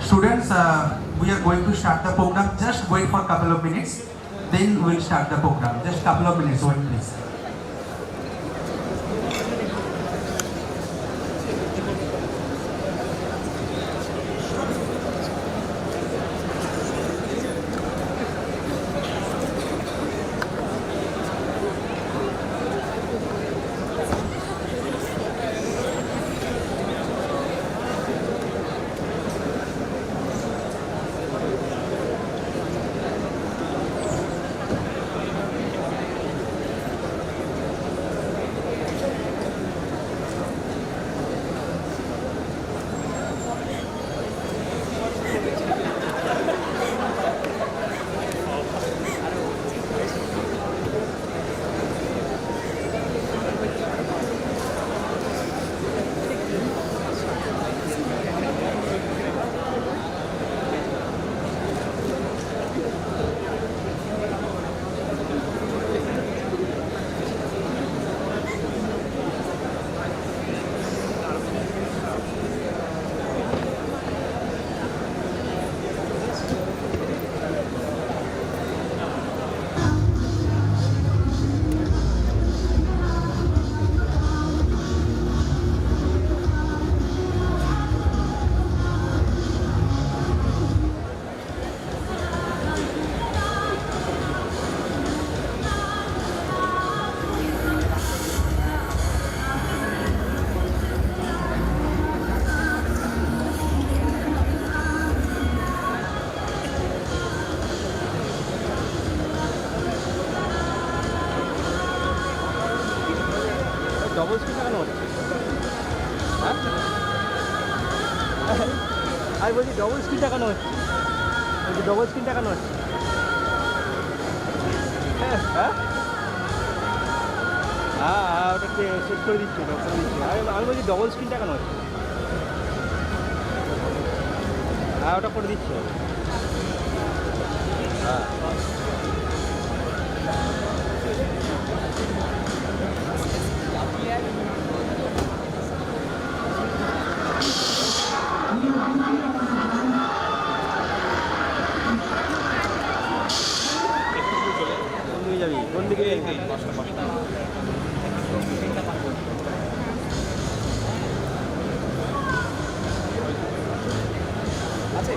Students, we are going to start the program. Just wait for a couple of minutes. Then we'll start the program. Just couple of minutes. Wait, please. Double screen টাকানো হচ্ছে, হ্যাঁ আমি বলছি double screen টাকানো হচ্ছে, বলছি double screen টাকানো হচ্ছে, হ্যাঁ হ্যাঁ হ্যাঁ হ্যাঁ ওটা শেষ করে দিচ্ছি, আমি বলছি ডবল স্ক্রিন টাকানো হচ্ছে, হ্যাঁ ওটা করে দিচ্ছি, হ্যাঁ যাবি কোন দিকে আছে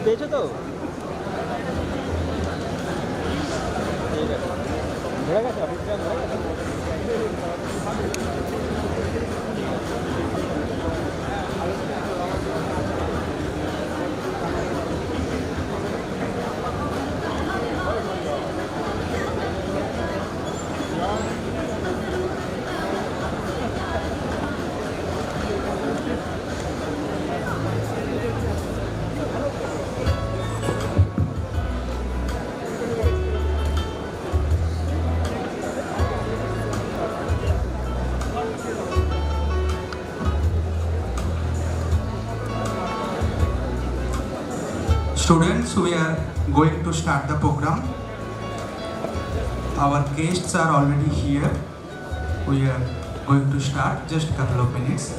পেয়েছো তো? ঠিক আছে, ধরে গেছে অফিসটা ধরে গেছে। Students, we are going to start the program. Our guests are already here. We are going to start just a couple of minutes.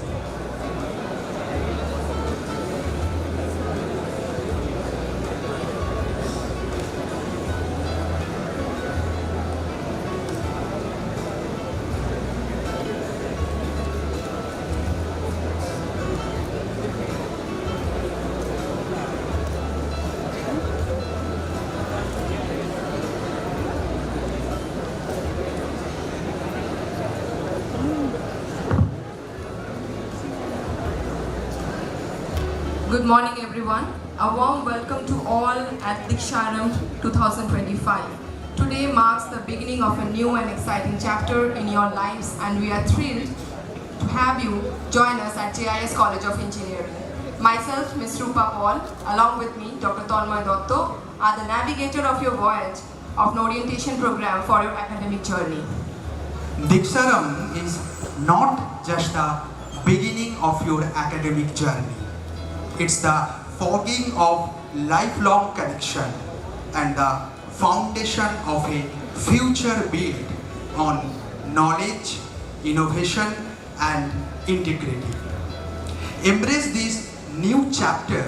Good morning everyone. A warm welcome to all at Deeksharambh 2025. Today marks the beginning of a new and exciting chapter in your lives, and we are thrilled to have you join us at JIS College of Engineering. Myself, Ms. Rupa Paul, along with me, Dr. Tanmay Dotto, are the navigator of your voyage of an orientation program for your academic journey. Deeksharambh is not just the beginning of your academic journey. It's the forging of lifelong connection and the foundation of a future built on knowledge, innovation and integrity. Embrace this new chapter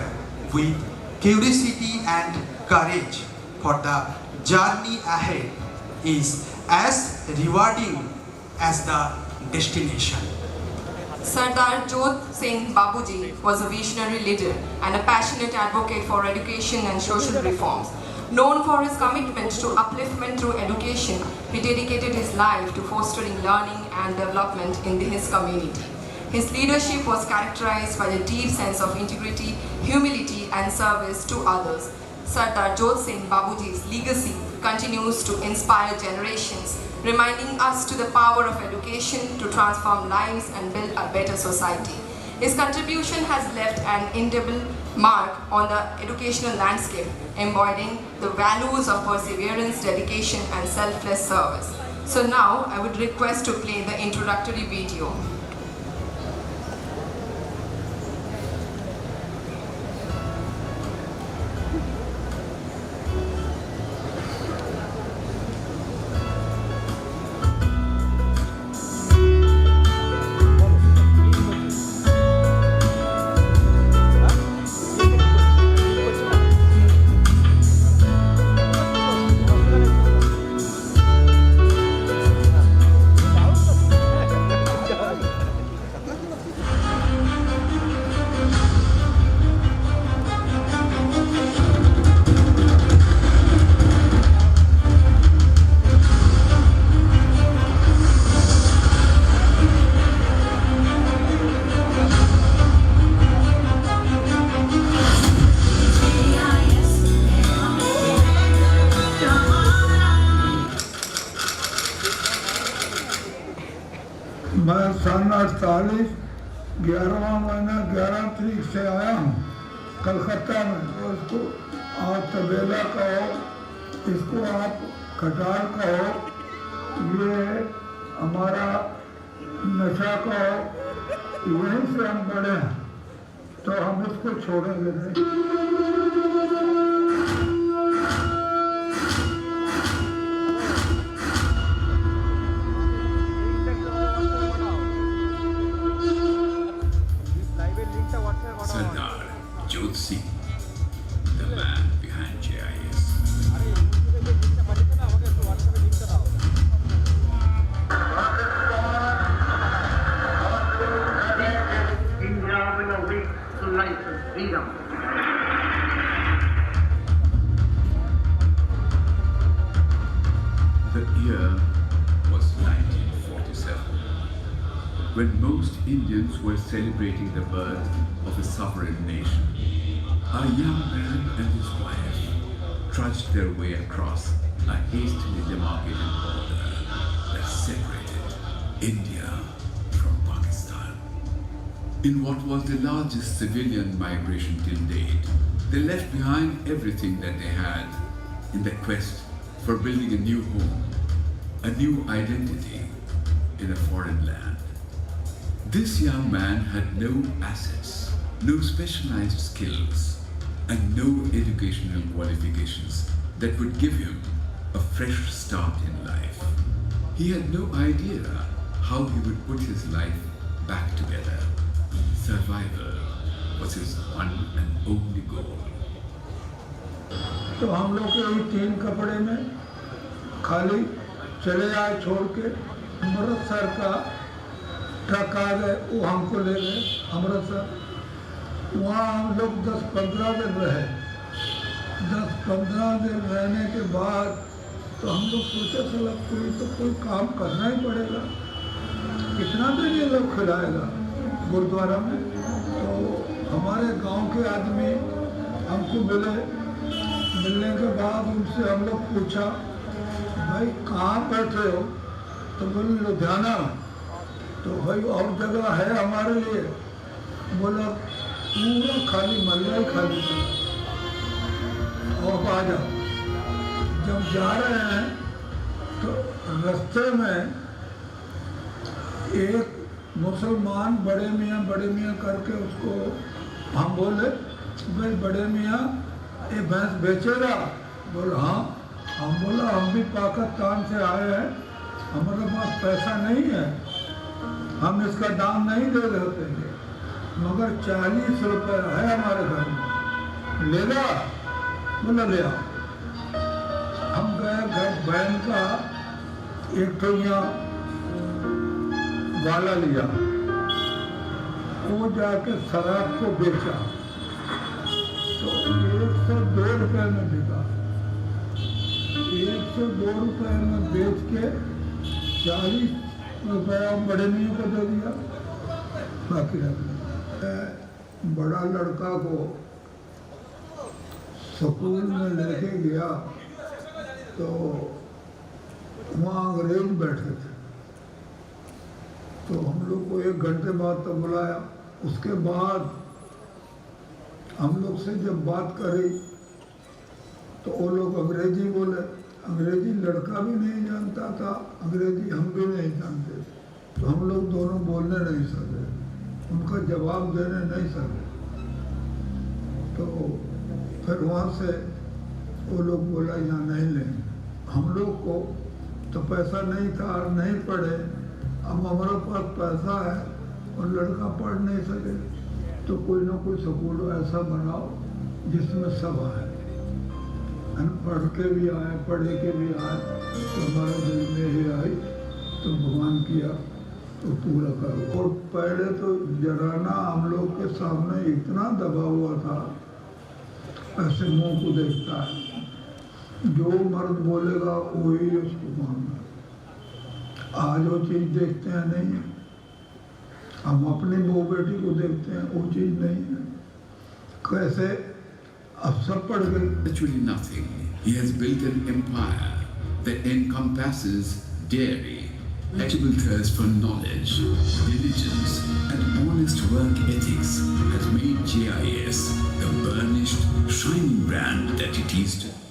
with curiosity and courage, for the journey ahead is as rewarding as the destination. Sardar Jodh Singh Babuji was a visionary leader and a passionate advocate for education and social reforms. Known for his commitment to upliftment through education, he dedicated his life to fostering learning and development in his community. His leadership was characterized by a deep sense of integrity, humility and service to others. Sardar Jodh Singh Babuji's legacy continues to inspire generations, reminding us to the power of education to transform lives and build a better society. His contribution has left an indelible mark on the educational landscape, embodying the values of perseverance, dedication and selfless service. So now I would request to play the introductory video. मैं सन 48 11वां महीना 11 तारीख से आया हूँ कलकत्ता में। तो इसको आप तबेला कहो, इसको आप खटाल कहो, ये हमारा नशा कहो, यहीं से हम बड़े हैं, तो हम इसको छोड़ेंगे नहीं। Sardar Jodh Singh, the man behind JIS. India will awake to life and freedom. The year was 1947, when most Indians were celebrating the birth of a sovereign nation. A young man and his wife trudged their way across a hastily demarcated border that separated India from Pakistan. In what was the largest civilian migration till date, they left behind everything that they had in the quest for building a new home, a new identity in a foreign land. This young man had no assets, no specialized skills, and no educational qualifications that would give him a fresh start in life. He had no idea how he would put his life back together. Survival was his one and only goal. तो हम लोग यही 3 कपड़े में खाली चले आए छोड़ के। अमृतसर का ट्रक आ गए, वो हमको ले गए अमृतसर। वहाँ हम लोग 10-15 दिन रहे। 10-15 दिन रहने के बाद तो हम लोग सोचे चला कोई काम करना ही पड़ेगा, कितना दिन ये लोग खिलाएगा गुरुद्वारा में। तो हमारे गांव के आदमी हमको मिले। मिलने के बाद उनसे हम लोग पूछा, भाई कहाँ बैठे हो? तो बोले लुधियाना। तो भाई और जगह है हमारे लिए? बोला पूरा खाली मल्ला ही खाली और आ जाओ। जब जा रहे हैं तो रास्ते में एक मुसलमान बड़े मियाँ करके उसको हम बोले, भाई बड़े मियाँ ये भैंस बेचेगा? बोला हाँ। हम बोला हम भी पाकिस्तान से आए हैं, हमारे पास पैसा नहीं है, हम इसका दाम नहीं दे देते, मगर 40 रुपये है हमारे घर में, लेगा? बोला ले आओ। हम गए घर, बहन का एक तो यहाँ वाला लिया, वो जाके शराब को बेचा तो 102 रुपये में बिका। 102 रुपये में बेच के 40 रुपया बड़े मियाँ को दे दिया, बाकी रख दिया। बड़ा लड़का को स्कूल में लेके गया तो वहाँ अंग्रेज बैठे थे, तो हम लोग को 1 घंटे बाद तो बुलाया। उसके बाद हम लोग से जब बात करी तो वो लोग अंग्रेजी बोले। अंग्रेजी लड़का भी नहीं जानता था, अंग्रेजी हम भी नहीं जानते, तो हम लोग दोनों बोलने नहीं सके, उनका जवाब देने नहीं सके। तो फिर वहाँ से वो लोग बोला यहाँ नहीं लेंगे। हम लोग को तो पैसा नहीं था, नहीं पढ़े, अब हमारे पास पैसा है और लड़का पढ़ नहीं सके, तो कोई ना कोई स्कूल ऐसा बनाओ जिसमें सब आए, पढ़ के भी आए, पढ़े के भी आए। तो हमारे दिल में ही आई तो भगवान किया तो पूरा करो। और पहले तो जराना हम लोग के सामने इतना दबा हुआ था, ऐसे मुंह को देखता है, जो मर्द बोलेगा वही उसको मानना। आज वो चीज़ देखते हैं नहीं है, हम अपनी बहू बेटी को देखते हैं, वो चीज़ नहीं है। कैसे अब सब पढ़ गए। Literally nothing. He has built an empire that encompasses dairy, ethical thirst for knowledge, diligence, and honest work ethics has made JIS the burnished, shining brand that it is today.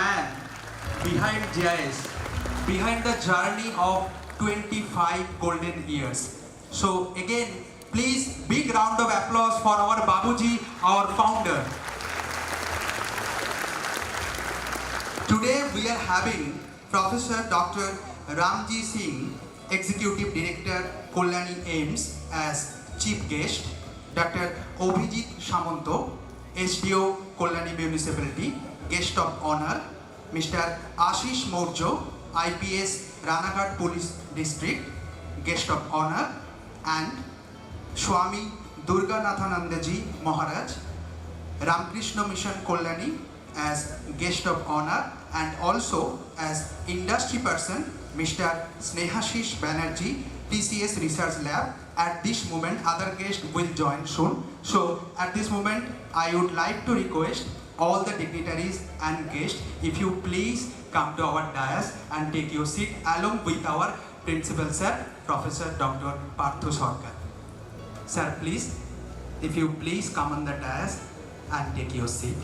man behind JIS, behind the journey of 25 golden years. So again, please big round of applause for our Babuji, our founder. Today we are having Professor Dr. Ramji Singh, Executive Director, Kalyani AIMS, as chief guest, Dr. Abhijit Samanto, SDO, Kalyani Municipality, guest of honor, Mr. Ashish Mourjo, IPS, Ranaghat Police District, guest of honor, and Swami Durganathanandaji Maharaj, Ramakrishna Mission Kalyani, as guest of honor, and also as industry person, Mr. Snehashish Banerjee, TCS Research Lab. At this moment, other guests will join soon. So at this moment, I would like to request all the dignitaries and guests, if you please come to our dais and take your seat along with our principal sir, Professor Dr. Partho Sarkar. Sir, please, if you please come on the dais and take your seat.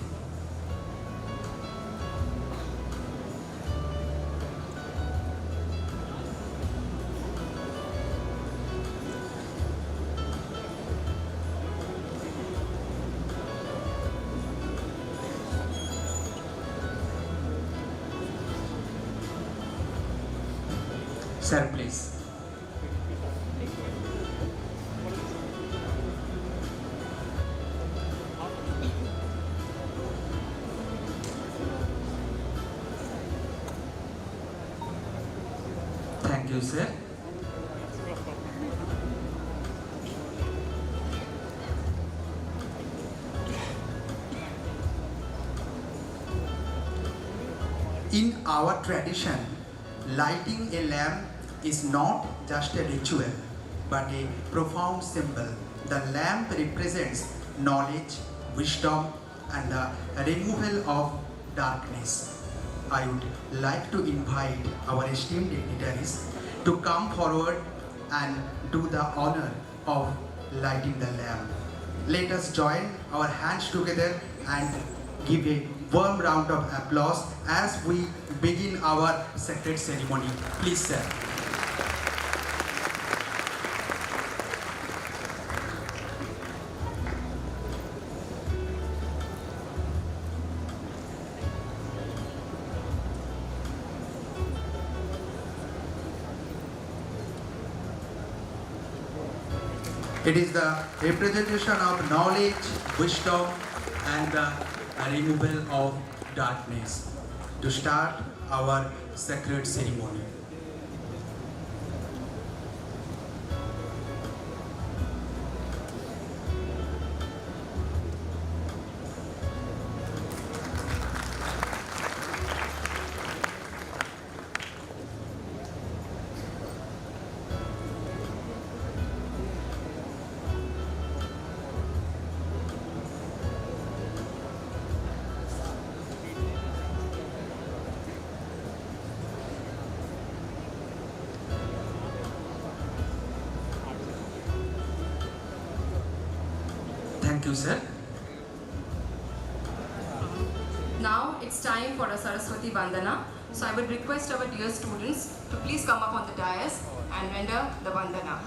Sir, please. Thank you, sir. In our tradition, lighting a lamp is not just a ritual, but a profound symbol. The lamp represents knowledge, wisdom, and the removal of darkness. I would like to invite our esteemed dignitaries to come forward and do the honor of lighting the lamp. Let us join our hands together and give a warm round of applause as we begin our sacred ceremony. Please, sir. It is the representation of knowledge, wisdom, and the removal of darkness to start our sacred ceremony. Thank you, sir. Now it's time for a Saraswati Vandana. So I would request our dear students to please come up on the dais and render the Vandana.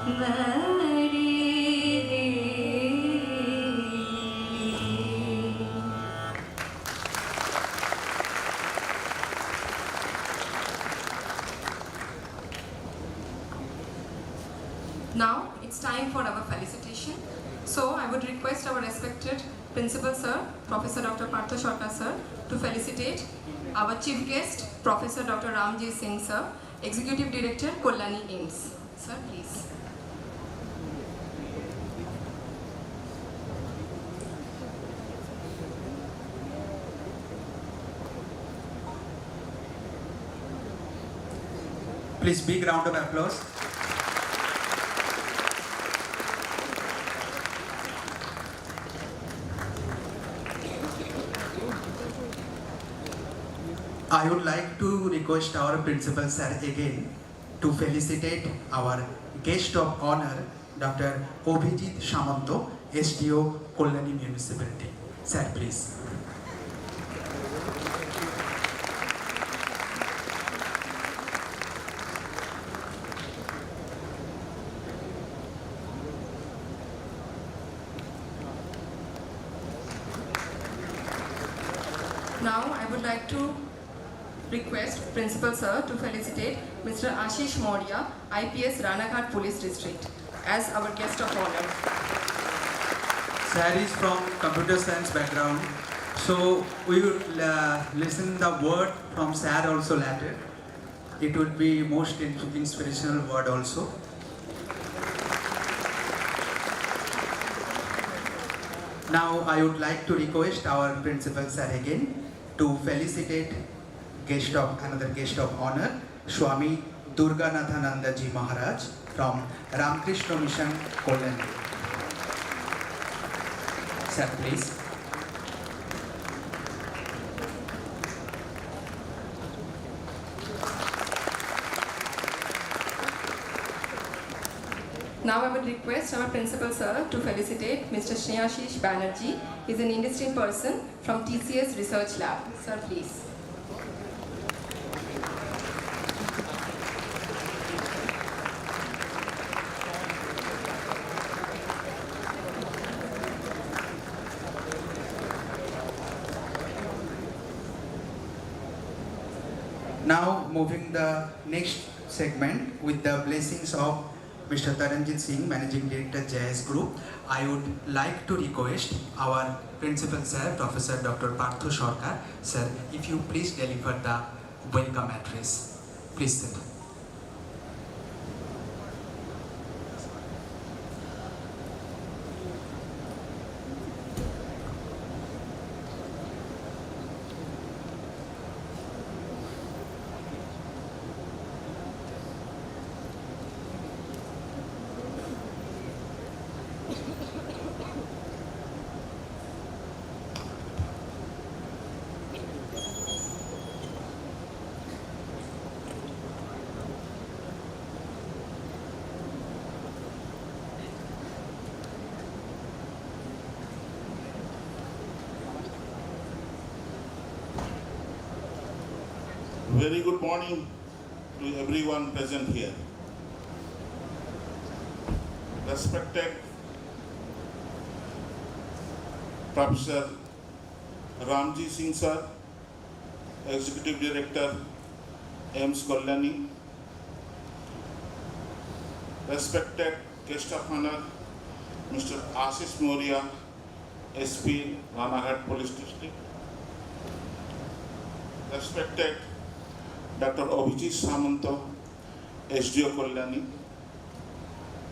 Now it's time for our felicitation. So I would request our respected Principal Sir, Professor Dr. Partha Sarkar Sir, to felicitate our Chief Guest, Professor Dr. Ramji Singh Sir, Executive Director, Kollani AIMS. Sir, please. Please, big round of applause. I would like to request our Principal Sir again to felicitate our guest of honor, Dr. Abhijit Samanto, SDO, Kollani Municipality. Sir, please. Now I would like to request Principal Sir to felicitate Mr. Ashish Maurya, IPS Ranaghat Police District, as our guest of honor. Sir is from computer science background, so we will listen the word from Sir also later. It would be most inspirational word also. Now I would like to request our Principal Sir again to felicitate another guest of honor, Swami Durganathananda Ji Maharaj from Ramakrishna Mission, Kollani. Sir, please. Now I would request our Principal Sir to felicitate Mr. Snehashish Banerjee. He is an industry person from TCS Research Lab. Sir, please. Now moving the next segment with the blessings of Mr. Taranjit Singh, Managing Director, JS Group, I would like to request our Principal Sir, Professor Dr. Partha Sarkar Sir, if you please deliver the welcome address. Please sit. Very good morning to everyone present here. Respected Professor Ramji Singh Sir, Executive Director, AIMS Kollani. Respected guest of honor, Mr. Ashish Maurya, SP, Ranaghat Police District. Respected Dr. Abhijit Samanto, SDO Kollani.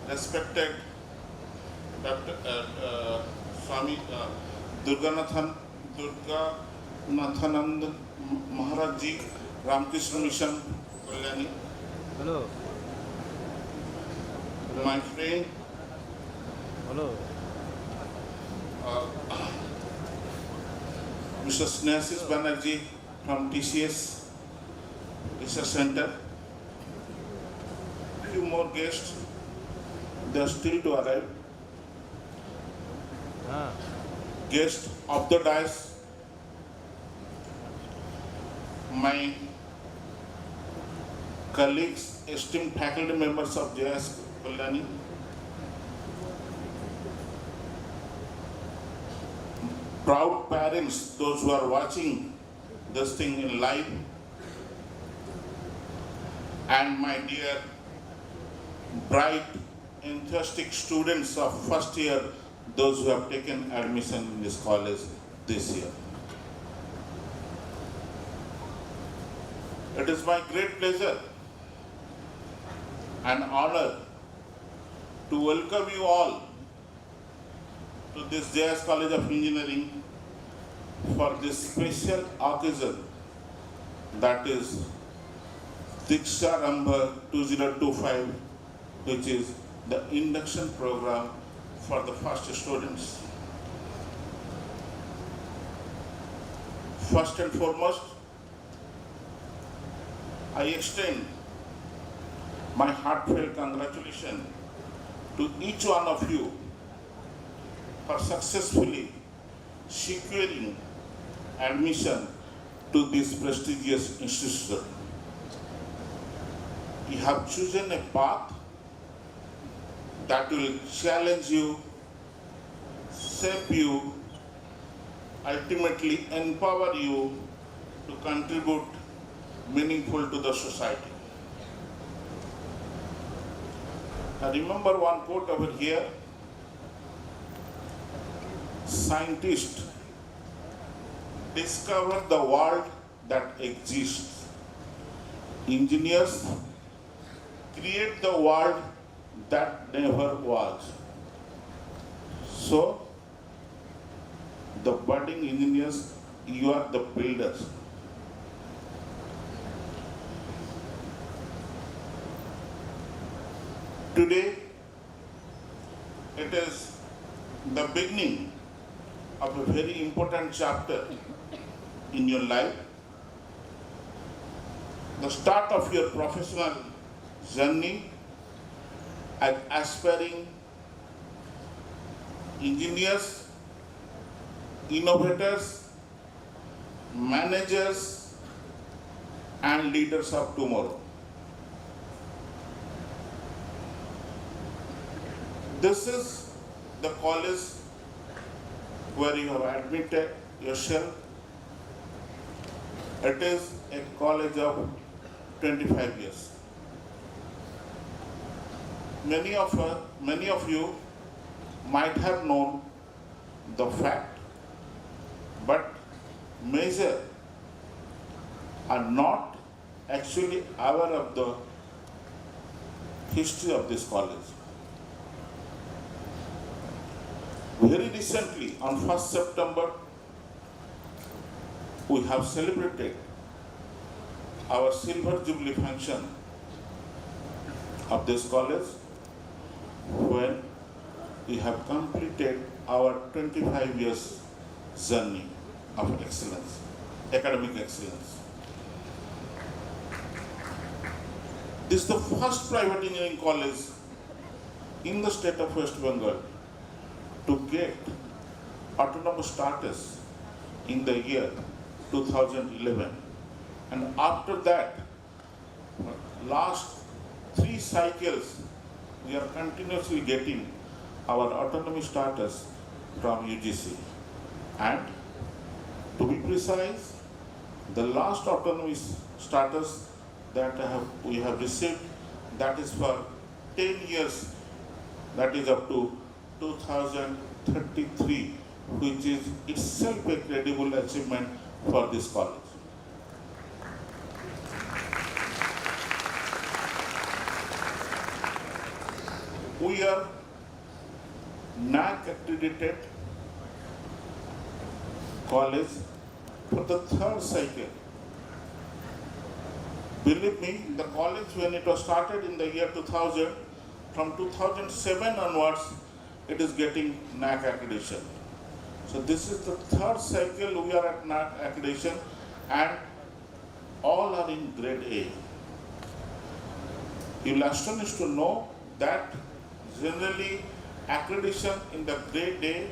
Respected Dr. Swami Durganathanand Maharaj Ji, Ramakrishna Mission, Kollani. Hello. My friend, Hello. Mr. Snehashish Banerjee from TCS Research Center. Few more guests, they are still to arrive. Guest of the dais, my colleagues, esteemed faculty members of JS Kalyani. Proud parents, those who are watching this thing in live, and my dear bright, enthusiastic students of first year, those who have taken admission in this college this year. It is my great pleasure and honor to welcome you all to this JS College of Engineering for this special occasion, that is Deeksharambh 2025, which is the induction program for the first students. First and foremost, I extend my heartfelt congratulations to each one of you for successfully securing admission to this prestigious institution. You have chosen a path that will challenge you, shape you, ultimately empower you to contribute meaningful to the society. I remember one quote over here: scientists discover the world that exists. Engineers create the world that never was. So, the budding engineers, you are the builders. Today, it is the beginning of a very important chapter in your life, the start of your professional journey as aspiring engineers, innovators, managers, and leaders of tomorrow. This is the college where you have admitted yourself. It is a college of 25 years. Many of you might have known the fact, but major are not actually aware of the history of this college. Very recently, on 1st September, we have celebrated our Silver Jubilee function of this college, when we have completed our 25 years journey of excellence, academic excellence. This is the first private engineering college in the state of West Bengal to get autonomous status in the year 2011. And after that, last 3 cycles, we are continuously getting our autonomy status from UGC. And to be precise, the last autonomy status that we have received, that is for 10 years, that is up to 2033, which is itself a credible achievement for this college. We are NAAC accredited college for the 3rd cycle. Believe me, the college, when it was started in the year 2000, from 2007 onwards, it is getting NAAC accreditation. So this is the 3rd cycle we are at NAAC accreditation, and all are in grade A. You will astonish to know that generally accreditation in the grade A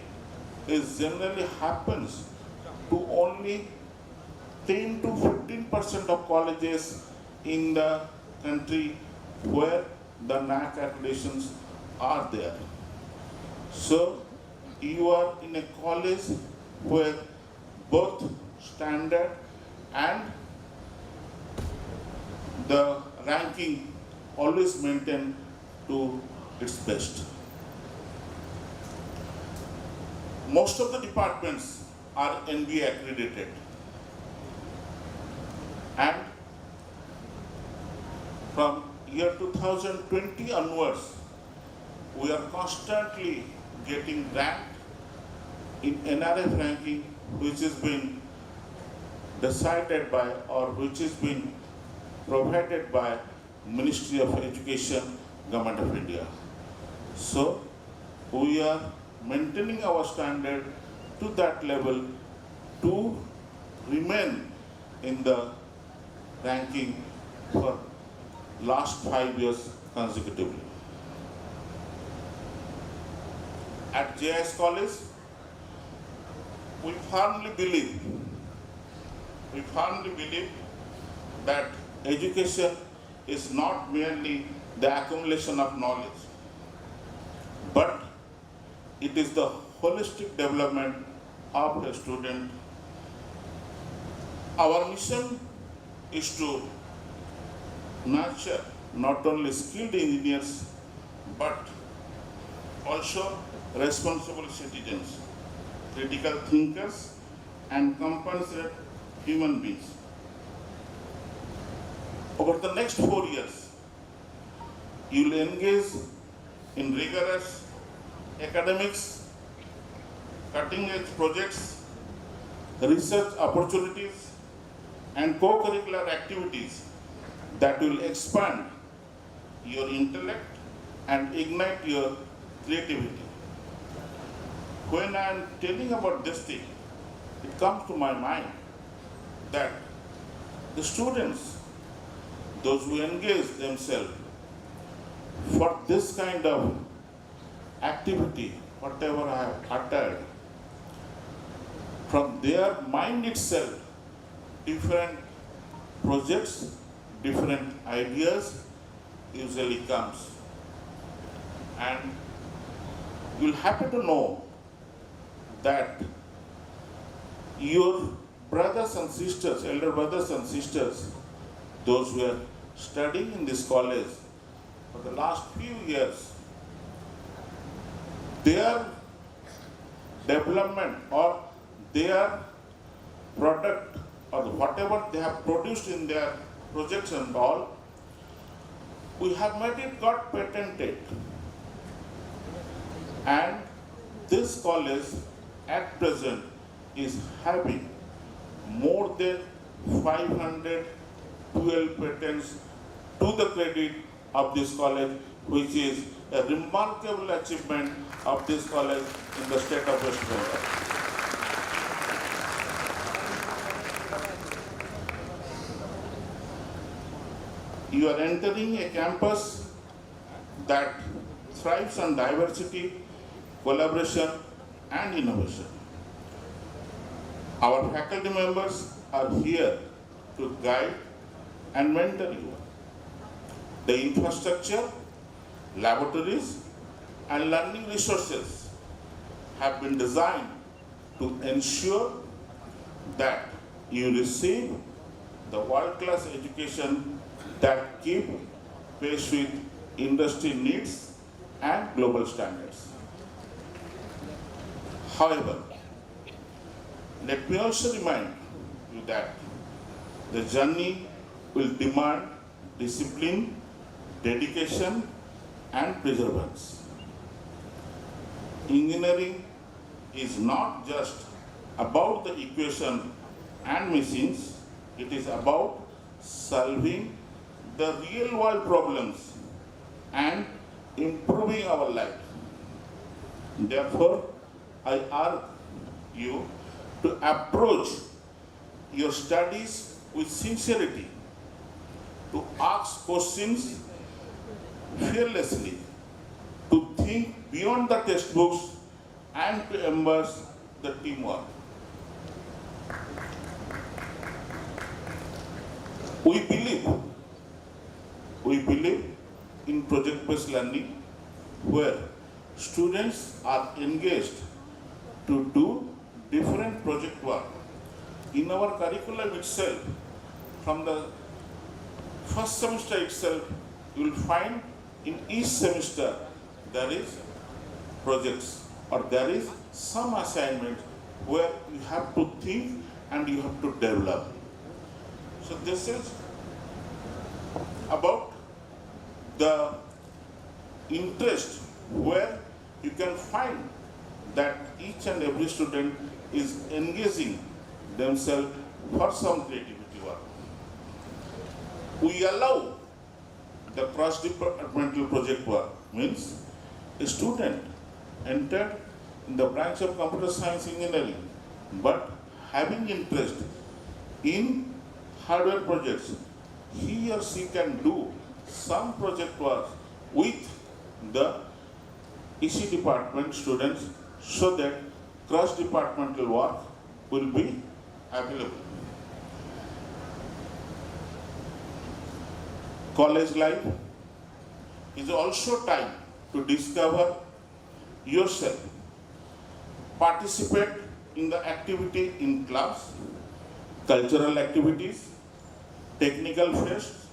is generally happens to only 10 to 15% of colleges in the country, where the NAC accreditations are there. So you are in a college where both standard and the ranking always maintained to its best. Most of the departments are NBA accredited, and from year 2020 onwards, we are constantly getting ranked in NRF ranking, which has been decided by or which has been provided by Ministry of Education, Government of India. So we are maintaining our standard to that level to remain in the ranking for last 5 years consecutively. At JS College, we firmly believe that education is not merely the accumulation of knowledge, but it is the holistic development of a student. Our mission is to nurture not only skilled engineers, but also responsible citizens, critical thinkers, and compassionate human beings. Over the next 4 years, you will engage in rigorous academics, cutting-edge projects, research opportunities, and co-curricular activities that will expand your intellect and ignite your creativity. When I am telling about this thing, it comes to my mind that the students, those who engage themselves for this kind of activity, whatever I have uttered, from their mind itself, different projects, different ideas usually comes. And you'll happen to know that your brothers and sisters, elder brothers and sisters, those who are studying in this college for the last few years, their development or their product or whatever they have produced in their projects and all, we have made it got patented. And this college at present is having more than 512 patents to the credit of this college, which is a remarkable achievement of this college in the state of West Bengal. You are entering a campus that thrives on diversity, collaboration, and innovation. Our faculty members are here to guide and mentor you. The infrastructure, laboratories, and learning resources have been designed to ensure that you receive the world-class education that keep pace with industry needs and global standards. However, let me also remind you that the journey will demand discipline, dedication, and perseverance. Engineering is not just about the equation and machines, it is about solving the real world problems and improving our life. Therefore, I urge you to approach your studies with sincerity, to ask questions fearlessly, to think beyond the textbooks, and to embrace the teamwork. We believe in project-based learning, where students are engaged to do different project work. In our curriculum itself, from the first semester itself, you will find in each semester there is projects or there is some assignment where you have to think and you have to develop. So this is about the interest where you can find that each and every student is engaging themselves for some creativity work. We allow the cross-departmental project work, means a student entered in the branch of computer science engineering but having interest in hardware projects, he or she can do some project work with the EC department students so that cross-departmental work will be available. College life is also time to discover yourself. Participate in the activity in clubs, cultural activities, technical fests,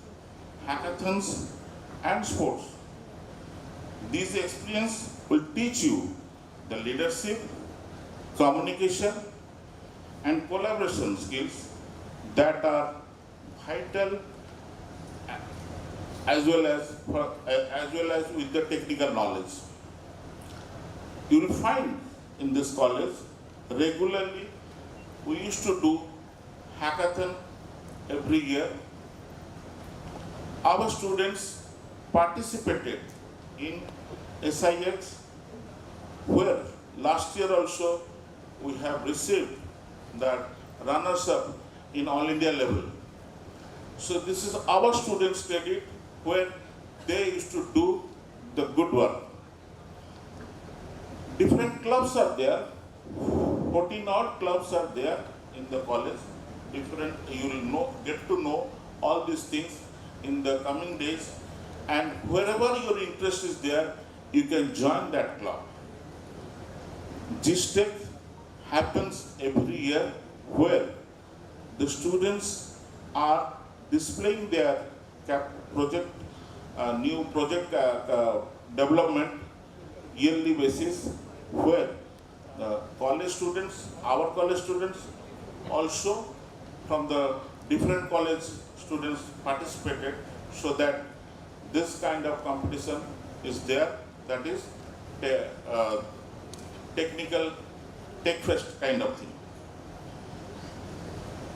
hackathons, and sports. These experiences will teach you the leadership, communication, and collaboration skills that are vital as well as with the technical knowledge. You will find in this college regularly we used to do hackathon every year. Our students participated in SIX, where last year also we have received the runners-up in all India level. So this is our students' credit where they used to do the good work. Different clubs are there, 14 odd clubs are there in the college. Different, you will get to know all these things in the coming days, and wherever your interest is there, you can join that club. GSTEC happens every year where the students are displaying their new project development yearly basis, where the college students, our college students, also from the different college students participated, so that this kind of competition is there, that is technical tech fest kind of thing.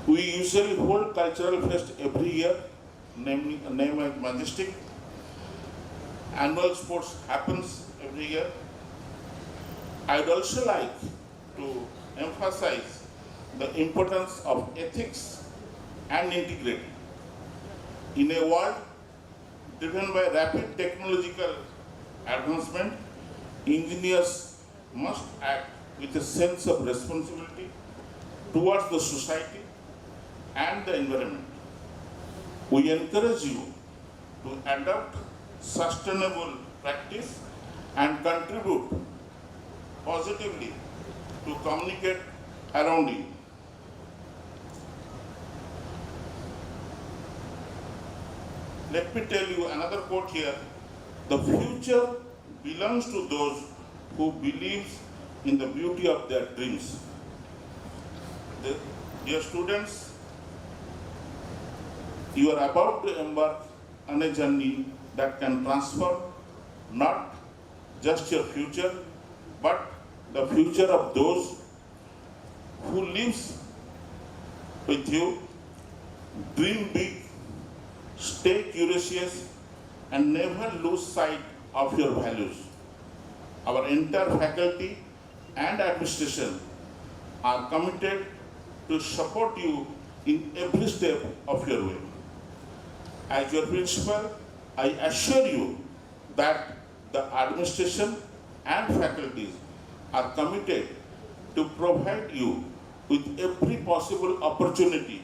We usually hold cultural fest every year, name as Majestic. Annual sports happens every year. I'd also like to emphasize the importance of ethics and integrity. In a world driven by rapid technological advancement, engineers must act with a sense of responsibility towards the society and the environment. We encourage you to adopt sustainable practice and contribute positively to communicate around you. Let me tell you another quote here. The future belongs to those who believe in the beauty of their dreams. Dear students, you are about to embark on a journey that can transform not just your future, but the future of those who lives with you. Dream big, stay curious, and never lose sight of your values. Our entire faculty and administration are committed to support you in every step of your way. As your principal, I assure you that the administration and faculties are committed to provide you with every possible opportunity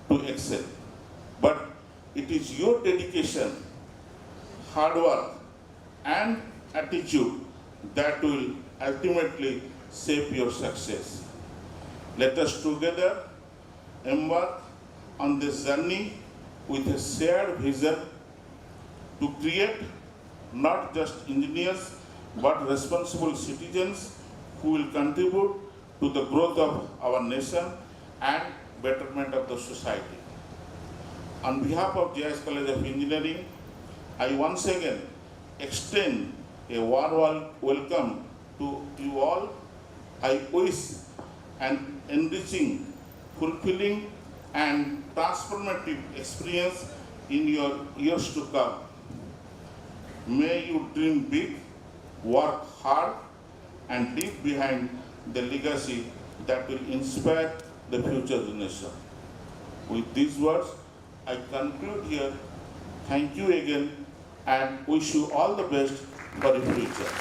to excel. But it is your dedication, hard work, and attitude that will ultimately shape your success. Let us together embark on this journey with a shared vision to create not just engineers but responsible citizens who will contribute to the growth of our nation and betterment of the society. On behalf of JIS College of Engineering, I once again extend a warm welcome to you all. I wish an enriching, fulfilling, and transformative experience in your years to come. May you dream big, work hard, and leave behind the legacy that will inspire the future generation. With these words, I conclude here. Thank you again and wish you all the best for the future.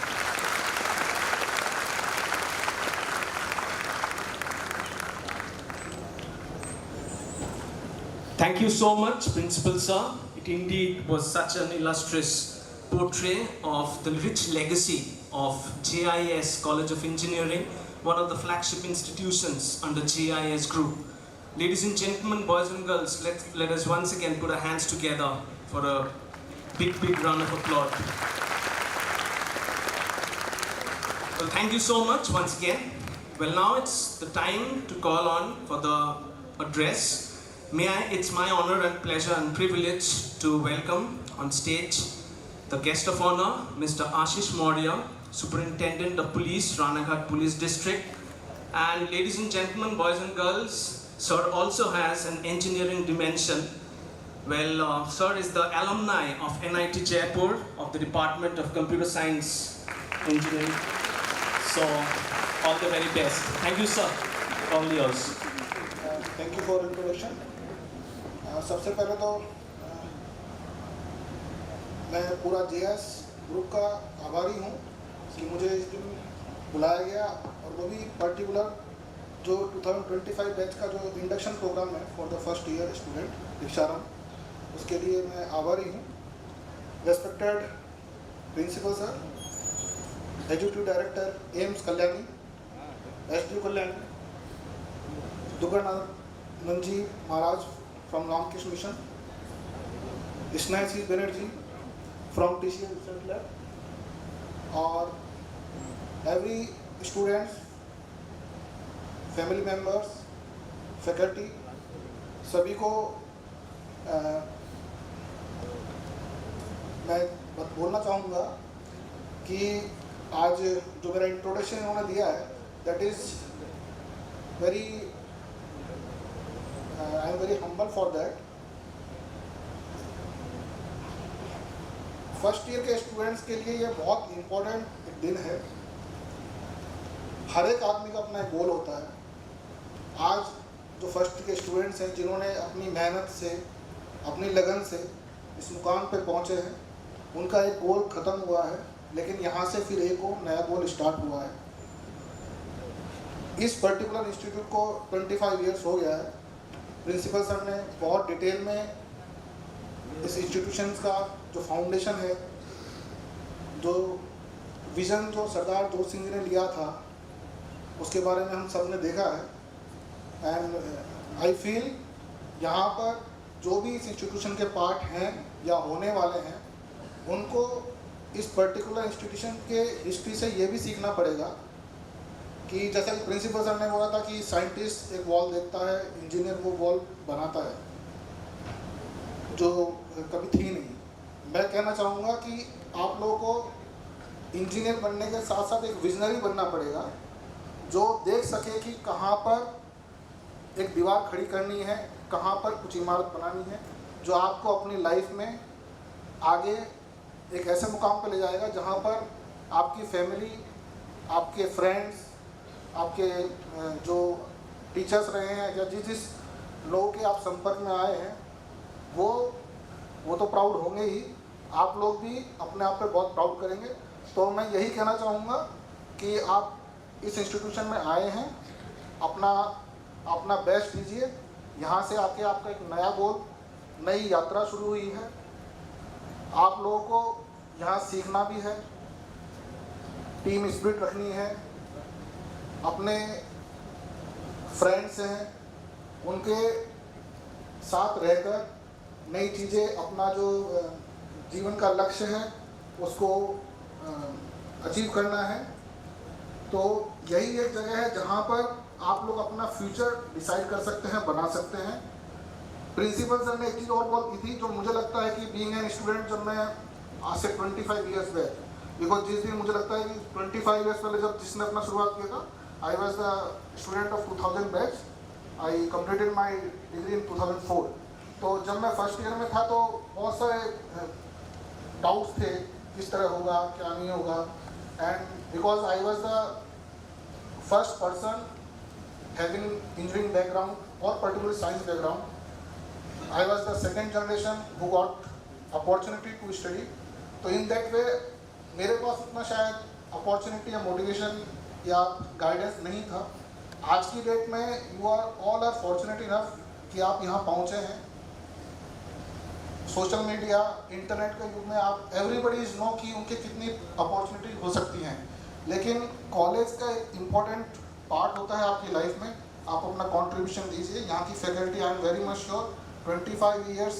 Thank you so much, Principal Sir. It indeed was such an illustrious portrait of the rich legacy of JIS College of Engineering, one of the flagship institutions under JIS Group. Ladies and gentlemen, boys and girls, let us once again put our hands together for a big round of applause. Well, thank you so much once again. Well, now it's the time to call on for the address. It's my honor and pleasure and privilege to welcome on stage the guest of honor, Mr. Ashish Maurya, Superintendent of Police, Ranaghat Police District. And ladies and gentlemen, boys and girls, Sir also has an engineering dimension. Well, Sir is the alumni of NIT Jaipur of the Department of Computer Science Engineering. So, all the very best. Thank you, sir. All yours. Thank you for introduction. सबसे पहले तो मैं पूरा JIS group का आभारी हूँ कि मुझे इस दिन बुलाया गया, और वो भी पर्टिकुलर जो 2025 बैच का जो इंडक्शन प्रोग्राम है for the first year student दीक्षाराम, उसके लिए मैं आभारी हूँ। Respected principal sir, executive director AIIMS Kalyani, SDO Kalyani, Durganand ji Maharaj from Ramkrishna Mission, Isnaisi Banerjee from TCM Research Lab, और every students, family members, faculty, सभी को मैं बोलना चाहूँगा कि आज जो मेरा इंट्रोडक्शन इन्होंने दिया है, that is very I am very humble for that. First year के स्टूडेंट्स के लिए ये बहुत इम्पोर्टेंट एक दिन है। हर एक आदमी का अपना एक गोल होता है। आज जो फर्स्ट ईयर के स्टूडेंट्स हैं जिन्होंने अपनी मेहनत से, अपनी लगन से इस मुकाम पे पहुँचे हैं, उनका एक गोल ख़त्म हुआ है, लेकिन यहाँ से फिर एक नया गोल स्टार्ट हुआ है। इस पर्टिकुलर इंस्टीट्यूट को 25 ईयर्स हो गया है। प्रिंसिपल सर ने बहुत डिटेल में इस इंस्टीट्यूशन का जो फाउंडेशन है, जो विज़न जो सरदार जोत सिंह जी ने लिया था, उसके बारे में हम सब ने देखा है। एंड आई फील यहाँ पर जो भी इस इंस्टीट्यूशन के पार्ट हैं या होने वाले हैं, उनको इस पर्टिकुलर इंस्टीट्यूशन के हिस्ट्री से ये भी सीखना पड़ेगा कि जैसा कि प्रिंसिपल सर ने बोला था कि साइंटिस्ट एक वॉल देखता है, इंजीनियर वो वॉल बनाता है, जो कभी थी नहीं। मैं कहना चाहूँगा कि आप लोगों को इंजीनियर बनने के साथ साथ एक विजनरी बनना पड़ेगा, जो देख सके कि कहाँ पर एक दीवार खड़ी करनी है, कहाँ पर कुछ इमारत बनानी है, जो आपको अपनी लाइफ में आगे एक ऐसे मुकाम पर ले जाएगा जहाँ पर आपकी फैमिली, आपके फ्रेंड्स, आपके जो टीचर्स रहे हैं या जिस लोगों के आप संपर्क में आए हैं, वो तो प्राउड होंगे ही, आप लोग भी अपने आप पे बहुत प्राउड करेंगे। तो मैं यही कहना चाहूँगा कि आप इस इंस्टीट्यूशन में आए हैं, अपना बेस्ट दीजिए। यहाँ से आके आपका एक नया गोल, नई यात्रा शुरू हुई है। आप लोगों को यहाँ सीखना भी है, टीम स्पिरिट रखनी है, अपने फ्रेंड्स हैं उनके साथ रहकर नई चीज़ें, अपना जो जीवन का लक्ष्य है उसको अचीव करना है। तो यही एक जगह है जहाँ पर आप लोग अपना फ्यूचर डिसाइड कर सकते हैं, बना सकते हैं। प्रिंसिपल सर ने एक चीज़ और बोल की थी जो मुझे लगता है कि बीइंग एन स्टूडेंट, जब मैं आज से 25 ईयर्स बैक, बिकॉज जिस दिन मुझे लगता है कि 25 ईयर्स पहले जब जिसने अपना शुरुआत किया था, आई was the student of 2000 batch, I completed my degree in 2004। तो जब मैं फर्स्ट ईयर में था तो बहुत सारे डाउट्स थे, किस तरह होगा, क्या नहीं होगा। And because I was the first person having engineering background और particular science background, I was the second generation who got opportunity to study. तो in that way मेरे पास उतना शायद अपॉर्चुनिटी या मोटिवेशन या गाइडेंस नहीं था। आज की डेट में you are all are fortunate enough कि आप यहाँ पहुँचे हैं। सोशल मीडिया, इंटरनेट के युग में आप एवरीबडी इज नो कि उनके कितनी अपॉर्चुनिटी हो सकती हैं, लेकिन कॉलेज का एक इम्पॉर्टेंट पार्ट होता है आपकी लाइफ में। आप अपना कॉन्ट्रीब्यूशन दीजिए। यहाँ की faculty, I am very much sure 25 years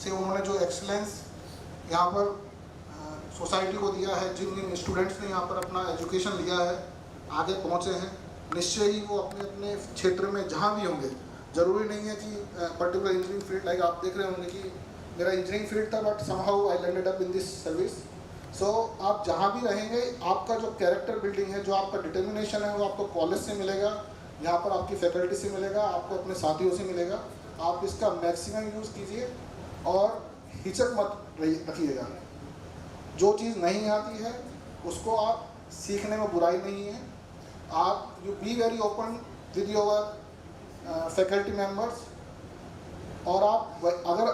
से उन्होंने जो एक्सीलेंस यहाँ पर सोसाइटी को दिया है, जिन जिन स्टूडेंट्स ने यहाँ पर अपना एजुकेशन लिया है, आगे पहुँचे हैं, निश्चय ही वो अपने अपने क्षेत्र में जहाँ भी होंगे, ज़रूरी नहीं है कि पर्टिकुलर इंजीनियरिंग फील्ड, लाइक आप देख रहे होंगे कि मेरा इंजीनियरिंग फील्ड था but somehow I landed up in this service. So आप जहाँ भी रहेंगे, आपका जो कैरेक्टर बिल्डिंग है, जो आपका डिटर्मिनेशन है, वो आपको कॉलेज से मिलेगा, यहाँ पर आपकी फैकल्टी से मिलेगा, आपको अपने साथियों से मिलेगा। आप इसका मैक्सिमम यूज़ कीजिए और हिचक मत रखिएगा। जो चीज़ नहीं आती है उसको आप सीखने में बुराई नहीं है। आप you be very open with your faculty members, और आप अगर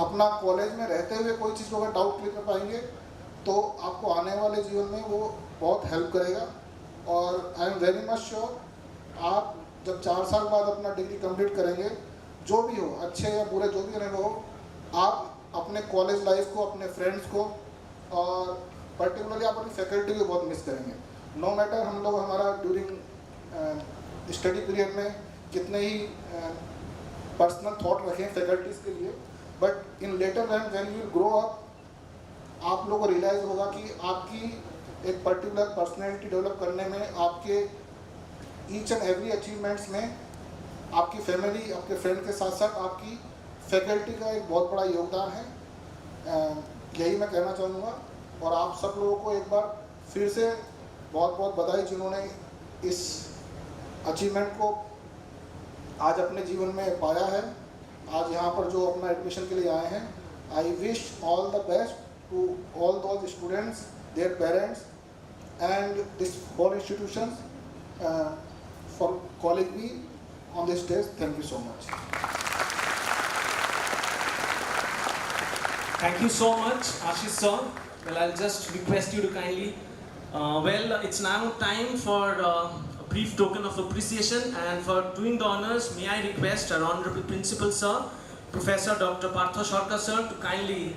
अपना कॉलेज में रहते हुए कोई चीज़ को अगर डाउट क्लियर कर पाएंगे तो आपको आने वाले जीवन में वो बहुत हेल्प करेगा। और I am very much sure आप जब 4 साल बाद अपना डिग्री कंप्लीट करेंगे, जो भी हो, अच्छे या बुरे जो भी अनुभव हो, आप अपने कॉलेज लाइफ को, अपने फ्रेंड्स को और पर्टिकुलरली आप अपनी फैकल्टी को बहुत मिस करेंगे। नो मैटर हम लोग हमारा ड्यूरिंग स्टडी पीरियड में कितने ही पर्सनल थॉट रखें फैकल्टीज़ के लिए, but in letter when you grow up, आप लोगों को रियलाइज़ होगा कि आपकी एक पर्टिकुलर पर्सनैलिटी डेवलप करने में, आपके ईच एंड एवरी अचीवमेंट्स में आपकी फैमिली, आपके फ्रेंड के साथ साथ आपकी फैकल्टी का एक बहुत बड़ा योगदान है। यही मैं कहना चाहूँगा। और आप सब लोगों को एक बार फिर से बहुत बहुत बधाई जिन्होंने इस अचीवमेंट को आज अपने जीवन में पाया है। आज यहाँ पर जो अपना एडमिशन के लिए आए हैं, I wish all the best to all those students, their parents and this whole institution for calling me on this stage. Thank you so much. Thank you so much, Ashish sir. Well, I'll just request you to kindly, it's now time for a brief token of appreciation, and for doing the honors, may I request our Honorable Principal Sir, Professor Dr. Partha Sharkar sir, to kindly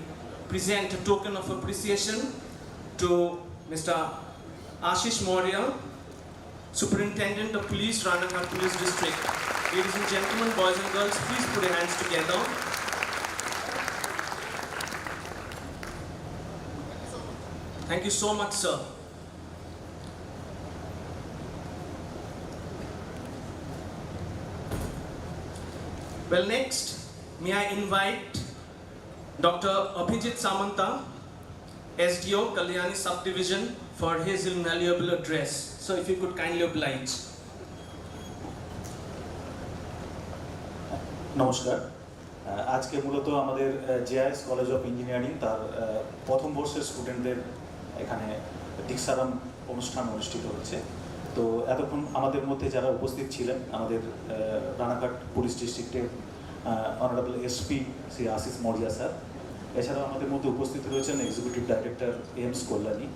present a token of appreciation to Mr. Ashish Maurya, Superintendent of Police, Ranaghat Police District. Ladies and gentlemen, boys and girls, please put your hands together. Thank you so much, sir. Well, next, may I invite Dr. Abhijit Samanta, SDO, Kalyani Subdivision, for his invaluable address. So if you could kindly oblige. নমস্কার। আজকে মূলত আমাদের JIS college of engineering তার প্রথম বর্ষের স্টুডেন্টদের এখানে দীক্ষারাম অনুষ্ঠান অনুষ্ঠিত হচ্ছে। তো এতক্ষণ আমাদের মধ্যে যারা উপস্থিত ছিলেন, আমাদের রানাঘাট পুলিশ ডিস্ট্রিক্টের honourable SP Shri Ashis Maurya sir, এছাড়াও আমাদের মধ্যে উপস্থিত রয়েছেন এক্সিকিউটিভ ডাইরেক্টর এমস কল্যাণী,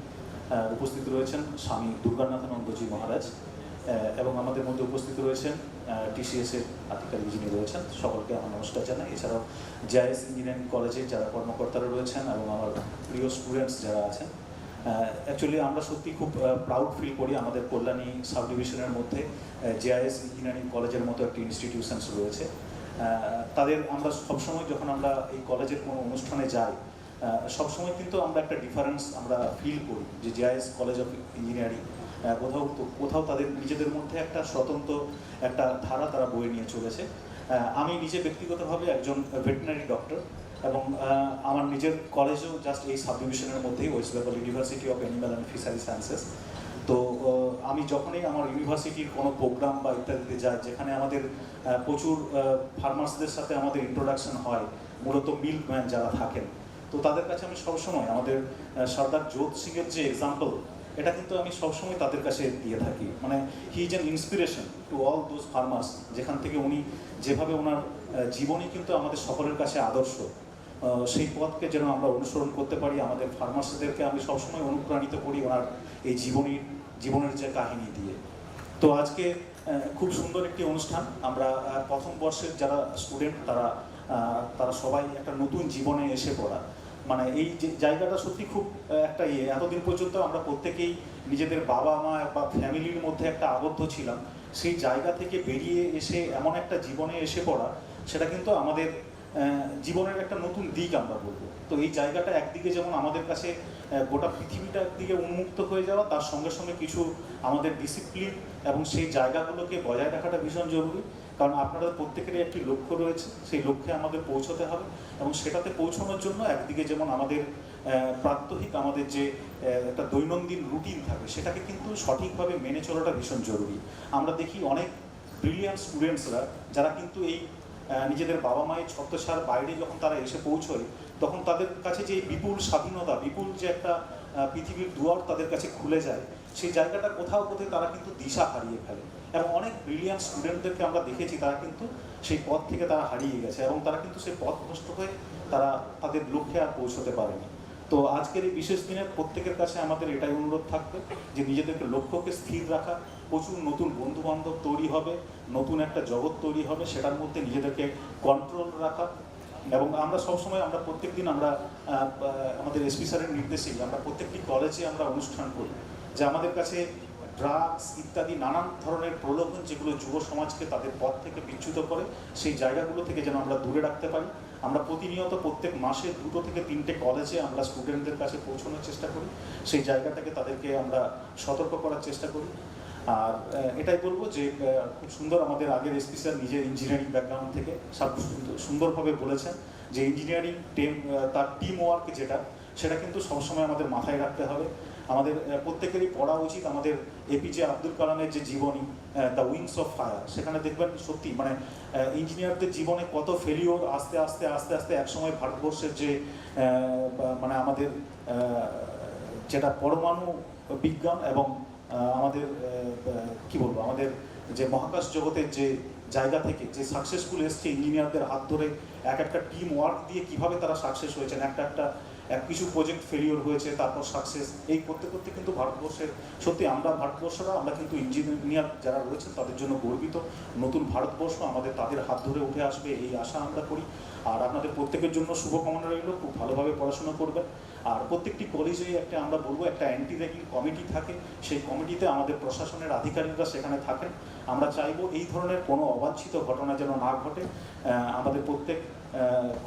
উপস্থিত রয়েছেন স্বামী দুর্গানাথানন্দজি মহারাজ, এবং আমাদের মধ্যে উপস্থিত রয়েছেন টিসিএস-এর আধিকারিক যিনি রয়েছেন, সকলকে আমার নমস্কার জানাই। এছাড়াও জেআইএস ইঞ্জিনিয়ারিং কলেজের যারা কর্মকর্তারা রয়েছেন এবং আমার প্রিয় স্টুডেন্টস যারা আছেন, অ্যাকচুয়ালি আমরা সত্যি খুব প্রাউড ফিল করি আমাদের কল্যাণী সাব ডিভিশনের মধ্যে জেআইএস ইঞ্জিনিয়ারিং কলেজের মতো একটি ইনস্টিটিউশনস রয়েছে। তাদের আমরা সবসময় যখন আমরা এই কলেজের কোনো অনুষ্ঠানে যাই, সবসময় কিন্তু আমরা একটা ডিফারেন্স আমরা ফিল করি যে জেআইএস কলেজ অফ ইঞ্জিনিয়ারিং কোথাও তাদের নিজেদের মধ্যে একটা স্বতন্ত্র একটা ধারা তারা বয়ে নিয়ে চলেছে। আমি নিজে ব্যক্তিগতভাবে একজন ভেটেরিনারি ডক্টর এবং আমার নিজের কলেজও জাস্ট এই সাব ডিভিশনের মধ্যেই, West Bengal university of animal and fishery sciences. তো আমি যখনই আমার ইউনিভার্সিটির কোনো প্রোগ্রাম বা ইত্যাদিতে যাই, যেখানে আমাদের প্রচুর ফার্মার্সদের সাথে আমাদের ইন্ট্রোডাকশন হয়, মূলত মিল্কম্যান যারা থাকেন, তো তাদের কাছে আমি সবসময় আমাদের সর্দার জোত সিংয়ের যে এক্সাম্পল, এটা কিন্তু আমি সবসময় তাদের কাছে দিয়ে থাকি। মানে he is an inspiration to all those farmers, যেখান থেকে উনি যেভাবে ওনার জীবনী কিন্তু আমাদের সকলের কাছে আদর্শ, সেই পথকে যেন আমরা অনুসরণ করতে পারি। আমাদের ফার্মার্সদেরকে আমি সবসময় অনুপ্রাণিত করি ওনার এই জীবনের যে কাহিনী দিয়ে। তো আজকে খুব সুন্দর একটি অনুষ্ঠান। আমরা প্রথম বর্ষের যারা স্টুডেন্ট তারা সবাই একটা নতুন জীবনে এসে পড়া, মানে এই যে জায়গাটা সত্যি খুব একটা এতদিন পর্যন্ত আমরা প্রত্যেকেই নিজেদের বাবা মা বা ফ্যামিলির মধ্যে একটা আবদ্ধ ছিলাম, সেই জায়গা থেকে বেরিয়ে এসে এমন একটা জীবনে এসে পড়া, সেটা কিন্তু আমাদের জীবনের একটা নতুন দিক আমরা বলবো। তো এই জায়গাটা একদিকে যেমন আমাদের কাছে গোটা পৃথিবীটা একদিকে উন্মুক্ত হয়ে যাওয়া, তার সঙ্গে সঙ্গে কিছু আমাদের ডিসিপ্লিন এবং সেই জায়গাগুলোকে বজায় রাখাটা ভীষণ জরুরি। কারণ আপনাদের প্রত্যেকেরই একটি লক্ষ্য রয়েছে, সেই লক্ষ্যে আমাদের পৌঁছতে হবে এবং সেটাতে পৌঁছানোর জন্য একদিকে যেমন আমাদের প্রাত্যহিক আমাদের যে একটা দৈনন্দিন রুটিন থাকে, সেটাকে কিন্তু সঠিকভাবে মেনে চলাটা ভীষণ জরুরি। আমরা দেখি অনেক ব্রিলিয়ান্ট স্টুডেন্টসরা যারা কিন্তু এই নিজেদের বাবা মায়ের ছত্রছায়ার বাইরে যখন তারা এসে পৌঁছয়, তখন তাদের কাছে যে বিপুল স্বাধীনতা, বিপুল যে একটা পৃথিবীর দুয়ার তাদের কাছে খুলে যায়, সেই জায়গাটা কোথাও তারা কিন্তু দিশা হারিয়ে ফেলে। এবং অনেক ব্রিলিয়ান্ট স্টুডেন্টদেরকে আমরা দেখেছি তারা কিন্তু সেই পথ থেকে তারা হারিয়ে গেছে এবং তারা কিন্তু সেই পথভ্রষ্ট হয়ে তারা তাদের লক্ষ্যে আর পৌঁছতে পারেনি। তো আজকের এই বিশেষ দিনে প্রত্যেকের কাছে আমাদের এটাই অনুরোধ থাকবে যে নিজেদের লক্ষ্যকে স্থির রাখা, প্রচুর নতুন বন্ধুবান্ধব তৈরি হবে, নতুন একটা জগৎ তৈরি হবে, সেটার মধ্যে নিজেদেরকে কন্ট্রোল রাখা। এবং আমরা সবসময় আমরা প্রত্যেক দিন আমরা আমাদের এসপি স্যারের নির্দেশেই আমরা প্রত্যেকটি কলেজে আমরা অনুষ্ঠান করি যে আমাদের কাছে ড্রাগস ইত্যাদি নানান ধরনের প্রলোভন যেগুলো যুব সমাজকে তাদের পথ থেকে বিচ্যুত করে, সেই জায়গাগুলো থেকে যেন আমরা দূরে রাখতে পারি। আমরা প্রতিনিয়ত প্রত্যেক মাসে 2 থেকে 3টে কলেজে আমরা স্টুডেন্টদের কাছে পৌঁছানোর চেষ্টা করি, সেই জায়গাটাকে তাদেরকে আমরা সতর্ক করার চেষ্টা করি। আর এটাই বলবো যে খুব সুন্দর আমাদের আগের এসপি স্যার নিজের ইঞ্জিনিয়ারিং ব্যাকগ্রাউন্ড থেকে সুন্দরভাবে বলেছেন যে ইঞ্জিনিয়ারিং তার টিম ওয়ার্ক যেটা, সেটা কিন্তু সবসময় আমাদের মাথায় রাখতে হবে। আমাদের প্রত্যেকেরই পড়া উচিত আমাদের এপিজে আব্দুল কালামের যে জীবনী দ্য উইংস অফ ফায়ার। সেখানে দেখবেন সত্যি মানে ইঞ্জিনিয়ারদের জীবনে কত ফেলিওর আস্তে আস্তে আস্তে আস্তে একসময় ভারতবর্ষের যে মানে আমাদের যেটা পরমাণু বিজ্ঞান এবং আমাদের কি বলবো আমাদের যে মহাকাশ জগতের যে জায়গা থেকে যে সাকসেসফুল এসছে ইঞ্জিনিয়ারদের হাত ধরে একটা টিম ওয়ার্ক দিয়ে কিভাবে তারা সাকসেস হয়েছেন, কিছু প্রজেক্ট ফেলিওর হয়েছে, তারপর সাকসেস, এই করতে করতে কিন্তু ভারতবর্ষের সত্যি আমরা কিন্তু ইঞ্জিনিয়ার যারা রয়েছেন তাদের জন্য গর্বিত। নতুন ভারতবর্ষ আমাদের তাদের হাত ধরে উঠে আসবে এই আশা আমরা করি। আর আপনাদের প্রত্যেকের জন্য শুভকামনা রইল, খুব ভালোভাবে পড়াশোনা করবেন। আর প্রত্যেকটি কলেজে আমরা বলবো একটা অ্যান্টি র্যাগিং কমিটি থাকে, সেই কমিটিতে আমাদের প্রশাসনের আধিকারিকরা সেখানে থাকেন। আমরা চাইবো এই ধরনের কোনো অবাঞ্ছিত ঘটনা যেন না ঘটে। আমাদের প্রত্যেক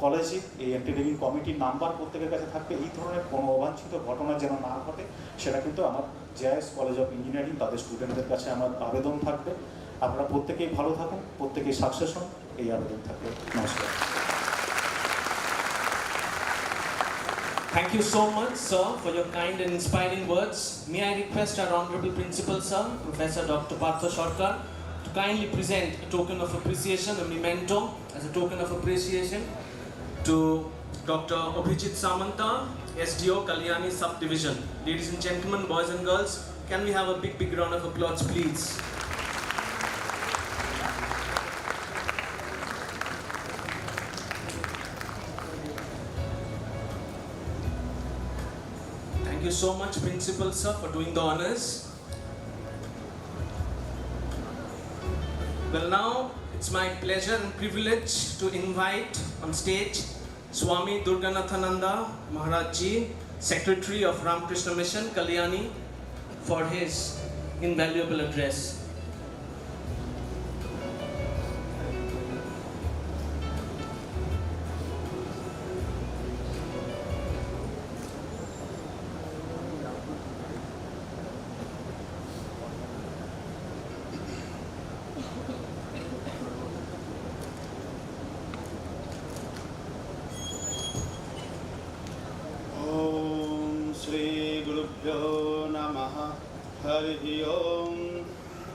কলেজে এই অ্যান্টি র্যাগিং কমিটির নাম্বার প্রত্যেকের কাছে থাকবে, এই ধরনের কোনো অবাঞ্ছিত ঘটনা যেন না ঘটে সেটা কিন্তু আমার জেআইএস কলেজ অফ ইঞ্জিনিয়ারিং তাদের স্টুডেন্টদের কাছে আমার আবেদন থাকবে। আপনারা প্রত্যেকেই ভালো থাকুন, প্রত্যেকেই সাকসেস হন, এই আবেদন থাকবে। নমস্কার। Thank you so much, sir, for your kind and inspiring words. May I request our Honorable Principal, sir, Professor Dr. Partha Sarkar, to kindly present a token of appreciation, a memento, as a token of appreciation to Dr. Abhijit Samanta, SDO, Kalyani Subdivision. Ladies and gentlemen, boys and girls, can we have a big round of applause, please? Thank you so much, Principal, sir, for doing the honors. Well, now it's my pleasure and privilege to invite on stage Swami Durganathananda Maharaj Ji, Secretary of Ramakrishna Mission, Kalyani, for his invaluable address. Hari ओम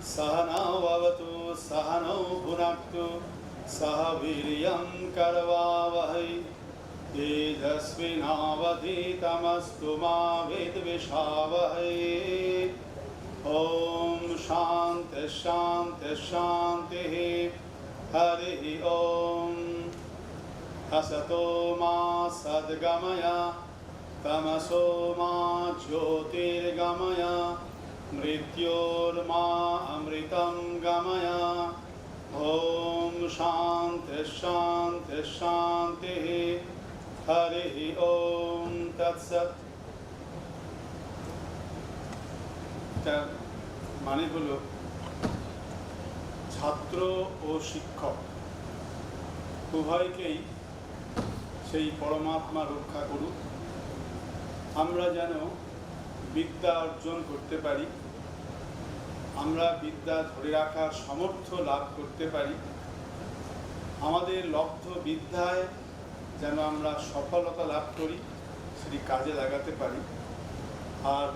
सहनौ भवतु सहनौ भुनक्तु सह वीर्यं करवावहै तेजस्विनावधीतमस्तु मा विद्विषावहै ओम शांति शांति शांतिः हरि ओम असतो मा सद्गमय तमसो मा ज्योतिर्गमय मृत्योर्मा अमृतं गमय ओम शांति शांति शांतिः हरि ओम तत्सत् মানে হলো ছাত্র ও শিক্ষক উভয়কেই সেই পরমাত্মা রক্ষা করুক, আমরা যেন বিদ্যা অর্জন করতে পারি, আমরা বিদ্যা ধরে রাখার সামর্থ্য লাভ করতে পারি, আমাদের লব্ধ বিদ্যায় যেন আমরা সফলতা লাভ করি, সেটি কাজে লাগাতে পারি, আর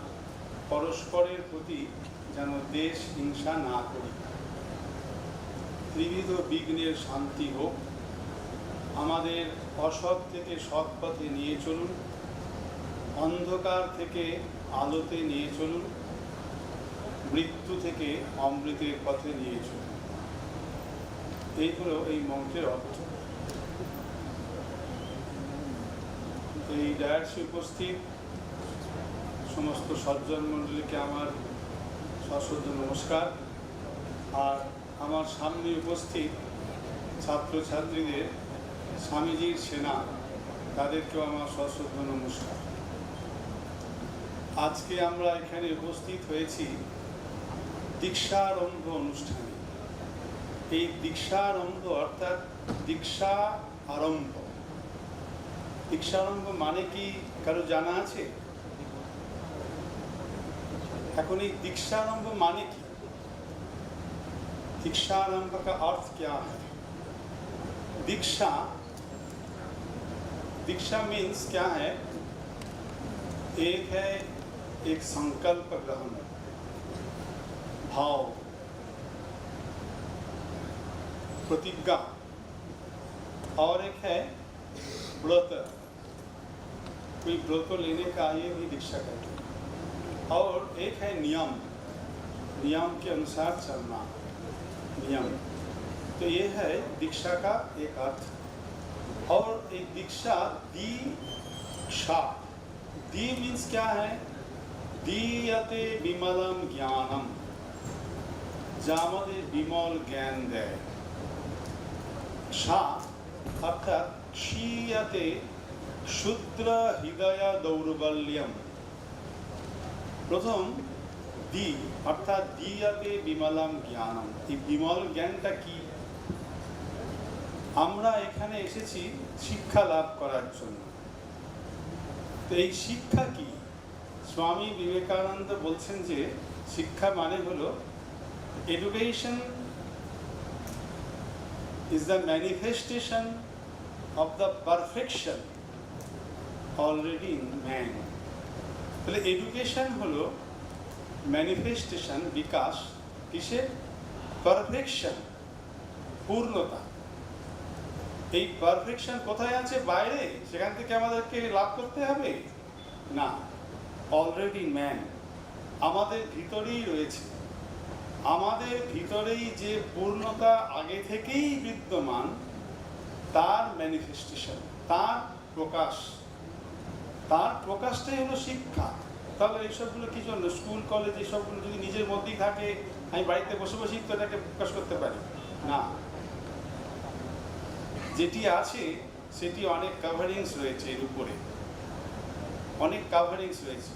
পরস্পরের প্রতি যেন দেশ হিংসা না করি। ত্রিবিধ বিঘ্নের শান্তি হোক, আমাদের অসৎ থেকে সৎ পথে নিয়ে চলুন, অন্ধকার থেকে আলোতে নিয়ে চলুন, মৃত্যু থেকে অমৃতের পথে নিয়ে চলুন। এই হলো এই মন্ত্রের অর্থ। এই ডায়াসে উপস্থিত সমস্ত সজ্জন মণ্ডলীকে আমার সশ্রদ্ধ নমস্কার, আর আমার সামনে উপস্থিত ছাত্রছাত্রীদের স্বামীজির সেনা, তাদেরকেও আমার সশ্রদ্ধ নমস্কার। আজকে আমরা এখানে উপস্থিত হয়েছি দীক্ষারম্ভ অনুষ্ঠানে। এই দীক্ষারম্ভ অর্থাৎ দীক্ষা আরম্ভ। দীক্ষারম্ভ মানে কি কারো জানা আছে? এখন এই दीक्षारंभ माने की? दीक्षारंभ का अर्थ क्या है? दीक्षा, दीक्षा मीन्स क्या है? एक है एक संकल्प ग्रहण, भाव, प्रतिज्ञा, और एक है व्रत। कोई व्रत लेने का ये भी दीक्षा कहते हैं। और एक है नियम, नियम के अनुसार चलना, नियम। तो ये है दीक्षा का एक अर्थ। और एक दीक्षा दीक्षा, दी मीन्स क्या है? दीयते विमलम ज्ञानम, যা আমাদের বিমল জ্ঞান দেয়। শা অর্থাৎ ক্ষীয়তে শূদ্র হৃদয় দৌর্বল্যম। প্রথম দি অর্থাৎ দিয়াতে বিমলম জ্ঞানম। এই বিমল জ্ঞানটা কি? আমরা এখানে এসেছি শিক্ষা লাভ করার জন্য। তো এই শিক্ষা কি? স্বামী বিবেকানন্দ বলছেন যে শিক্ষা মানে হলো education is the manifestation of the perfection already in man. তাহলে এডুকেশন হলো ম্যানিফেস্টেশন, বিকাশ, কিসের? পারফেকশন, পূর্ণতা। এই পারফেকশন কোথায় আছে? বাইরে, সেখান থেকে আমাদেরকে লাভ করতে হবে না, অলরেডি ম্যান, আমাদের ভিতরেই রয়েছে। আমাদের ভিতরেই যে পূর্ণতা আগে থেকেই বিদ্যমান, তার ম্যানিফেস্টেশন, তার প্রকাশ, তার প্রকাশটাই হলো শিক্ষা। তাহলে এইসবগুলো কি জন্য? স্কুল কলেজ এইসবগুলো যদি নিজের মধ্যেই থাকে, আমি বাড়িতে বসে বসেই তো এটাকে প্রকাশ করতে পারি। না, যেটি আছে সেটি অনেক কাভারিংস রয়েছে, এর উপরে অনেক কাভারিংস রয়েছে,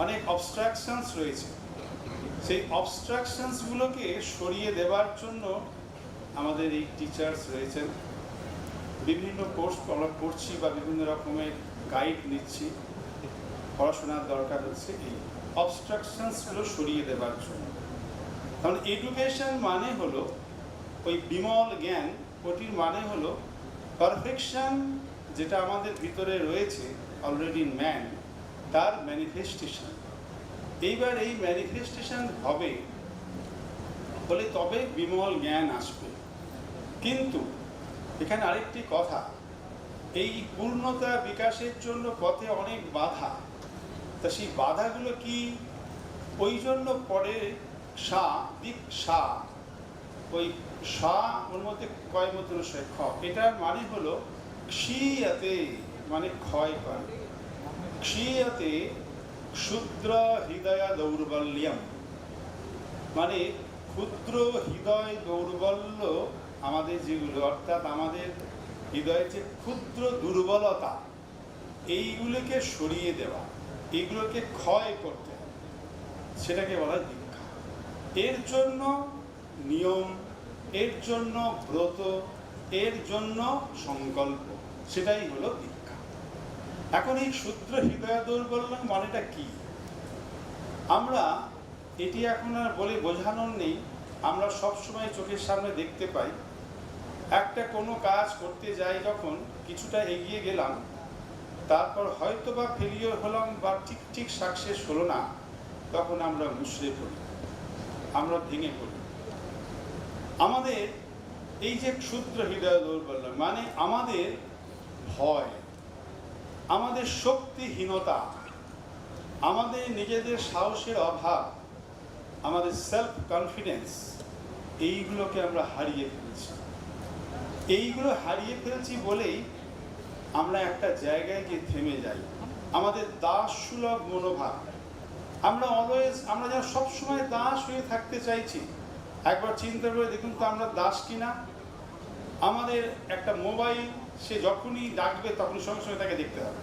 অনেক অবস্ট্রাকশনস রয়েছে। সেই অবস্ট্রাকশনসগুলোকে সরিয়ে দেওয়ার জন্য আমাদের এই টিচার্স রয়েছেন। বিভিন্ন কোর্স আমরা করছি বা বিভিন্ন রকমের গাইড নিচ্ছি। পড়াশোনার দরকার হচ্ছে এই অবস্ট্রাকশনসগুলো সরিয়ে দেওয়ার জন্য। কারণ এডুকেশন মানে হলো ওই বিমল জ্ঞান, ওটির মানে হলো পারফেকশন যেটা আমাদের ভিতরে রয়েছে অলরেডি ইন ম্যান, তার ম্যানিফেস্টেশন। এইবার এই ম্যানিফেস্টেশন হবে বলে তবে বিমল জ্ঞান আসবে। কিন্তু এখানে আরেকটি কথা, এই পূর্ণতা বিকাশের জন্য পথে অনেক বাধা। তা সেই বাধাগুলো কি? ওই জন্য পরে দীক্ষা, ওই ওর মধ্যে কয় মতো খ, এটার মানে হলো ক্ষীয়তে, মানে ক্ষয় করে। ক্ষীয়তে ক্ষুদ্র হৃদয় দৌর্বল্যম, মানে ক্ষুদ্র হৃদয় দৌর্বল্য আমাদের যেগুলো, অর্থাৎ আমাদের হৃদয়ের যে ক্ষুদ্র দুর্বলতা, এইগুলোকে সরিয়ে দেওয়া, এইগুলোকে ক্ষয় করতে হবে, সেটাকে বলা হয় দীক্ষা। এর জন্য নিয়ম, এর জন্য ব্রত, এর জন্য সংকল্প, সেটাই হলো দীক্ষা। এখন এই ক্ষুদ্র হৃদয় দৌর্বল্য মানেটা কি? আমরা এটি এখন আর বলে বোঝানোর নেই। আমরা সবসময় চোখের সামনে দেখতে পাই, একটা কোনো কাজ করতে যাই যখন কিছুটা এগিয়ে গেলাম, তারপর হয়তো বা ফেলিওর হলাম বা ঠিক সাকসেস হলো না, তখন আমরা মুষড়ে পড়ি, আমরা ভেঙে পড়ি। আমাদের এই যে ক্ষুদ্র হৃদয় দৌর্বল্য মানে আমাদের ভয়, আমাদের শক্তিহীনতা, আমাদের নিজেদের সাহসের অভাব, আমাদের সেলফ কনফিডেন্স, এইগুলোকে আমরা হারিয়ে ফেলছি। এইগুলো হারিয়ে ফেলছি বলেই আমরা একটা জায়গায় গিয়ে থেমে যাই। আমাদের দাস সুলভ মনোভাব, আমরা যেন সবসময় দাস হয়ে থাকতে চাইছি। একবার চিন্তা করে দেখুন তো আমরা দাস কিনা। আমাদের একটা মোবাইল, সে যখনই ডাকবে তখনই সঙ্গে সঙ্গে তাকে দেখতে হবে।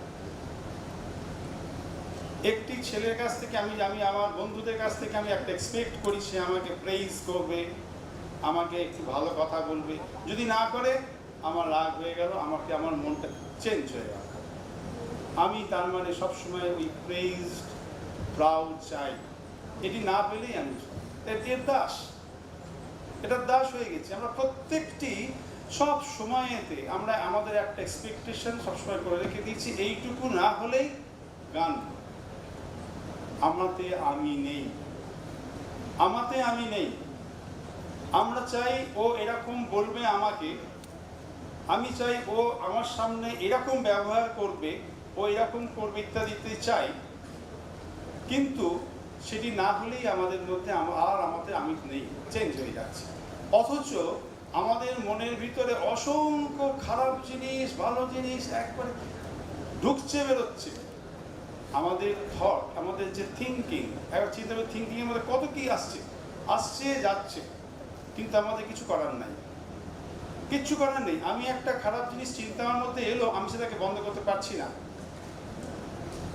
একটি ছেলের কাছ থেকে আমি আমার বন্ধুদের কাছ থেকে আমি একটা এক্সপেক্ট করি, সে আমাকে প্রেইজ করবে, আমাকে একটু ভালো কথা বলবে। যদি না করে আমার রাগ হয়ে গেল, আমার মনটা চেঞ্জ হয়ে গেল। আমি তার মানে সবসময় ওই প্রেইজ, প্রাউড চাই। এটি না পেলেই আমি এর দাস, এটার দাস হয়ে গেছি। আমরা প্রত্যেকটি সব সময়তে আমরা আমাদের একটা এক্সপেকটেশন সবসময় করে রেখে দিয়েছি, এইটুকু না হলেই গান, আমাতে আমি নেই, আমাতে আমি নেই। আমরা চাই ও এরকম বলবে আমাকে, আমি চাই ও আমার সামনে এরকম ব্যবহার করবে, ও এরকম করবে, ইত্যাদি ইত্যাদি চাই। কিন্তু সেটি না হলেই আমাদের মধ্যে আমাদের আমি নেই, চেঞ্জ হয়ে যাচ্ছে। অথচ আমাদের মনের ভিতরে অসংখ্য খারাপ জিনিস, ভালো জিনিস একবারে ঢুকছে, বেরোচ্ছে। আমাদের থট, আমাদের যে থিঙ্কিং, একবার চিন্তা করে থিঙ্কিংয়ের মধ্যে কত কি আসছে যাচ্ছে, কিন্তু আমাদের কিছু করার নাই, কিচ্ছু করার নেই। আমি একটা খারাপ জিনিস চিন্তা আমার মধ্যে এলো, আমি সেটাকে বন্ধ করতে পারছি না,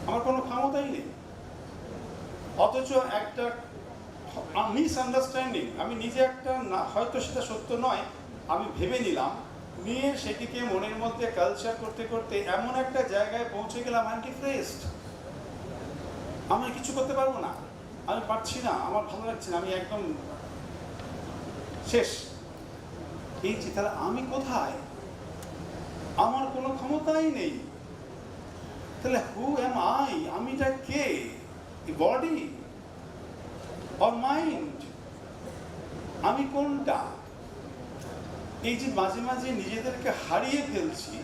আমার কোনো ক্ষমতাই নেই। অথচ একটা মিসআন্ডারস্ট্যান্ডিং, আমি নিজে একটা হয়তো সেটা সত্য নয়, আমি ভেবে নিলাম, নিয়ে সেটিকে মনের মধ্যে কালচার করতে করতে এমন একটা জায়গায় পৌঁছে গেলাম, আমি ডিপ্রেসড, আমি কিছু করতে পারবো না, আমি পারছি না, আমার ভালো লাগছে না, আমি একদম শেষ। এই যে তাহলে আমি কোথায়? আমার কোনো ক্ষমতাই নেই। তাহলে হু এম আই? আমিটা কে? Body or mind? আমি কোনটা? এই যে মাঝে মাঝে নিজেদেরকে হারিয়ে ফেলছি।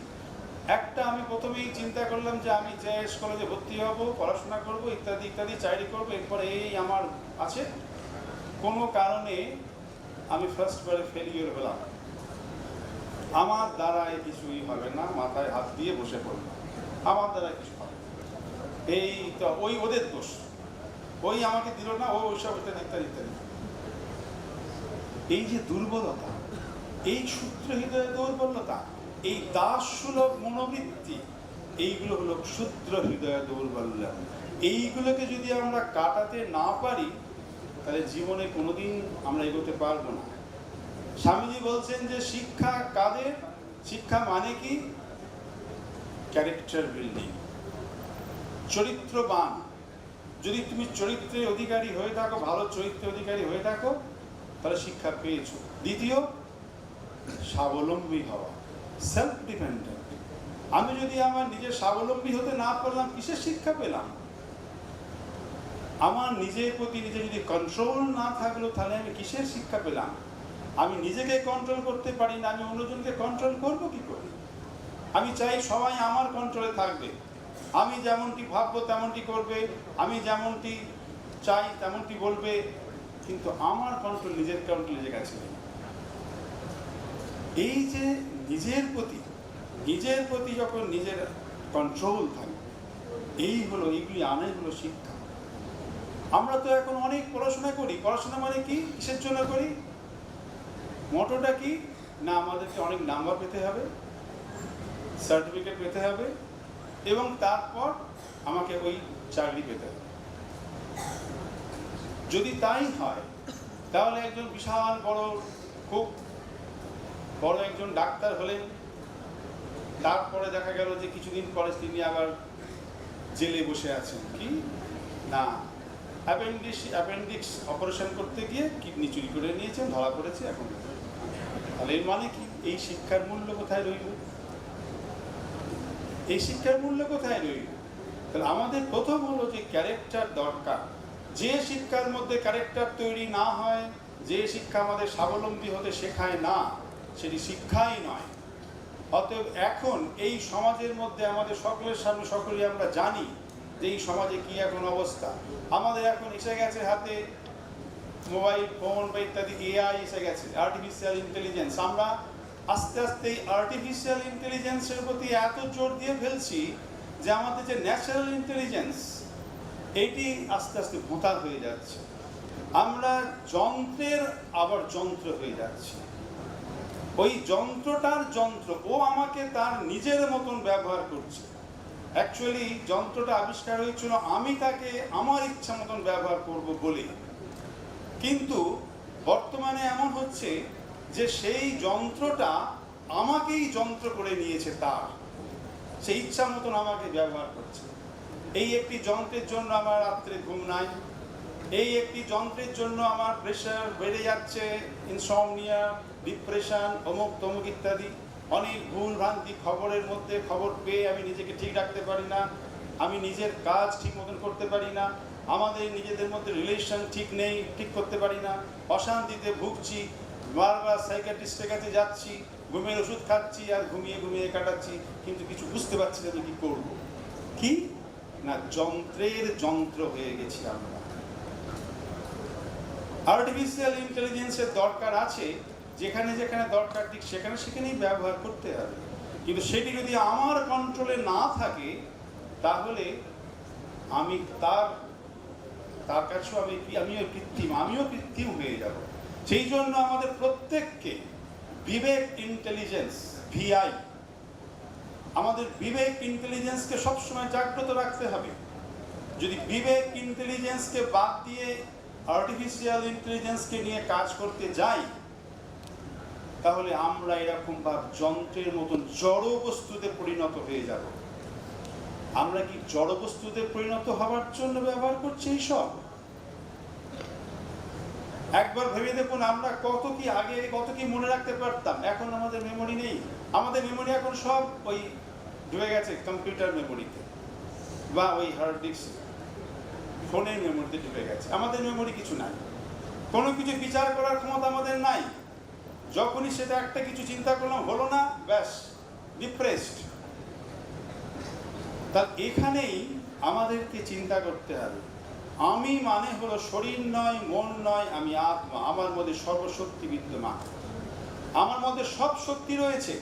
একটা আমি প্রথমেই চিন্তা করলাম যে আমি জেএস কলেজে ভর্তি হব, পড়াশোনা করব, ইত্যাদি ইত্যাদি, চাকরি করবো, এরপরে এই আমার আছে। কোনো কারণে আমি ফার্স্টবারে ফেলিওর হলাম, আমার দ্বারায় কিছুই হবে না, মাথায় হাত দিয়ে বসে পড়লাম, আমার দ্বারা কিছু হবে, এই তো ওই ওদের দোষ, ওই আমাকে দিল না, ও ওইসব ইত্যাদি ইত্যাদি ইত্যাদি। এই যে দুর্বলতা, এই ক্ষুদ্র হৃদয় দৌর্বল্যতা, এই দাস সুলভ মনোবৃত্তি, এইগুলো হলো ক্ষুদ্র হৃদয় দৌর্বল্য। এইগুলোকে যদি আমরা কাটাতে না পারি তাহলে জীবনে কোনোদিন আমরা এগোতে পারবো না। স্বামীজি বলছেন যে শিক্ষা কাদের? শিক্ষা মানে কি? ক্যারেক্টার বিল্ডিং, চরিত্রবান। যদি তুমি চরিত্রের অধিকারী হয়ে থাকো, ভালো চরিত্রের অধিকারী হয়ে থাকো, তাহলে শিক্ষা পেয়েছো। দ্বিতীয়, স্বাবলম্বী হওয়া, সেলফ ডিপেন্ডেন্ট। আমি যদি আমার নিজের স্বাবলম্বী হতে না পারলাম, কিসের শিক্ষা পেলাম? আমার নিজের প্রতি নিজে যদি কন্ট্রোল না থাকলো, তাহলে আমি কিসের শিক্ষা পেলাম? আমি নিজেকে কন্ট্রোল করতে পারি না, আমি অন্যজনকে কন্ট্রোল করব কি করে? আমি চাই সবাই আমার কন্ট্রোলে থাকবে, আমি যেমনটি ভাববো তেমনটি করবে, আমি যেমনটি চাই তেমনটি বলবে, কিন্তু আমার কন্ট্রোল, নিজের কন্ট্রোল নিজের কাছে নেই। এই যে নিজের প্রতি যখন নিজের কন্ট্রোল থাকবে, এইগুলি আনাই হলো শিক্ষা। আমরা তো এখন অনেক পড়াশোনা করি। পড়াশোনা মানে কি? কিসের জন্য করি? মোটোটা কি? না আমাদেরকে অনেক নাম্বার পেতে হবে, সার্টিফিকেট পেতে হবে, এবং তারপর আমাকে ওই চাকরি পেতে হবে। যদি তাই হয় তাহলে একজন বিশাল বড়, খুব বড় একজন ডাক্তার হলেন, তারপরে দেখা গেল যে কিছুদিন পরে তিনি আবার জেলে বসে আছেন। কি না, অ্যাপেন্ডিক্স অপারেশন করতে গিয়ে কিডনি চুরি করে নিয়েছেন, ধরা পড়েছে এখন। তাহলে এর মানে কি? এই শিক্ষার মূল্য কোথায় রইল? এই শিক্ষার মূল্য কোথায় রইল? তাহলে আমাদের প্রথম হলো যে ক্যারেক্টার দরকার। যে শিক্ষার মধ্যে ক্যারেক্টার তৈরি না হয়, যে শিক্ষা আমাদের স্বাবলম্বী হতে শেখায় না, সেটি শিক্ষাই নয়। অতএব এখন এই সমাজের মধ্যে আমাদের সকলের সামনে সকলেই আমরা জানি যে এই সমাজে কি এখন অবস্থা। আমাদের এখন এসে গেছে হাতে মোবাইল ফোন বা ইত্যাদি, এআই এসে গেছে, আর্টিফিশিয়াল ইন্টেলিজেন্স। আমরা আস্তে আস্তে এই আর্টিফিশিয়াল ইন্টেলিজেন্সের প্রতি এত জোর দিয়ে ফেলছি যে আমাদের যে ন্যাচারাল ইন্টেলিজেন্স, এটি আস্তে আস্তে ভোঁতা হয়ে যাচ্ছে। আমরা যন্ত্রের আবার যন্ত্র হয়ে যাচ্ছি। ওই যন্ত্রটার যন্ত্র, ও আমাকে তার নিজের মতন ব্যবহার করছে। অ্যাকচুয়ালি যন্ত্রটা আবিষ্কার হয়েছিল আমি তাকে আমার ইচ্ছা মতন ব্যবহার করব বলে, কিন্তু বর্তমানে এমন হচ্ছে যে সেই যন্ত্রটা আমাকেই যন্ত্র করে নিয়েছে, তার সেই ইচ্ছা মতন আমাকে ব্যবহার করছে। এই একটি যন্ত্রের জন্য আমার রাত্রে ঘুম নাই, এই একটি যন্ত্রের জন্য আমার প্রেশার বেড়ে যাচ্ছে, ইনসমনিয়া, ডিপ্রেশন, অমুক তমুক ইত্যাদি। অনেক ভুল ভ্রান্তি খবরের মধ্যে, খবর পেয়ে আমি নিজেকে ঠিক রাখতে পারি না, আমি নিজের কাজ ঠিক মতন করতে পারি না, আমাদের নিজেদের মধ্যে রিলেশন ঠিক নেই, ঠিক করতে পারি না, অশান্তিতে ভুগছি, বারবার সাইকিয়াট্রিস্টের কাছে যাচ্ছি, ঘুমের ওষুধ খাচ্ছি আর ঘুমিয়ে ঘুমিয়ে কাটাচ্ছি, কিন্তু কিছু বুঝতে পারছি না কি করব। কি না, যন্ত্রের যন্ত্র হয়ে গেছি আমরা। আর্টিফিশিয়াল ইন্টেলিজেন্সের দরকার আছে, যেখানে যেখানে দরকার ঠিক সেখানে সেখানেই ব্যবহার করতে হবে, কিন্তু সেটি যদি আমার কন্ট্রোলে না থাকে তাহলে আমি তার কাছেও আমিও কৃত্রিম হয়ে যাব। সেই জন্য আমাদের প্রত্যেককে বিবেক ইন্টেলিজেন্স, ভিআই, আমাদের বিবেক ইন্টেলিজেন্সকে সবসময় জাগ্রত রাখতে হবে। যদি বিবেক ইন্টেলিজেন্সকে বাদ দিয়ে আর্টিফিশিয়াল ইন্টেলিজেন্সকে নিয়ে কাজ করতে যাই, তাহলে আমরা এরকম ভাব যন্ত্রের মতন জড় বস্তুতে পরিণত হয়ে যাব। আমরা কি জড় বস্তুতে পরিণত হওয়ার জন্য ব্যবহার করছি এইসব? একবার ভেবে দেখুন, আমরা কত কি মনে রাখতে পারতাম, এখন আমাদের মেমোরি নেই। আমাদের মেমোরি এখন সব ওই ঢুকে গেছে কম্পিউটার মেমোরিতে বা ওই হার্ড ডিস্ক, ফোনের মেমোরিতে ঢুকে গেছে। আমাদের মেমোরি কিছু নাই, কোনো কিছু বিচার করার ক্ষমতা আমাদের নাই। যখনই সেটা একটা কিছু চিন্তা করলাম, হলো না, ব্যাস ডিপ্রেসড। তার এখানেই আমাদেরকে চিন্তা করতে হবে, আমি মানে হলো শরীর নয়, মন নয়, আমি আত্মা। আমার মধ্যে সর্বশক্তি বিদ্যমান, আমার মধ্যে সব শক্তি রয়েছে।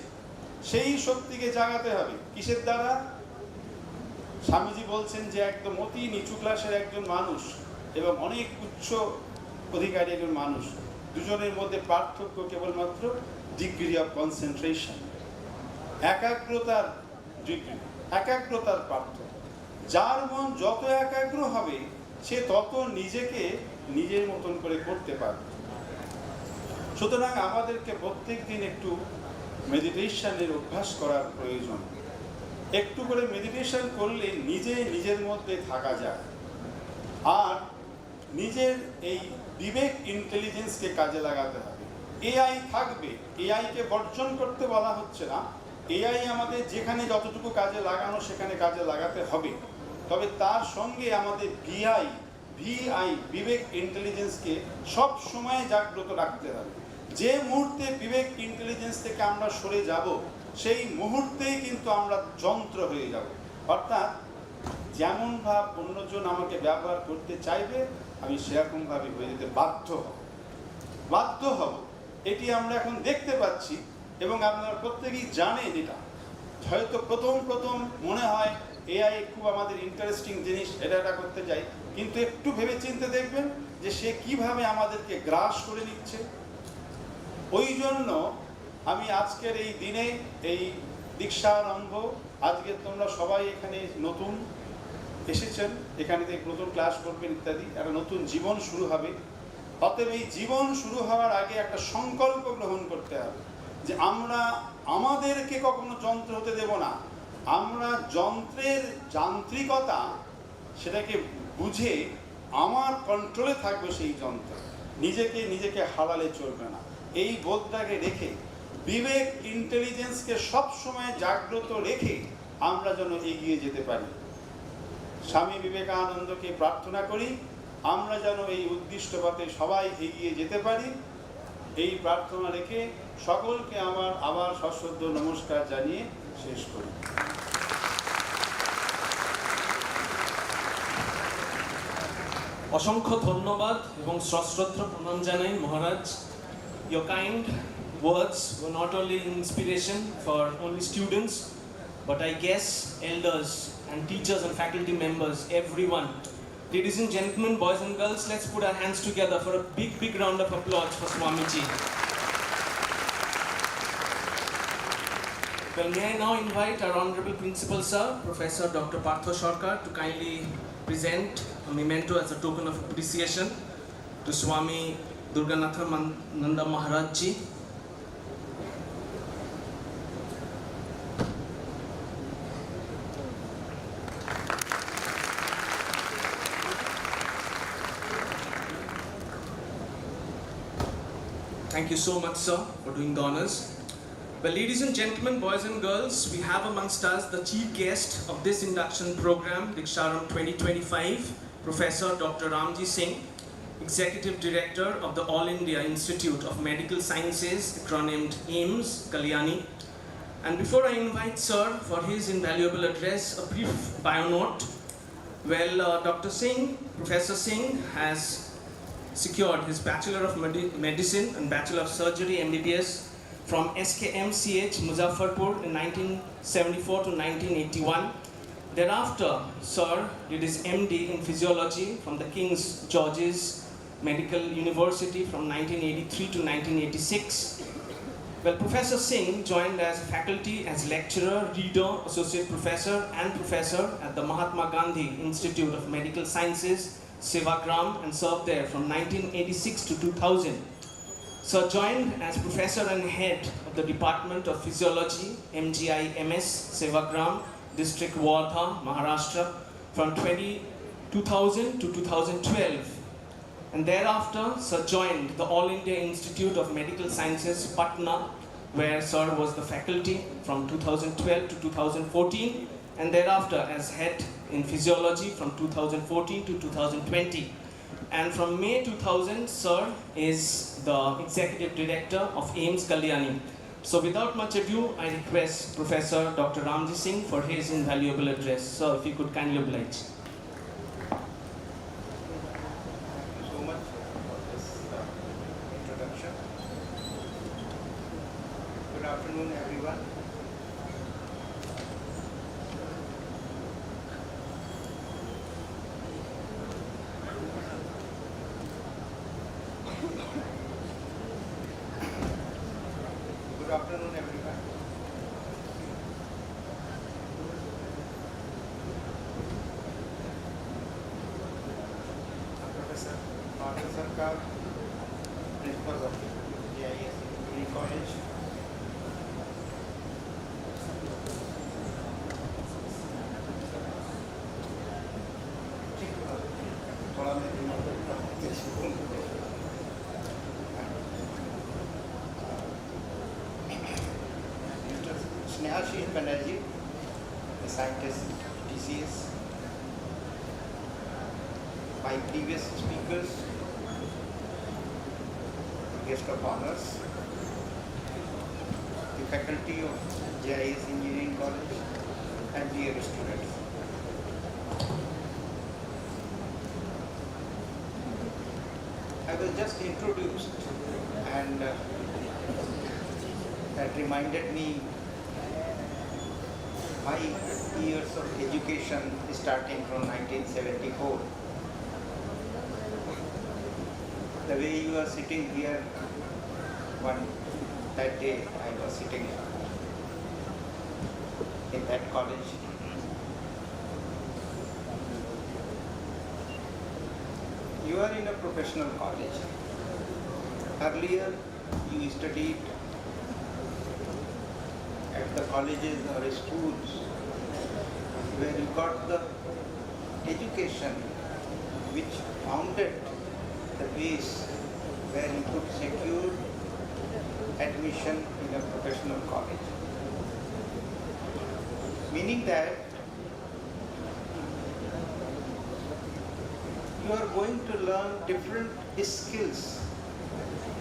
সেই শক্তিকে জাগাতে হবে কিসের দ্বারা? স্বামীজি বলছেন যে একদম অতি নিচু ক্লাসের একজন মানুষ এবং অনেক উচ্চ অধিকারী একজন মানুষ, দুজনের মধ্যে পার্থক্য কেবলমাত্র ডিগ্রি অফ কনসেন্ট্রেশন, একাগ্রতার ডিগ্রি, একাগ্রতার পার্থক্য। যার মন যত একাগ্র হবে সে তত নিজেকে নিজের মতন করে করতে পারবে। সুতরাং আমাদেরকে প্রত্যেক দিন একটু মেডিটেশনের অভ্যাস করার প্রয়োজন। একটু করে মেডিটেশন করলে নিজে নিজের মধ্যে থাকা যায়, আর নিজের এই বিবেক ইন্টেলিজেন্সকে কাজে লাগাতে হবে। এআই থাকবে, এআইকে বর্জন করতে বলা হচ্ছে না, এআই আমাদের যেখানে যতটুকু কাজে লাগানো সেখানে কাজে লাগাতে হবে, তবে তার সঙ্গে আমাদের ভিআই বিবেক ইন্টেলিজেন্সকে সব সময় জাগ্রত রাখতে হবে। যে মুহূর্তে বিবেক ইন্টেলিজেন্স থেকে আমরা সরে যাব সেই মুহূর্তেই কিন্তু আমরা যন্ত্র হয়ে যাব। অর্থাৎ যেমন ভাব অন্যজন আমাকে ব্যবহার করতে চাইবে আমি সেরকমভাবে হয়ে যেতে বাধ্য হব। এটি আমরা এখন দেখতে পাচ্ছি এবং আপনারা প্রত্যেকেই জানেন। এটা হয়তো প্রথম মনে হয় এআই খুব আমাদের ইন্টারেস্টিং জিনিস, এটা করতে যাই, কিন্তু একটু ভেবে চিন্তে দেখবেন যে সে কিভাবে আমাদেরকে গ্রাস করে নিচ্ছে। ওই জন্য আমি আজকের এই দিনে এই দীক্ষারম্ভ, আজকে তোমরা সবাই এখানে নতুন এসেছেন, এখানে নতুন ক্লাস করবেন ইত্যাদি, একটা নতুন জীবন শুরু হবে। অতএব এই জীবন শুরু হওয়ার আগে একটা সংকল্প গ্রহণ করতে হবে যে আমরা আমাদেরকে কখনো যন্ত্র হতে দেব না। আমরা যন্ত্রের যান্ত্রিকতা সেটাকে বুঝে আমার কন্ট্রোলে থাকবে সেই যন্ত্র, নিজেকে হারালে চলবে না। এই বোধটাকে রেখে বিবেক ইন্টেলিজেন্সকে সব সময় জাগ্রত রেখে আমরা যেন এগিয়ে যেতে পারি। স্বামী বিবেকানন্দকে প্রার্থনা করি আমরা যেন এই উদ্দিষ্ট পথে সবাই এগিয়ে যেতে পারি। এই প্রার্থনা রেখে সকলকে আমার আবার সশ্রদ্ধ নমস্কার জানিয়ে শেষ করি। অসংখ্য ধন্যবাদ এবং সশ্রদ্ধ প্রণাম জানাই মহারাজ। Your kind words were not only inspiration for only students, but I guess elders and teachers and faculty members, everyone. Ladies and gentlemen, boys and girls, let's put our hands together for a big round of applause for Swamiji. Well, may I now invite our Honorable Principal Sir, Professor Dr. Partho Sarkar, to kindly present a memento as a token of appreciation to Swami Durganatha Nanda Maharaj Ji. Thank you so much, sir, for doing the honors. Well, ladies and gentlemen, boys and girls, we have amongst us the chief guest of this induction program, Deeksharambh 2025, Professor Dr. Ramji Singh, Executive Director of the All India Institute of Medical Sciences, acronymed AIIMS, Kalyani. And before I invite Sir for his invaluable address, a brief bio note. Well, Dr. Singh, Professor Singh has secured his Bachelor of Medicine and Bachelor of Surgery, MBBS, from SKMCH, Muzaffarpur in 1974 to 1981. Thereafter, Sir did his MD in Physiology from the King's George's Medical University from 1983 to 1986. Well, Professor Singh joined as faculty as lecturer, reader, associate professor and professor at the Mahatma Gandhi Institute of Medical Sciences, Sevagram, and served there from 1986 to 2000. Sir joined as professor and head of the Department of Physiology, MGI MS, Sevagram, District Wardha, Maharashtra, from 2000 to 2012. And thereafter, Sir joined the All India Institute of Medical Sciences, Patna, where Sir was the faculty from 2012 to 2014, and thereafter as head in Physiology from 2014 to 2020. And from May 2000, Sir is the Executive Director of AIIMS Kalyani. So without much ado, I request Professor Dr. Ramji Singh for his invaluable address. Sir, if you could kindly oblige. So much for this introduction. Good afternoon, everyone. afternoon, everyone. Professor Martin Sarkar, Principal of AIS Degree College. थोड़ा मैं Snehashil Banerjee, a scientist, TCS. My previous speakers, guest of honors, the faculty of JIS Engineering College, and dear students. I was just introduced, and that reminded me my years of education starting from 1974. The way you are sitting here, that day I was sitting in that college. You are in a professional college. Earlier you studied at the colleges or schools where you got the education which founded the base where you could secure admission in a professional college. Meaning that you are going to learn different skills,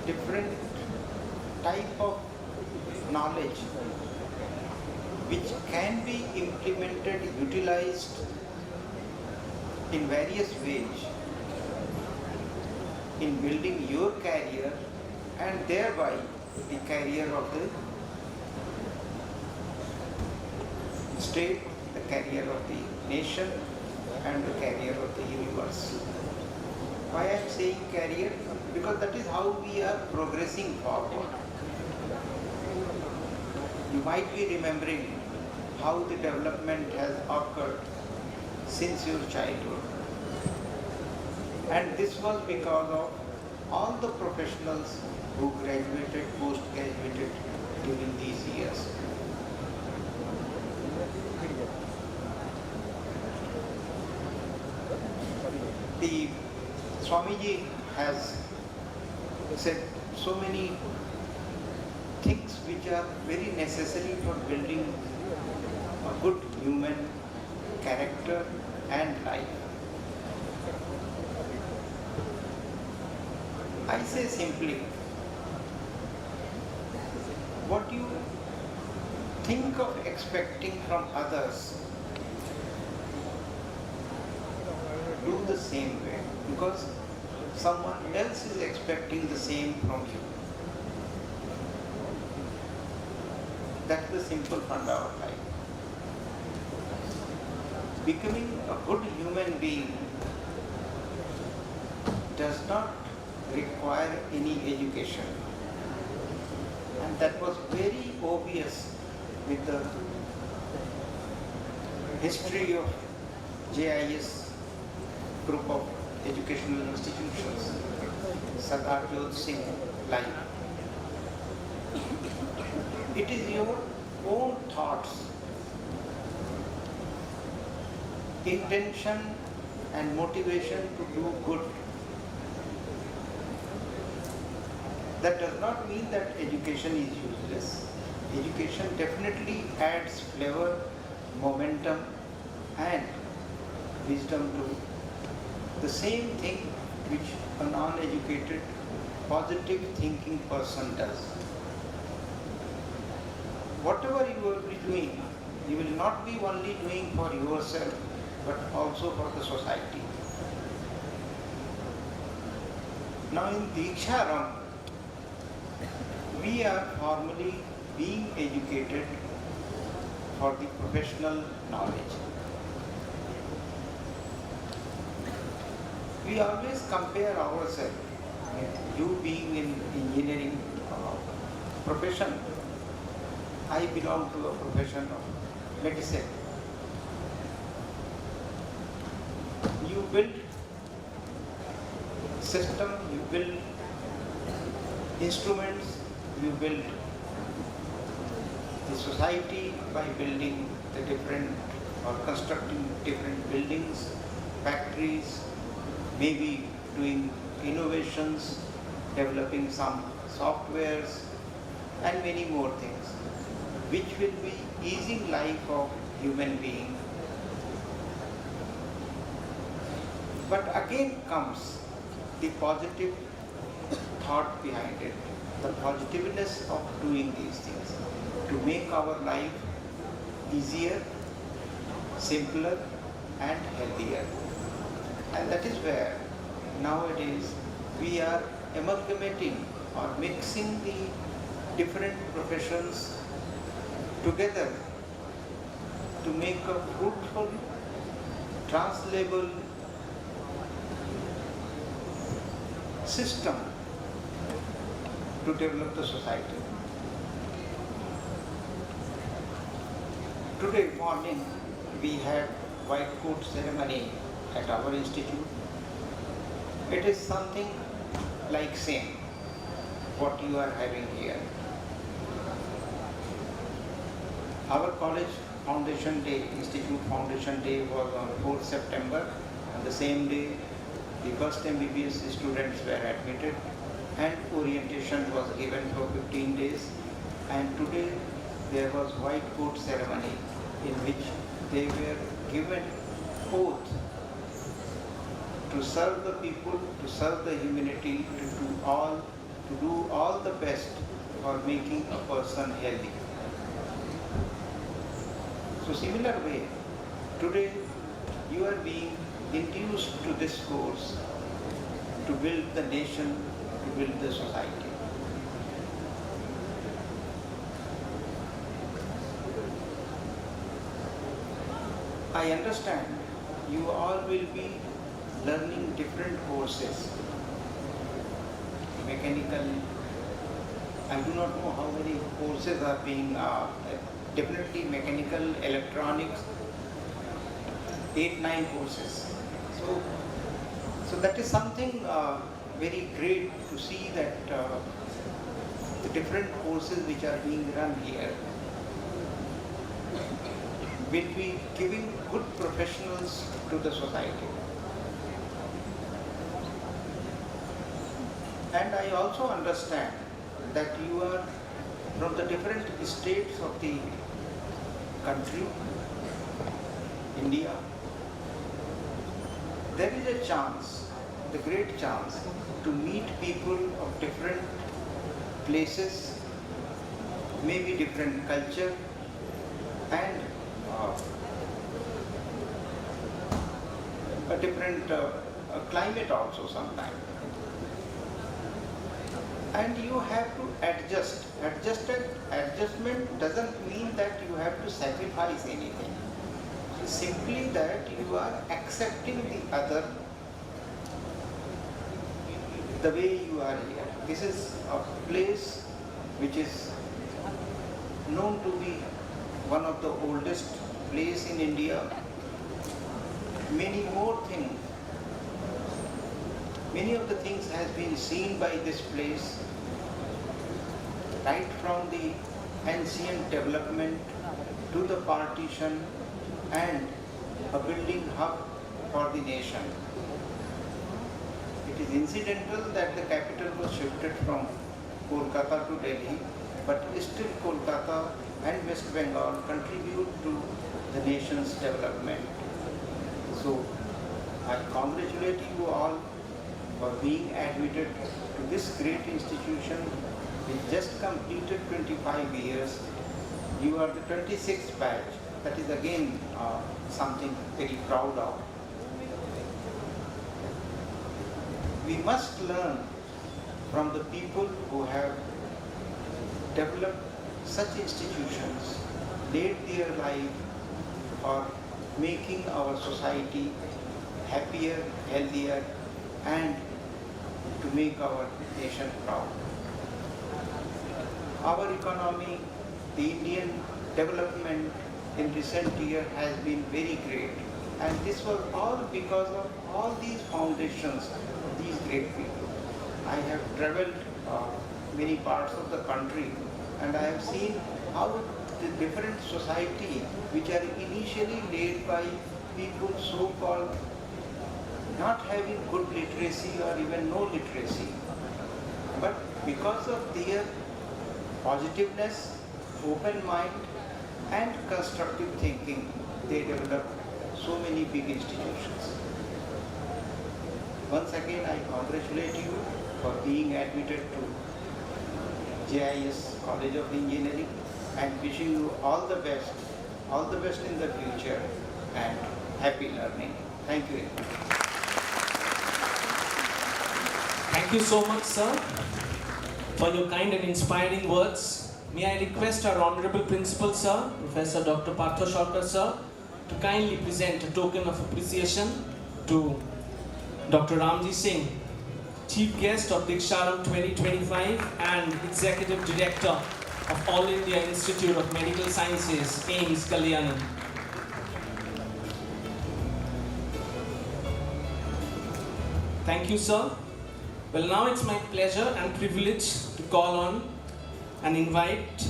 different type of knowledge which can be implemented, utilized in various ways in building your career and thereby the career of the state, the career of the nation and the career of the universe. Why I am saying career? Because that is how we are progressing forward. You might be remembering how the development has occurred since your childhood. And this was because of all the professionals who graduated, post-graduated during these years. The Swamiji has said so many things which are very necessary for building a good human character and life. I say simply, what you think of expecting from others, do the same way, because someone else is expecting the same from you. That's the simple funda of life. Becoming a good human being does not require any education. And that was very obvious with the history of JIS group of educational institutions, Sardar Jodh Singh life. It is your own thoughts, intention and motivation to do good. That does not mean that education is useless. Education definitely adds flavor, momentum and wisdom to the same thing which a non-educated, positive thinking person does. Whatever you will be doing, you will not be only doing for yourself, but also for the society. Now in Deeksharambh, we are formally being educated for the professional knowledge. We always compare ourselves, you being in engineering profession, I belong to a profession of medicine. You build system, you build instruments, you build the society by building the different or constructing different buildings, factories, maybe doing innovations, developing some softwares and many more things, which will be easing life of human being. But again comes the positive thought behind it, the positiveness of doing these things, to make our life easier, simpler and healthier. And that is where nowadays we are amalgamating or mixing the different professions together to make a fruitful, translatable system to develop the society. Today morning we had white coat ceremony at our institute. It is something like same what you are having here. Our college foundation day, institute foundation day was on 4th September. On the same day, the first MBBS students were admitted and orientation was given for 15 days. And today there was white coat ceremony in which they were given oath to serve the people, to serve the humanity, to do all the best for making a person healthy. So similar way, today you are being induced to this course to build the nation, to build the society. I understand you all will be learning different courses. Mechanical, I do not know how many courses are being, definitely mechanical, electronics, 8-9 courses. So that is something very great to see that the different courses which are being run here will be giving good professionals to the society. And I also understand that you are from the different states of the country, India. There is a chance, the great chance, to meet people of different places, maybe different culture, and a different climate also sometimes. And you have to adjust. Adjustment doesn't mean that you have to sacrifice anything. It's simply that you are accepting the other the way you are here. This is a place which is known to be one of the oldest place in India. Many more things, many of the things has been seen by this place, right from the ancient development to the partition and a building hub for the nation. It is incidental that the capital was shifted from Kolkata to Delhi, but still Kolkata and West Bengal contribute to the nation's development. So I congratulate you all for being admitted to this great institution. It just completed 25 years. You are the 26th batch. That is again something very proud of. We must learn from the people who have developed such institutions, laid their life for making our society happier, healthier, and to make our nation proud. Our economy the Indian development in recent years has been very great. And this was all because of all these foundations, these great people. I have traveled many parts of the country, and I have seen how the different society which are initially led by people so-called not having good literacy or even no literacy, but because of their positiveness, open mind and constructive thinking, they developed so many big institutions. Once again, I congratulate you for being admitted to JIS College of Engineering, and wishing you all the best in the future, and happy learning. Thank you. Thank you so much, sir, for your kind and inspiring words. May I request our Honorable Principal, sir, Professor Dr. Partha Sarkar, sir, to kindly present a token of appreciation to Dr. Ramji Singh, Chief Guest of Deeksharambh 2025 and Executive Director of All India Institute of Medical Sciences, AIIMS, Kalyani. Thank you, sir. Well, now it's my pleasure and privilege to call on and invite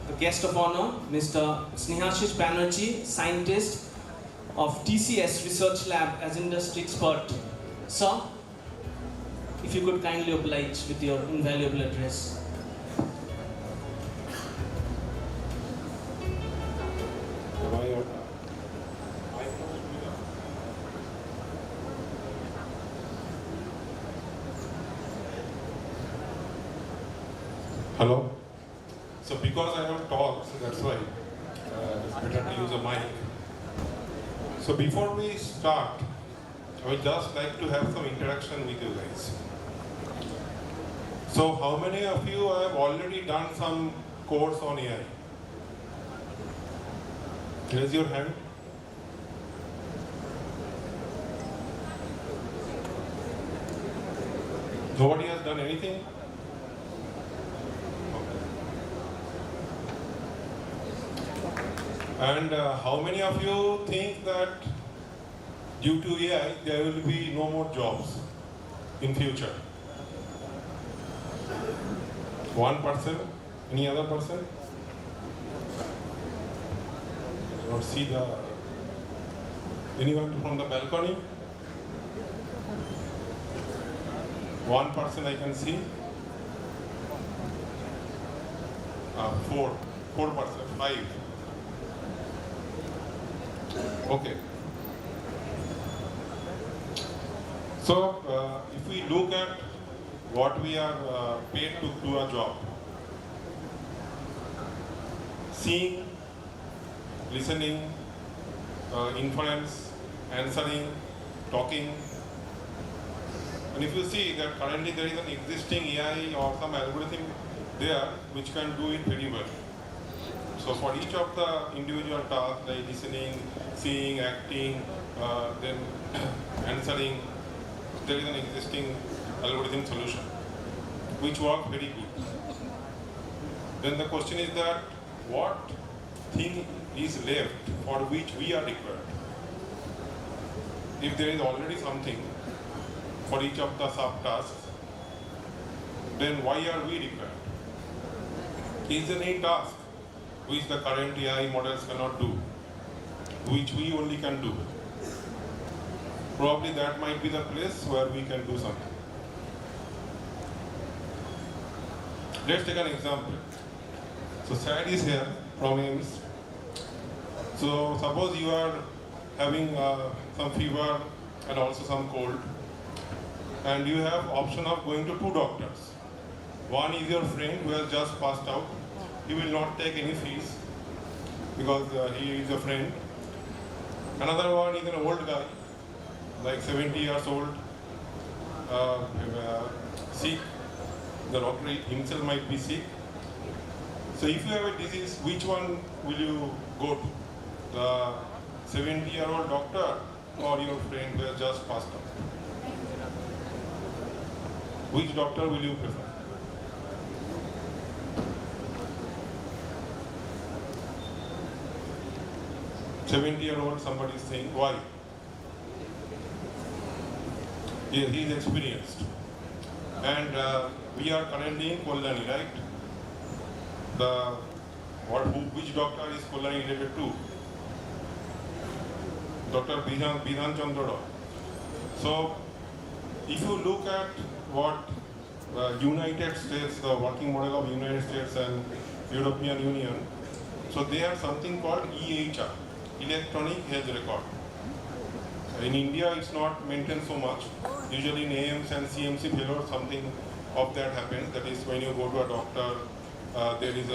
the guest of honor, Mr. Snehashish Banerjee, scientist of TCS Research Lab as industry expert. Sir, if you could kindly oblige with your invaluable address. Hello? So because I have talked, so that's why it's better to use a mic. So before we start, I would just like to have some interaction with you guys. So how many of you have already done some course on AI? Raise your hand. Nobody has done anything? And how many of you think that due to AI, there will be no more jobs in future? One person? Any other person? Or see the anyone from the balcony? One person I can see. Four person, 5. Okay. So, if we look at what we are paid to do a job, seeing, listening, inference, answering, talking, and if you see that currently there is an existing AI or some algorithm there which can do it very well. So for each of the individual tasks like listening, seeing, acting, then answering, there is an existing algorithm solution which works very good. Then the question is that what thing is left for which we are required? If there is already something for each of the subtasks, then why are we required? Is there any task which the current AI models cannot do, which we only can do? Probably that might be the place where we can do something. Let's take an example. So Sad is here from AIIMS. So suppose you are having some fever and also some cold, and you have option of going to 2 doctors. One is your friend who has just passed out. He will not take any fees because he is a friend. Another one is an old guy, like 70 years old, sick. The doctor himself might be sick. So if you have a disease, which one will you go to? The 70-year-old doctor or your friend who has just passed out? Which doctor will you prefer? 70-year-old somebody is saying, why? He is experienced. And we are currently in Kollani, right? Which doctor is Kollani related to? Dr. Bidhan Chandra Roy. So, if you look at what United States, the working model of United States and European Union, so they have something called EHR, Electronic Health Record. In India, it's not maintained so much. Usually in AMs and CMC failure, something of that happens. That is, when you go to a doctor, there is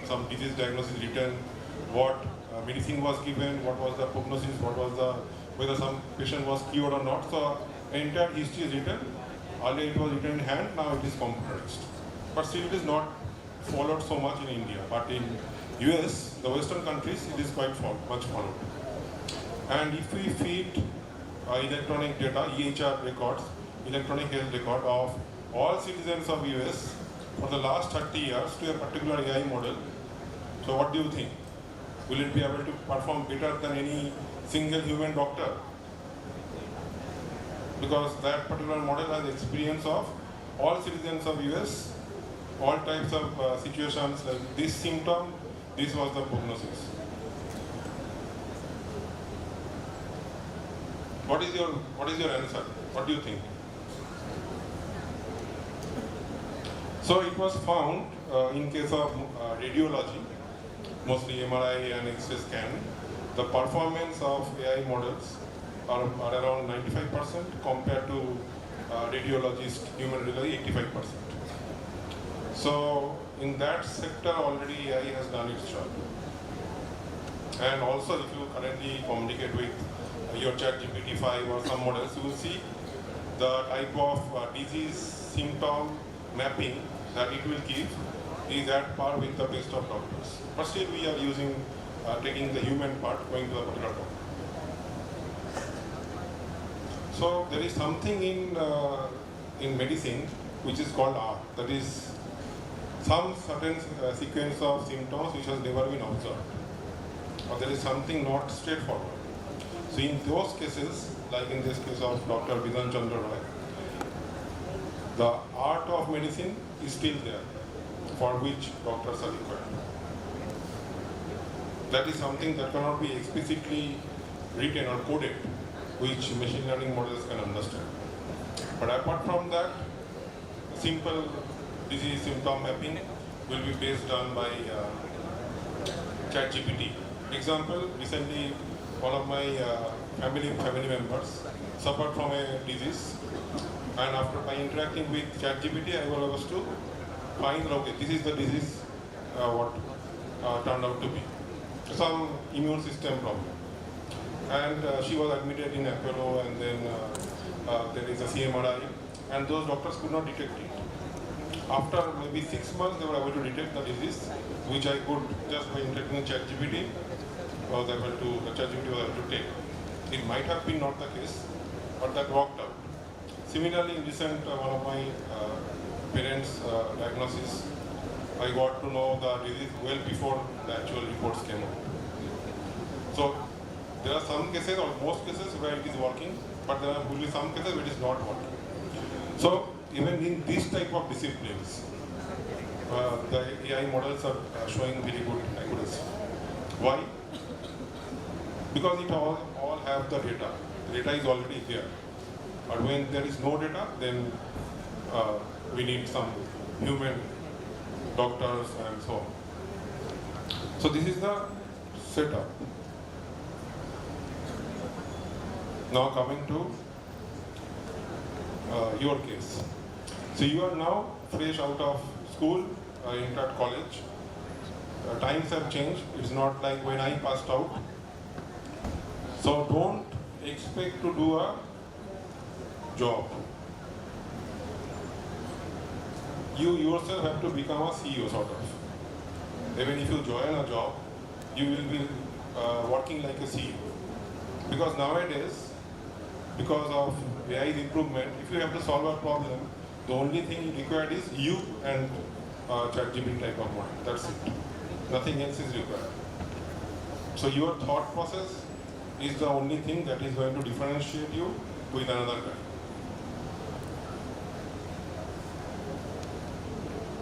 some disease diagnosis written, what medicine was given, what was the prognosis, whether some patient was cured or not. So entire history is written. Earlier it was written in hand, now it is computerized. But still it is not followed so much in India. But in US, the Western countries, it is quite much followed. And if we feed electronic data, EHR records, electronic health record of all citizens of US for the last 30 years to a particular AI model, so what do you think? Will it be able to perform better than any single human doctor? Because that particular model has experience of all citizens of US, all types of situations like this symptom, this was the prognosis. What is your answer? What do you think? So it was found in case of radiology, mostly MRI and X-ray scan, the performance of AI models are around 95% compared to radiologist, human radiology 85%. So in that sector already AI has done its job. And also if you currently communicate with your ChatGPT 5 or some models, you will see the type of disease symptom mapping that it will give is at par with the best of doctors. But still we are using, taking the human part, going to the particular doctor. So there is something in medicine which is called R, that is some certain sequence of symptoms which has never been observed, or there is something not straightforward. So in those cases, like in this case of Dr. Bidhan Chandra Roy, the art of medicine is still there, for which doctors are required. That is something that cannot be explicitly written or coded, which machine learning models can understand. But apart from that, simple disease symptom mapping will be based on by ChatGPT. Example, recently one of my family members suffered from a disease, and after by interacting with ChatGPT, I was able to find, okay, this is the disease what turned out to be. Some immune system problem. And she was admitted in Apollo, and then there is a CMRI, and those doctors could not detect it. After maybe 6 months, they were able to detect the disease, which I could, just by interacting with ChatGPT, ChatGPT was able to take. It might have been not the case, but that worked out. Similarly, in recent, one of my parents' diagnosis, I got to know the disease well before the actual reports came out. So there are some cases, or most cases, where it is working, but there will be some cases where it is not working. So even in this type of disciplines, the AI models are showing very good accuracy. Why? Because it all have the data. The data is already there. But when there is no data, then we need some human doctors and so on. So this is the setup. Now coming to your case. So you are now fresh out of school, entered college. Times have changed. It's not like when I passed out. So don't expect to do a job. You yourself have to become a CEO, sort of. Even if you join a job, you will be working like a CEO. Because nowadays, because of AI's improvement, if you have to solve a problem, the only thing required is you and ChatGPT type of model. That's it. Nothing else is required. So your thought process is the only thing that is going to differentiate you with another guy.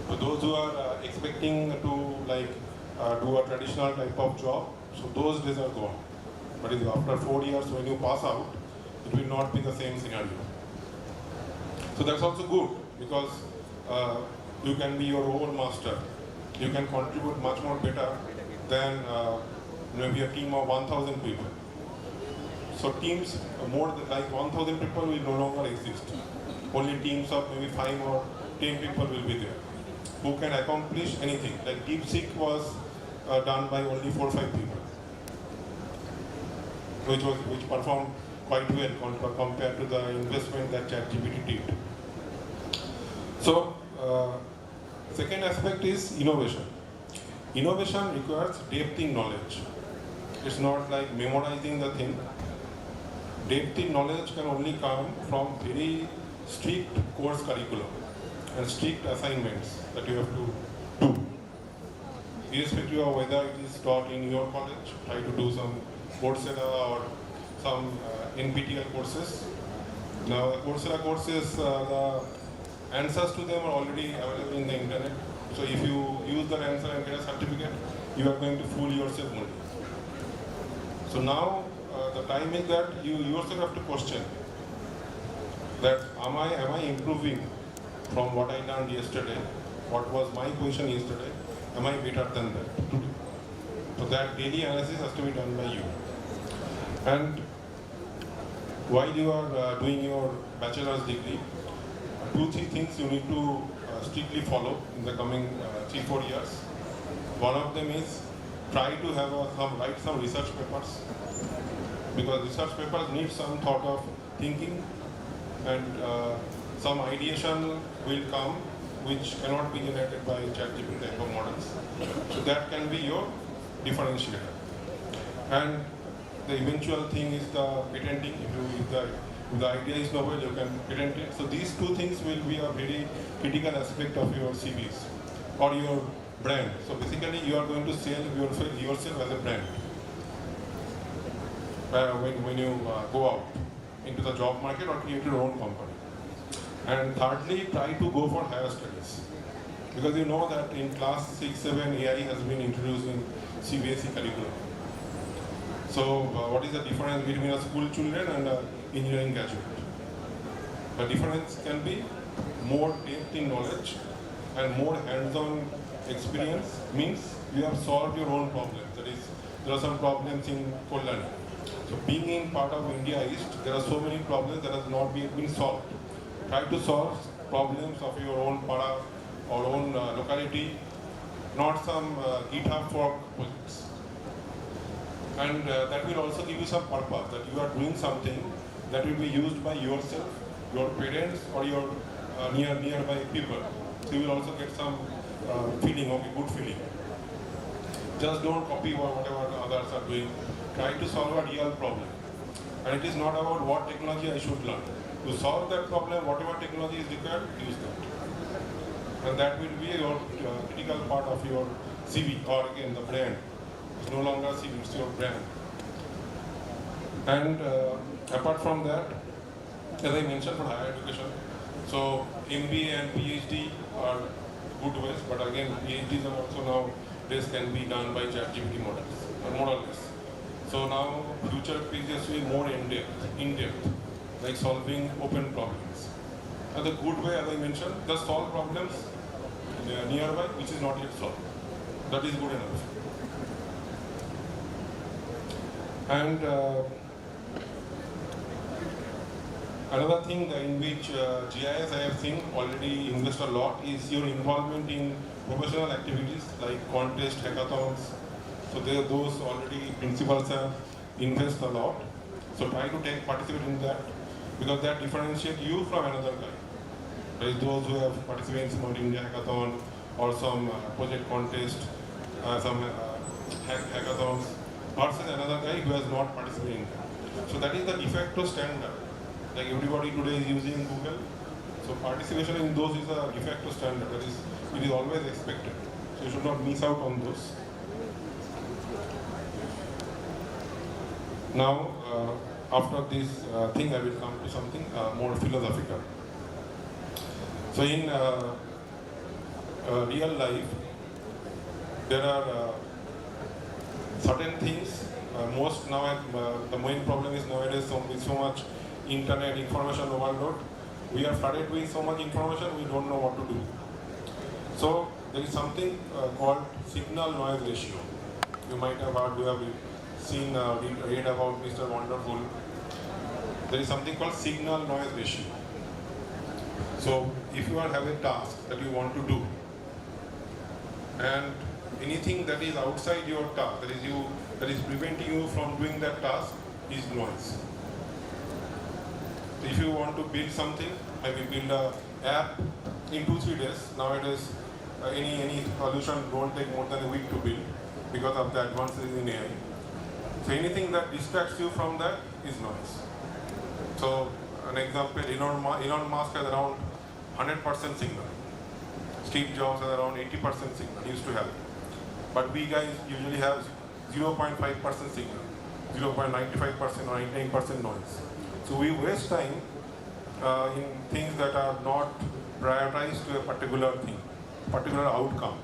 So those who are expecting to do a traditional type of job, so those days are gone. But if after 4 years when you pass out, it will not be the same scenario. So that's also good because you can be your own master. You can contribute much more better than maybe a team of 1,000 people. So teams more like 1,000 people will no longer exist. Only teams of maybe 5 or 10 people will be there who can accomplish anything. Like DeepSeek was done by only 4 or 5 people, which performed quite well compared to the investment that ChatGPT did. So, second aspect is innovation. Innovation requires depth in knowledge. It's not like memorizing the thing. Depth in knowledge can only come from very strict course curriculum and strict assignments that you have to do. Irrespective of whether it is taught in your college, try to do some Coursera or some NPTEL courses. Now the Coursera courses, the answers to them are already available in the internet. So if you use the answer and get a certificate, you are going to fool yourself only. So now the time is that you yourself have to question that am I improving from what I learned yesterday? What was my position yesterday? Am I better than that today? So that daily analysis has to be done by you. And while you are doing your bachelor's degree, 2-3 things you need to strictly follow in the coming 3-4 years. One of them is try to have write some research papers, because research papers need some thought of thinking, and some ideation will come which cannot be generated by ChatGPT type of models. So that can be your differentiator. And the eventual thing is the patenting. If the idea is novel, you can patent it. So these 2 things will be a very critical aspect of your CVs or your brand. So basically you are going to sell yourself as a brand when you go out into the job market or create your own company. And thirdly, try to go for higher studies, because you know that in class 6-7 AI has been introduced in CBSE curriculum. So what is the difference between a school children and an engineering graduate? The difference can be more depth in knowledge and more hands-on experience means you have solved your own problems. That is, there are some problems in Kolani. So being in part of India East, there are so many problems that have not been solved. Try to solve problems of your own para or own locality, not some GitHub fork projects. And that will also give you some purpose, that you are doing something that will be used by yourself, your parents, or your nearby people. So you will also get some feeling, okay, good feeling. Just don't copy whatever others are doing. Try to solve a real problem. And it is not about what technology I should learn. To solve that problem, whatever technology is required, use that. And that will be your critical part of your CV, or again the brand. It's no longer CV, it's your brand. And apart from that, as I mentioned for higher education, so MBA and PhD are good ways, but again PhDs are also now, this can be done by ChatGPT models, more or less. So now future PhDs will be more in-depth, like solving open problems. And the good way, as I mentioned, just solve problems nearby which is not yet solved. That is good enough. And another thing in which GIS I have seen already invest a lot is your involvement in professional activities like contest, hackathons. So those already principals have invest a lot. So try to participate in that, because that differentiates you from another guy. There is those who have participated in Smart India Hackathon or some project contest, some hackathons, versus another guy who has not participated in that. So that is the de facto standard. Like everybody today is using Google. So participation in those is a de facto standard. That is, it is always expected. So you should not miss out on those. Now, after this thing, I will come to something more philosophical. So in real life, there are certain things. Most now, the main problem is nowadays with so much internet information overload. We are flooded with so much information, we don't know what to do. So there is something called signal noise ratio. You might have heard, you have seen, read about Mr. Wonderful. There is something called signal noise ratio. So if you have a task that you want to do, and anything that is outside your task, that is preventing you from doing that task, is noise. If you want to build something, maybe build an app in 2-3 days. Nowadays, any solution don't take more than a week to build because of the advances in AI. So anything that distracts you from that is noise. So an example, Elon Musk has around 100% signal. Steve Jobs has around 80% signal, used to have. But we guys usually have 0.5% signal, 0.95% or 99% noise. So we waste time in things that are not prioritized to a particular thing, particular outcome.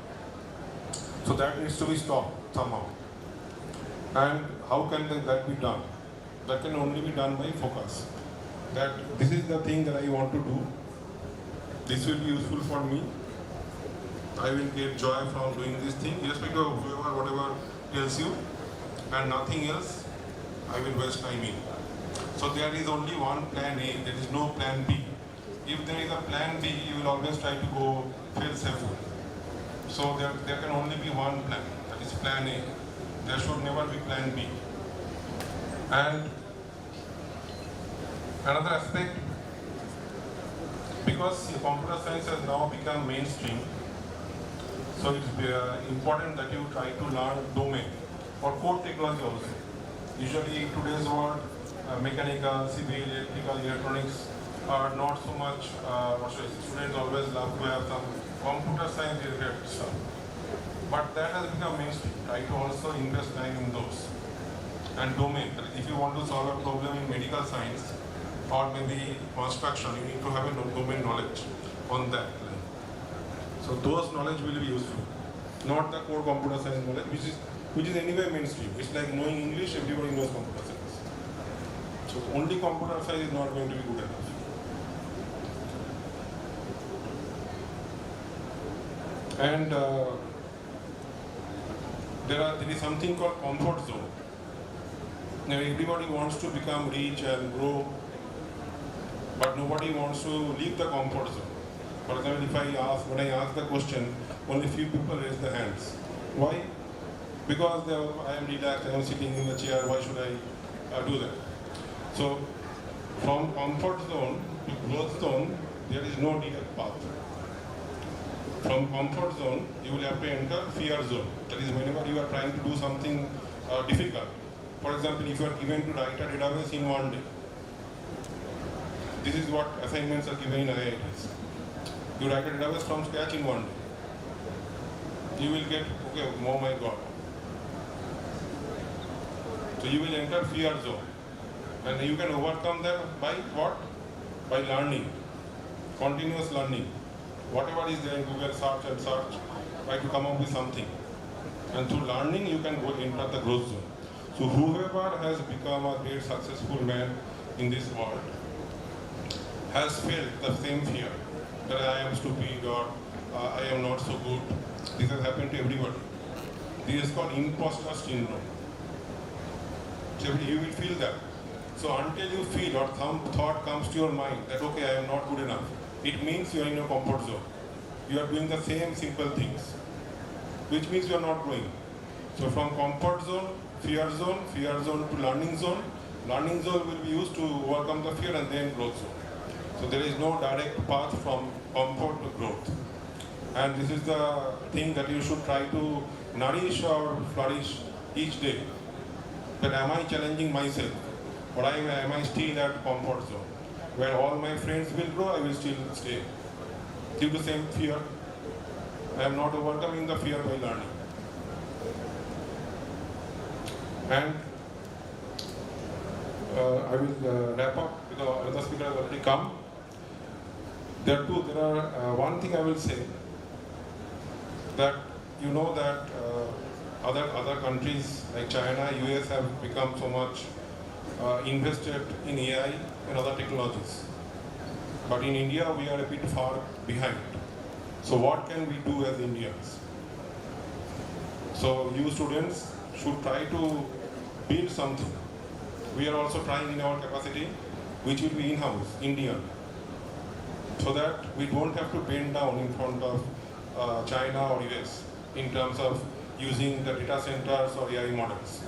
So that needs to be stopped somehow. And how can that be done? That can only be done by focus. That this is the thing that I want to do. This will be useful for me. I will get joy from doing this thing, irrespective of whoever, whatever tells you, and nothing else I will waste time in. So there is only one plan A, there is no plan B. If there is a plan B, you will always try to go fail safe. So there can only be one plan, that is plan A. There should never be plan B. And another aspect, because computer science has now become mainstream, so it's important that you try to learn domain or core technology also. Usually in today's world, mechanical, civil, electrical, electronics are not so much, students always love to have some computer science related stuff. But that has become mainstream. Try to also invest time in those. And domain, if you want to solve a problem in medical science or maybe construction, you need to have a domain knowledge on that. So those knowledge will be useful, not the core computer science knowledge, which is anyway mainstream. It's like knowing English, everybody knows computer science. So only computer science is not going to be good enough. And there is something called comfort zone. Now everybody wants to become rich and grow, but nobody wants to leave the comfort zone. For example, when I ask the question, only few people raise their hands. Why? Because I am relaxed, I am sitting in the chair, why should I do that? So, from comfort zone to growth zone, there is no direct path. From comfort zone, you will have to enter fear zone. That is, whenever you are trying to do something difficult. For example, if you are given to write a database in one day, this is what assignments are given in IITs. You write a database from scratch in one day. You will get, okay, oh my God. So you will enter fear zone. And you can overcome that by what? By learning. Continuous learning. Whatever is there in Google, search and search, try to come up with something. And through learning, you can go enter the growth zone. So whoever has become a great successful man in this world has felt the same fear, that I am stupid or I am not so good. This has happened to everybody. This is called imposter syndrome. So you will feel that. So until you feel or some thought comes to your mind that, okay, I am not good enough, it means you are in your comfort zone. You are doing the same simple things, which means you are not growing. So from comfort zone to learning zone will be used to overcome the fear and then growth zone. So there is no direct path from comfort to growth. And this is the thing that you should try to nourish or flourish each day. But am I challenging myself? Or am I still at comfort zone? Where all my friends will grow, I will still stay. Due to same fear, I am not overcoming the fear by learning. And I will wrap up because another speaker has already come. There are one thing I will say, that you know that other countries like China, US have become so much invested in AI and other technologies. But in India, we are a bit far behind. So what can we do as Indians? So you students should try to build something. We are also trying in our capacity, which will be in-house, Indian, so that we don't have to bend down in front of China or US in terms of using the data centers or AI models.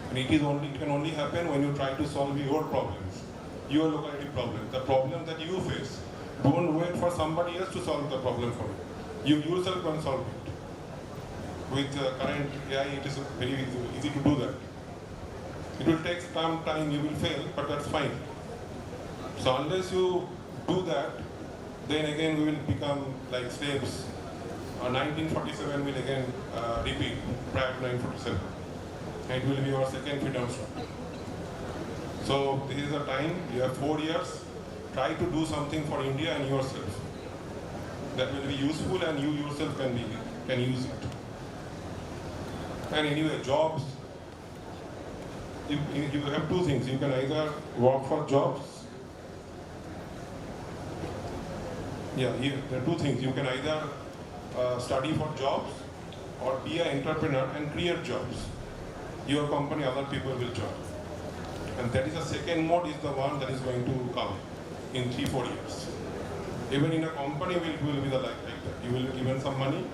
And it can only happen when you try to solve your problems, your locality problems, the problem that you face. Don't wait for somebody else to solve the problem for you. You yourself can solve it. With current AI, it is very easy to do that. It will take some time, you will fail, but that's fine. So unless you do that, then again we will become like slaves. 1947 will again repeat, prior to 1947. And it will be our second freedom struggle. So this is the time, you have 4 years, try to do something for India and yourself. That will be useful and you yourself can use it. And anyway, jobs, you have two things. You can either work for jobs. Yeah, there are two things. You can either study for jobs or be an entrepreneur and create jobs. Your company, other people will join. And that is the second mode, is the one that is going to come in 3-4 years. Even in a company, will be the like that. You will be given some money,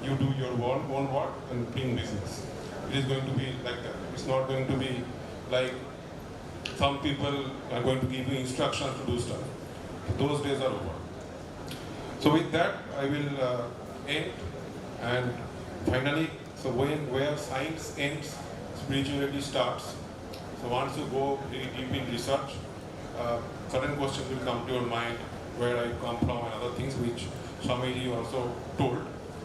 you do your own work and bring business. It is going to be like that. It's not going to be like some people are going to give you instructions to do stuff. Those days are over. So with that, I will end. And finally, so where science ends, spirituality starts. So once you go very deep in research, certain questions will come to your mind, where I come from and other things, which Swamiji also told.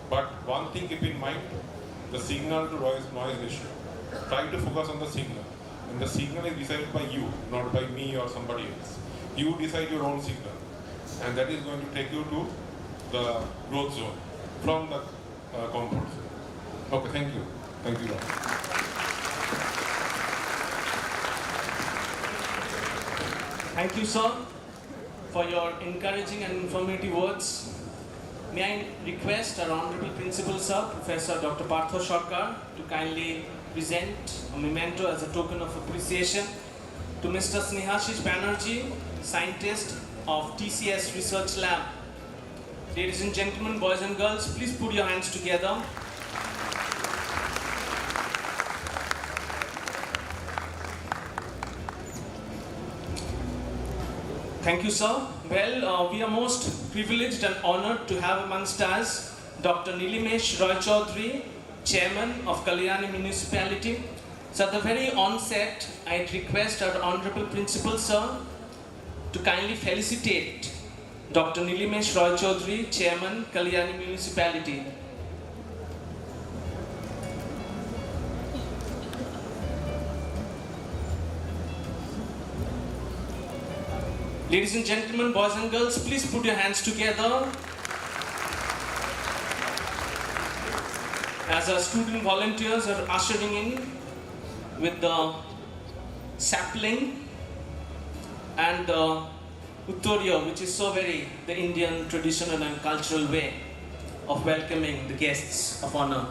But one thing keep in mind, the signal to noise ratio. Try to focus on the signal. And the signal is decided by you, not by me or somebody else. You decide your own signal. And that is going to take you to the growth zone from the comfort zone. Okay, thank you. Thank you. Thank you, sir, for your encouraging and informative words. May I request our Honorable Principal, sir, Professor Dr. Partho Sarkar, to kindly present a memento as a token of appreciation to Mr. Snehashish Banerjee, scientist of TCS Research Lab. Ladies and gentlemen, boys and girls, please put your hands together. Thank you, sir. Well, we are most privileged and honored to have amongst us Dr. Nilimesh Roy Chaudhary, Chairman of Kalyani Municipality. So at the very onset, I'd request our Honorable Principal, sir, to kindly felicitate Dr. Nilimesh Roy Chaudhary, Chairman, Kalyani Municipality. Ladies and gentlemen, boys and girls, please put your hands together as our student volunteers are ushering in with the sapling and the Uttorya, which is so very the Indian traditional and cultural way of welcoming the guests of honor.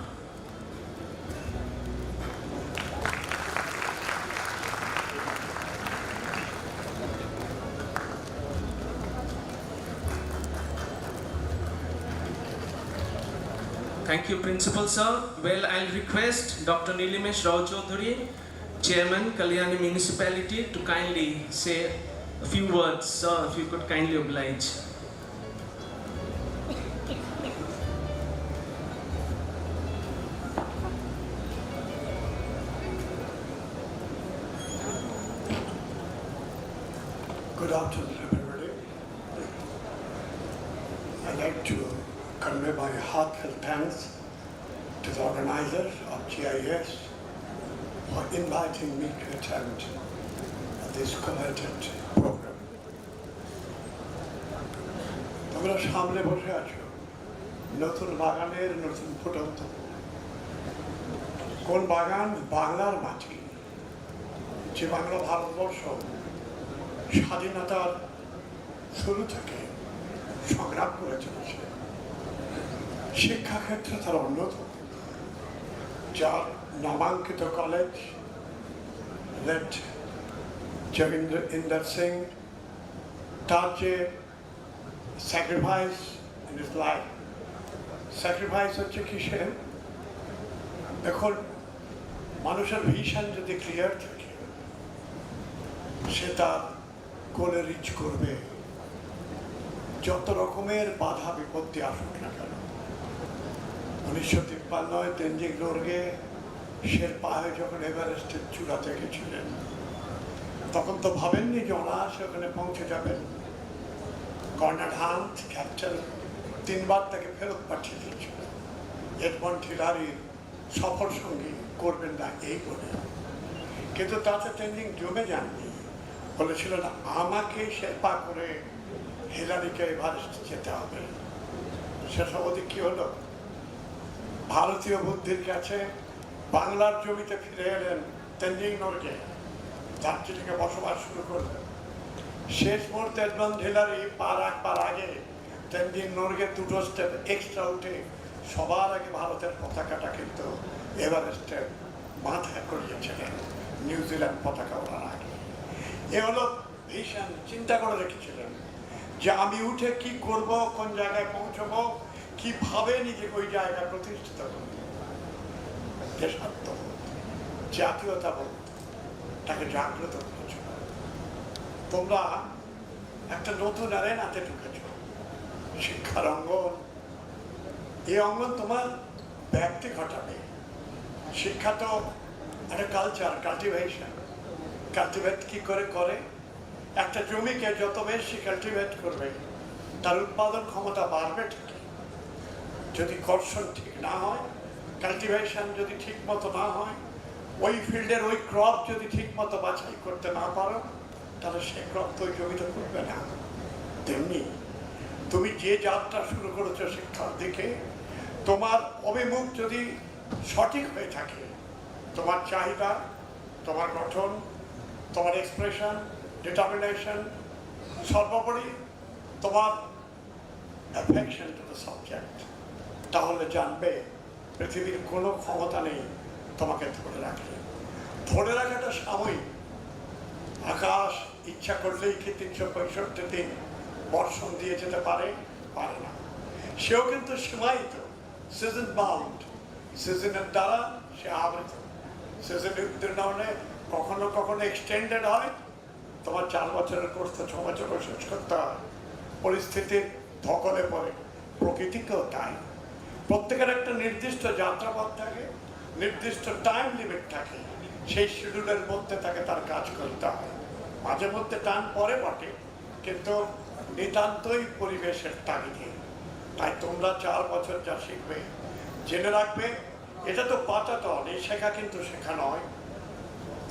Thank you, Principal, sir. Well, I'll request Dr. Nilimesh Rao Chaudhary, Chairman, Kalyani Municipality, to kindly say a few words. Sir, if you could kindly oblige. Good afternoon, everybody. I'd like to convey my heartfelt thanks to the organizers of GIS for inviting me to attend this committed program. তোমরা সামনে বসে আছো নতুন বাগানের নতুন ফুটন্ত কোন বাগান? বাংলার মাটি, যে বাংলা ভারতবর্ষ স্বাধীনতার শুরু থেকে সংগ্রাম করে চলেছে। শিক্ষাক্ষেত্রে তার অন্যতম, যার নামাঙ্কিত কলেজ লেট জগিন্দ্র ইন্দর সিং, তার যে sacrifice in his life, sacrifice হচ্ছে কিসে? এখন মানুষের ভিশন যদি ক্লিয়ার থাকে সে তার গোলে রিচ করবে, যত রকমের বাধা বিপত্তি আসুক না কেন। 1953 তেনজিং নোরগে শেরপা হয়ে যখন এভারেস্টের চূড়াতে গেছিলেন, তখন তো ভাবেননি যে অনায়াসে ওখানে পৌঁছে যাবেন। কর্নাড হান্ট ক্যাপ্টেন 3 বার তাকে ফেরত পাঠিয়ে দিয়েছিল এডমন্ড হিলারির সফর সঙ্গী করবেন না এই বলে। কিন্তু তাতে তেনজিং জমে যাননি, বলেছিলেন আমাকে শেরপা করে হিলারিকে এভারেস্ট যেতে হবে। সেসব ওদিক কি হলো? ভারতীয় বুদ্ধির কাছে বাংলার জমিতে ফিরে এলেন তেনজিং নোরগে, দার্জিলিংয়ে বসবাস শুরু করলেন। শেষ মুহূর্তে এডমন্ড হিলারি পা রাখবার আগে তেনজিং নোরগে 2টো স্টেপ এক্সট্রা উঠে সবার আগে ভারতের পতাকাটা কিন্তু এভারেস্টের মাথায় করিয়েছিলেন, নিউজিল্যান্ড পতাকা ওঠার আগে। এ হলো ভীষণ চিন্তা করে রেখেছিলেন যে আমি উঠে কি করব, কোন জায়গায় পৌঁছবো, কিভাবে নিজেকে ওই জায়গায় প্রতিষ্ঠিত করব। দেশাত্মবোধ, জাতীয়তাবোধ তাকে জাগ্রত করেছ। তোমরা একটা নতুন অ্যারেনাতে ঢুকেছ, শিক্ষার অঙ্গন। এই অঙ্গন তোমার ব্যক্তি ঘটাবে। শিক্ষা তো একটা কালচার, কাল্টিভেশন। কাল্টিভেট কি করে করে? একটা জমিকে যত বেশি কাল্টিভেট করবে তার উৎপাদন ক্ষমতা বাড়বে ঠিকই। যদি কর্ষণ ঠিক না হয়, কাল্টিভেশন যদি ঠিক মতো না হয়, ওই ফিল্ডের ওই ক্রপ যদি ঠিক মতো বাছাই করতে না পারো, তাহলে সে ক্রপ তো ওই জমিতে করবে না। তেমনি তুমি যে যাত্রা শুরু করেছো শিক্ষার দিকে, তোমার অভিমুখ যদি সঠিক হয়ে থাকে, তোমার চাহিদা, তোমার গঠন, তোমার এক্সপ্রেশন, ডিটারমিনেশন, সর্বোপরি তোমার অ্যাফেকশন টু দ্য সাবজেক্ট, তাহলে জানবে পৃথিবীর কোনো ক্ষমতা নেই তোমাকে ধরে রাখবে। ধরে রাখাটা সাময়িক। আকাশ ইচ্ছা করলেই কি 365 দিন বর্ষণ দিয়ে যেতে পারে? পারে না। সেও কিন্তু সীমায়িত, সিজন বাউন্ড। সিজনের দ্বারা সে আবৃত। সিজন উদ্দীর্ণে কখনো কখনো এক্সটেন্ডেড হয়। তোমার 4 বছরের কোর্স তো 6 বছরও শেষ করতে হয়। পরিস্থিতির ধকলে পড়ে। প্রকৃতিকেও তাই। প্রত্যেকের একটা নির্দিষ্ট যাত্রাপথ থাকে, নির্দিষ্ট টাইম লিমিট থাকে। সেই শিডিউলের মধ্যে তাকে তার কাজ করতে হয়। মাঝে মধ্যে টান পরে বটে, কিন্তু নিতান্তই পরিবেশের তাগিদে। তাই তোমরা 4 বছর যা শিখবে, জেনে রাখবে এটা তো পাতাতন, এই শেখা কিন্তু শেখা নয়।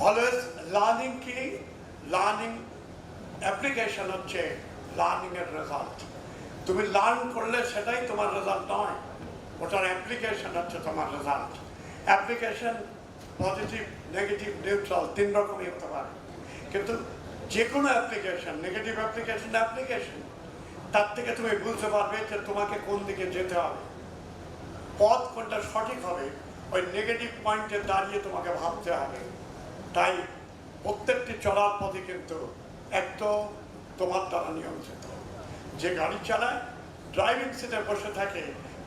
অলওয়েজ লার্নিং কি? লার্নিং অ্যাপ্লিকেশন হচ্ছে লার্নিং এর রেজাল্ট। তুমি লার্ন করলে সেটাই তোমার রেজাল্ট নয়, ওটার অ্যাপ্লিকেশন হচ্ছে তোমার result. Application positive, negative, neutral 3 রকমই হতে পারে। কিন্তু যে কোনো অ্যাপ্লিকেশন, নেগেটিভ অ্যাপ্লিকেশন, তার থেকে তুমি বুঝতে পারবে যে তোমাকে কোন দিকে যেতে হবে, পথ কোনটা সঠিক হবে, ওই নেগেটিভ পয়েন্টে দাঁড়িয়ে তোমাকে ভাবতে হবে। তাই প্রত্যেকটি চলার পথে কিন্তু একদম তোমার দ্বারা নিয়ন্ত্রিত। যে গাড়ি চালায়, ড্রাইভিং সিটে বসে থাকে,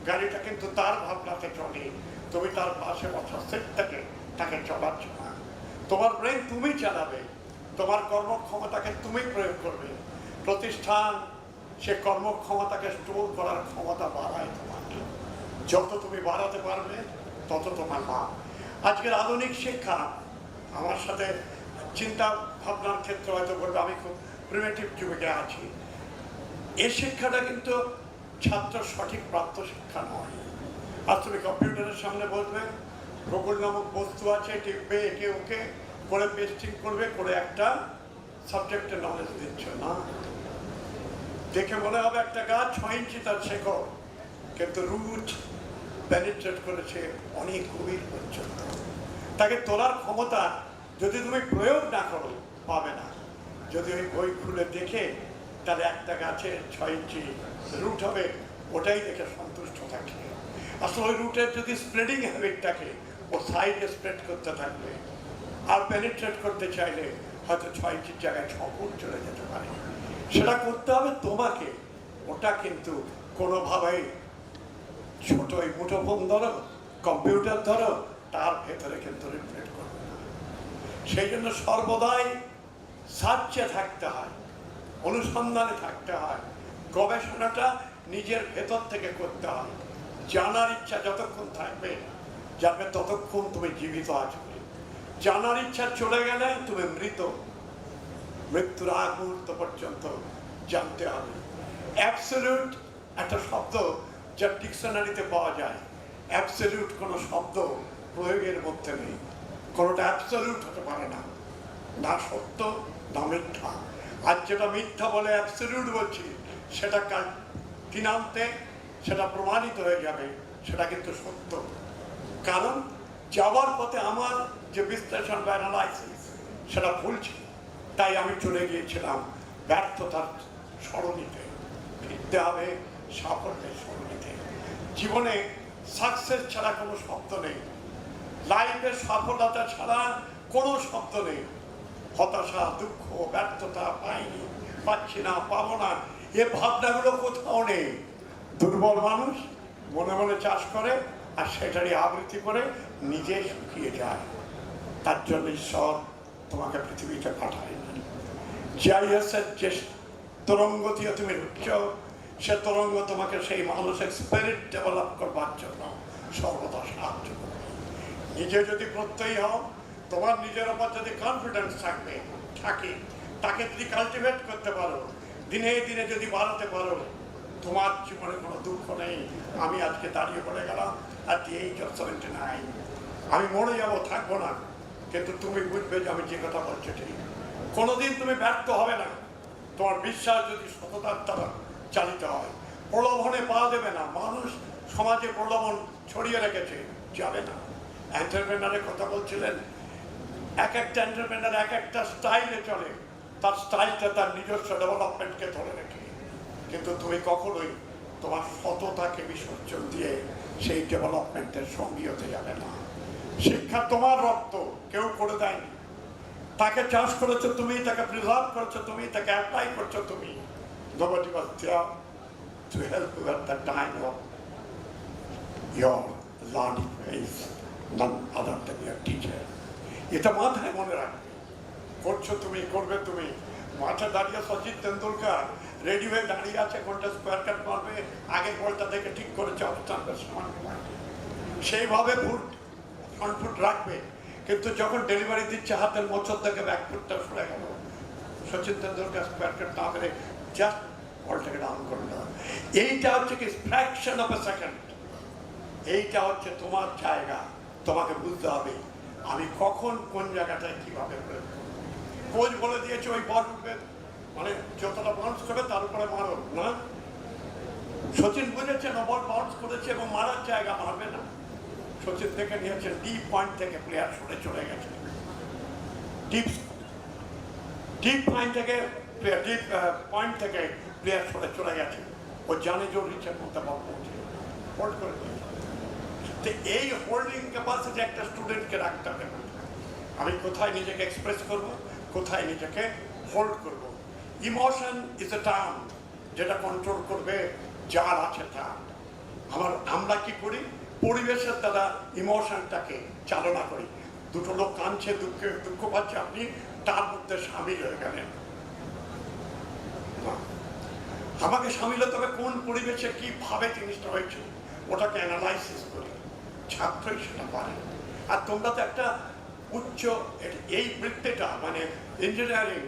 গাড়িটা কিন্তু তার ভাবনাতে চলে। তুমি তার পাশে বসা সিট থেকে তাকে চলাচ্ছ না। তোমার ব্রেন তুমি চালাবে, তোমার কর্মক্ষমতাকে তুমি প্রয়োগ করবে। প্রতিষ্ঠান সে কর্মক্ষমতাকে স্টোর করার ক্ষমতা বাড়ায় তোমাকে। যত তুমি বাড়াতে পারবে তত তোমার লাভ। আজকের আধুনিক শিক্ষা আমার সাথে চিন্তা ভাবনার ক্ষেত্রে হয়তো বলবে আমি খুব প্রিমিটিভ যুগে আছি। এই শিক্ষাটা কিন্তু ছাত্র সঠিক প্রাপ্ত শিক্ষা নয়। আজ তুমি কম্পিউটারের সামনে বলবে, গুগল নামক বস্তু আছে, টিপবে, একে ওকে করে পেস্টিং করবে, করে একটা সাবজেক্টের নলেজ দিচ্ছ না। দেখে মনে হবে একটা গাছ 6 ইঞ্চি তার শেকড়, কিন্তু রুট পেনিট্রেট করেছে অনেক গভীর পর্যন্ত। তাকে তোলার ক্ষমতা যদি তুমি প্রয়োগ না করো পাবে না। যদি ওই বই খুলে দেখে তাহলে একটা গাছের 6 ইঞ্চি রুট হবে, ওটাই দেখে সন্তুষ্ট থাকে। আসলে ওই রুটের যদি স্প্রেডিং হ্যাবিট থাকে, ও সাইডে স্প্রেড করতে থাকবে, আর পেনিট্রেট করতে চাইলে হয়তো 6 ইঞ্চির জায়গায় 6 ফুট চলে যেতে পারে। সেটা করতে হবে তোমাকে। ওটা কিন্তু কোনোভাবেই ছোট ওই মুঠোফোন ধরো, কম্পিউটার ধরো, তার ভেতরে কিন্তু রিফ্লেক্ট করবে না। সেই জন্য সর্বদাই সার্চে থাকতে হয়, অনুসন্ধানে থাকতে হয়, গবেষণাটা নিজের ভেতর থেকে করতে হয়। জানার ইচ্ছা যতক্ষণ থাকবে, জানবে ততক্ষণ তুমি জীবিত আছো। জানার ইচ্ছা চলে গেলে তুমি মৃত। মৃত্যুর আগ মুহূর্ত পর্যন্ত জানতে হবে। অ্যাবসলিউট একটা শব্দ যা ডিকশনারিতে পাওয়া যায়, অ্যাবসলিউট কোনো শব্দ প্রয়োগের মধ্যে নেই। কোনোটা অ্যাবসলিউট হতে পারে না, না সত্য না মিথ্যা। আর যেটা মিথ্যা বলে অ্যাবসলিউট বলছি, সেটা কাল দিনান্তে সেটা প্রমাণিত হয়ে যাবে সেটা কিন্তু সত্য। কারণ যাওয়ার পথে আমার যে বিশ্লেষণ বা অ্যানালাইসিস সেটা ভুল ছিল, তাই আমি চলে গিয়েছিলাম ব্যর্থতার সরণিতে। ফিরতে হবে সাফল্যের সরণিতে। জীবনে সাকসেস ছাড়া কোনো শব্দ নেই, লাইফের সফলতা ছাড়া কোনো শব্দ নেই। হতাশা, দুঃখ, ব্যর্থতা, পাইনি, পাচ্ছি না, পাবো না, এ ভাবনাগুলো কোথাও নেই। দুর্বল মানুষ মনে মনে চাষ করে আর সেটারই আবৃত্তি করে নিজে শুকিয়ে যায়। তার জন্য ঈশ্বর তোমাকে পৃথিবীতে পাঠায়নি। জিআইএসের যে তরঙ্গ দিয়ে তুমি উঠছ, সে তরঙ্গ তোমাকে সেই মানসিক স্পিরিট ডেভেলপ করবার জন্য সর্বদা সাহায্য করবে। নিজে যদি প্রত্যয়ী হও, তোমার নিজের ওপর যদি কনফিডেন্স থাকে, তাকে যদি কালটিভেট করতে পারো, দিনে দিনে যদি বাড়াতে পারো, তোমার জীবনে কোনো দুঃখ নেই। আমি আজকে দাঁড়িয়ে পড়ে গেলাম at the age of 79, আমি মরে যাবো, থাকবো না, কিন্তু তুমি বুঝবে যে আমি যে কথা বলছি ঠিক। কোনোদিন তুমি ব্যর্থ হবে না, তোমার বিশ্বাস যদি সততার দ্বারা চালিত হয়। প্রলোভনে পা দেবে না। মানুষ সমাজে প্রলোভন ছড়িয়ে রেখেছে, যাবে না। এন্টারপ্রেনারের কথা বলছিলেন, এক একটা এন্টারপ্রেনার এক একটা স্টাইলে চলে, তার স্টাইলটা তার নিজস্ব ডেভেলপমেন্টকে ধরে রেখে। কিন্তু তুমি কখনোই তোমার সততাকে বিসর্জন দিয়ে সেই ডেভেলপমেন্টের সঙ্গী হতে যাবে না। শিক্ষা তোমার রক্ত, কেউ করে দেয়নি। তাকে চাষ করেছো তুমি, তাকে প্রিজার্ভ করেছো তুমি, তাকে অ্যাপ্লাই করছো তুমি। Nobody was there to help you at the time of your learning phase, none other than your teacher. এটা মাথায় মনে রাখবে। করছো তুমি, করবে তুমি। মাঠে দাঁড়িয়ে সচিন তেন্ডুলকার রেডি হয়ে দাঁড়িয়ে আছে, কোনটা স্কোয়ার কাট মারবে, আগের বলটা থেকে ঠিক করেছে অবস্থানটা সমান। সেইভাবে ফ্রন্ট ফুট রাখবে, কিন্তু যখন ডেলিভারি দিচ্ছে হাতের মোচর থেকে ব্যাক ফুটটা সরে গেল, সচিন তেন্ডুলকার স্কোয়ার কাট না করে জাস্ট বলটাকে ডাউন করে দেওয়া। এইটা হচ্ছে কি ফ্র্যাকশন অফ এ সেকেন্ড। এইটা হচ্ছে তোমার জায়গা। তোমাকে বুঝতে হবে আমি কখন কোন জায়গাটায় কিভাবে প্রয়োগ করবো। কোচ বলে দিয়েছে ওই বল উঠবে, মানে যতটা বাউন্স করবে তার উপরে মারো না। সচিন বুঝেছেন ও বল বাউন্স করেছে এবং মারার জায়গা মারবে না। সচিন থেকে নিয়েছেন ডিপ পয়েন্ট থেকে, প্লেয়ার সরে চলে গেছে। ডিপ পয়েন্ট থেকে প্লেয়ার সরে চলে গেছে। ও জানে যে রিচের মধ্যে বল পৌঁছে হোল্ড করে দিয়েছে। তো এই হোল্ডিং ক্যাপাসিটি একটা স্টুডেন্টকে রাখতে হবে। আমি কোথায় নিজেকে এক্সপ্রেস করব, কোথায় নিজেকে হোল্ড করব। ইমোশন ইজ এ টার্ম যেটা কন্ট্রোল করবে যার আছে তার। আমরা কি করি, পরিবেশের দ্বারা ইমোশনটাকে চালনা করি। দুটো লোক কাঁদছে, দুঃখ পাচ্ছে, আপনি তার মধ্যে সামিল হয়ে গেলেন। আমাকে সামিল হতে হবে কোন পরিবেশে কিভাবে জিনিসটা হয়েছে, ওটাকে অ্যানালাইসিস করি। ছাত্রই সেটা পারে। আর তোমরা তো একটা উচ্চ এই বৃত্তিটা, মানে ইঞ্জিনিয়ারিং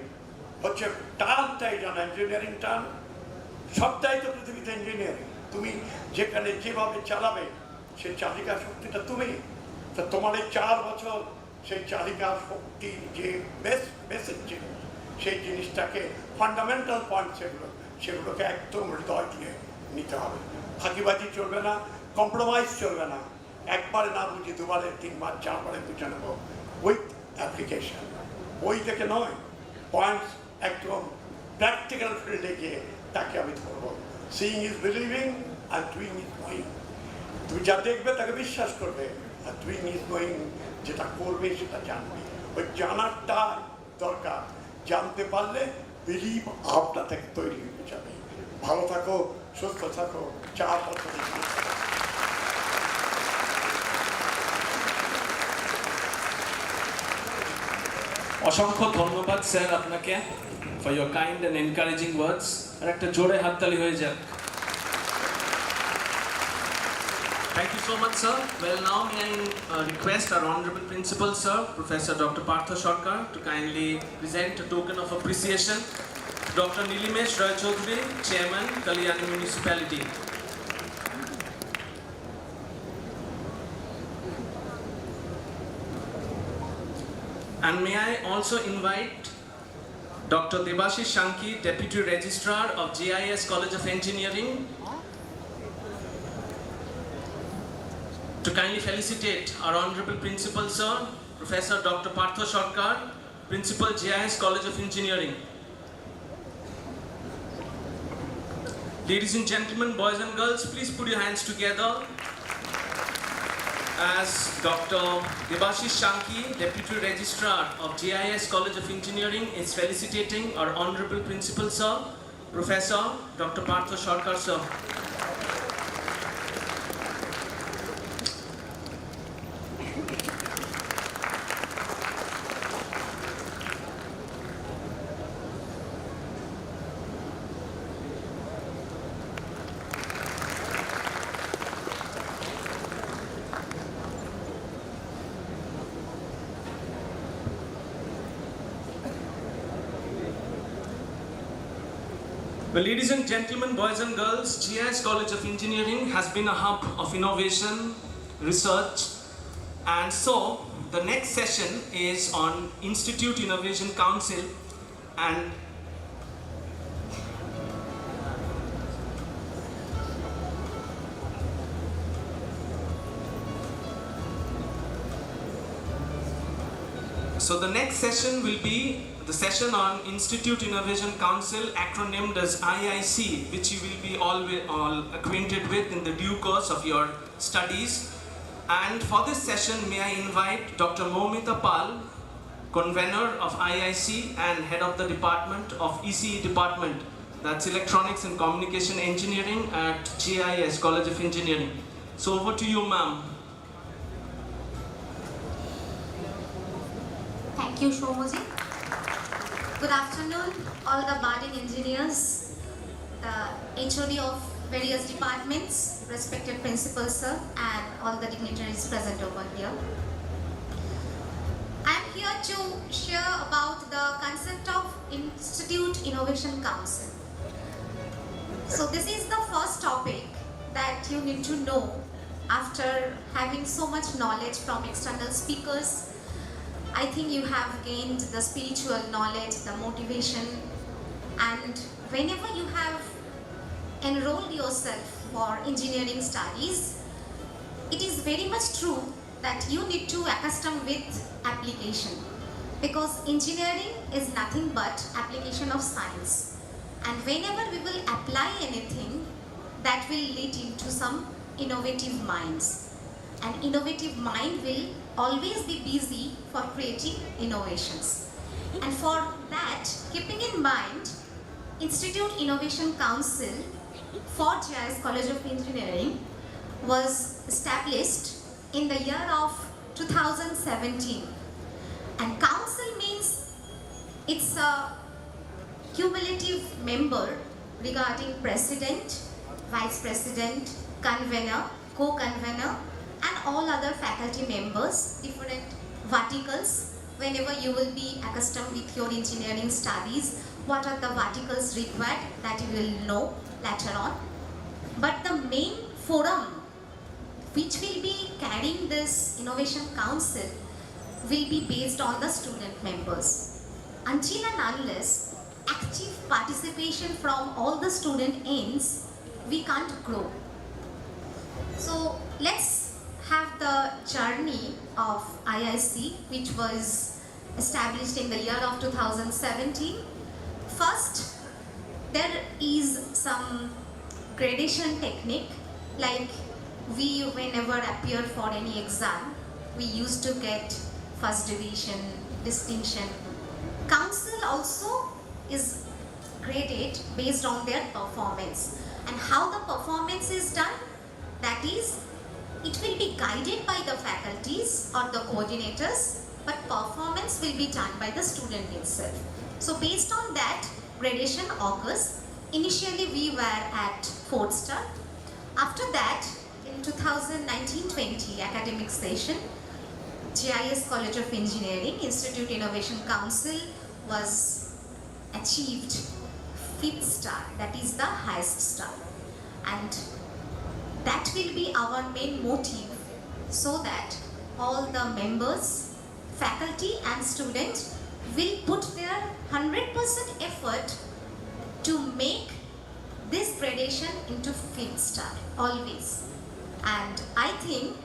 হচ্ছে টার্মটাই জানা। ইঞ্জিনিয়ারিং টার্ম সবটাই তো পৃথিবীতে ইঞ্জিনিয়ারিং। তুমি যেখানে যেভাবে চালাবে সেই চালিকা শক্তিটা তুমি। তো তোমার এই 4 বছর সেই চালিকা শক্তির যে বেসিক জিনিস সেই জিনিসটাকে ফান্ডামেন্টাল পয়েন্ট সেগুলোকে একদম হৃদয় দিয়ে নিতে হবে। ফাঁকিবাজি চলবে না, কম্প্রোমাইজ চলবে না। একবারে না বুঝি দুবারে, তিনবার, চারবারে বুঝে নেব উইথ অ্যাপ্লিকেশন। বই থেকে নয়, পয়েন্টস একদম প্র্যাকটিক্যাল ফিল্ডে গিয়ে তাকে আমি ধরবো। Seeing is believing are doing is knowing. তুমি যা দেখবে তাকে বিশ্বাস করবে, আর ডুইং ইজ নোয়িং, যেটা করবে সেটা জানবে। ওই জানারটা দরকার। জানতে পারলে বিলিভ আপনা থেকে তৈরি হয়ে যাবে। ভালো থাকো, সুস্থ থাকো, 4 বছর। অসংখ্য ধন্যবাদ স্যার আপনাকে for your kind and encouraging words. আর একটা জোরে হাততালি হয়ে যাক। Thank you so much, sir. Well, now may I request our Honorable Principal, sir, Professor Dr. Partha Sarkar, to kindly present a token of appreciation. Dr. Nilimesh Roy Chaudhary, Chairman, Kalyani Municipality. And may I also invite Dr. Debashish Shanki, Deputy Registrar of GIS College of Engineering, to kindly felicitate our Honorable Principal, sir, Professor Dr. Partha Sarkar, Principal, GIS College of Engineering. Ladies and gentlemen, boys and girls, please put your hands together as Dr. Debashish Shanki, Deputy Registrar of GIS College of Engineering, is felicitating our Honorable Principal, sir, Professor Dr. Partha Sarkar, sir. Well, ladies and gentlemen, boys and girls, GIS College of Engineering has been a hub of innovation, research, and so the next session is on Institute Innovation Council, and so the next session will be the session on Institute Innovation Council, acronymed as IIC, which you will be all acquainted with in the due course of your studies. And for this session, may I invite Dr. Momita Pal, convener of IIC and head of the department of ECE department, that's Electronics and Communication Engineering at GIS College of Engineering. So over to you, ma'am. Thank you, Shomoji. Good afternoon, all the budding engineers, the HOD of various departments, respected principals, sir, and all the dignitaries present over here. I am here to share about the concept of Institute Innovation Council. So this is the first topic that you need to know after having so much knowledge from external speakers. I think you have gained the spiritual knowledge, the motivation, and whenever you have enrolled yourself for engineering studies, it is very much true that you need to accustom with application, because engineering is nothing but application of science, and whenever we will apply anything, that will lead into some innovative minds, and innovative mind will always be busy for creating innovations. And for that, keeping in mind, Institute Innovation Council for GIS College of Engineering was established in the year of 2017. And council means it's a cumulative member regarding president, vice president, convener, co-convener, and all other faculty members, different verticals. Whenever you will be accustomed with your engineering studies, what are the verticals required, that you will know later on. But the main forum which will be carrying this Innovation Council will be based on the student members. until and unless active participation from all the student ends, we can't grow. So let's have the journey of IIC, which was established in the year of 2017. First, there is some gradation technique, like we whenever appear for any exam, we used to get first division, distinction. Council also is graded based on their performance, and how the performance is done, that is, it will be guided by the faculties or the coordinators, but performance will be done by the student itself. So based on that, gradation occurs. Initially we were at 4th star. After that, in 2019-20 academic session, GIS College of Engineering Institute Innovation Council was achieved 5th star, that is the highest star. And that will be our main motive, so that all the members, faculty and students will put their 100% effort to make this gradation into 5th star, always. And I think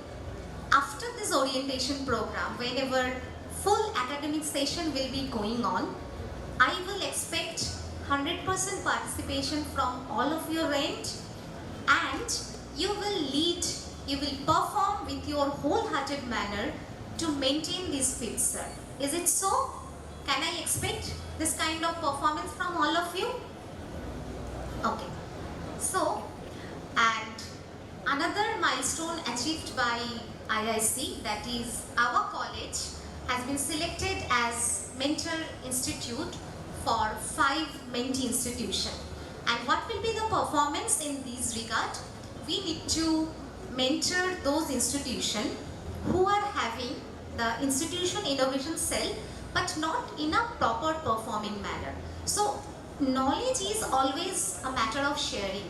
after this orientation program, whenever full academic session will be going on, I will expect 100% participation from all of your end, and you will lead, you will perform with your wholehearted manner to maintain this 5th star. Is it so? Can I expect this kind of performance from all of you? Okay. So, and another milestone achieved by IIC, that is our college has been selected as mentor institute for 5 mentee institutions. And what will be the performance in this regard? We need to mentor those institutions who are having the institution innovation cell, but not in a proper performing manner. So knowledge is always a matter of sharing.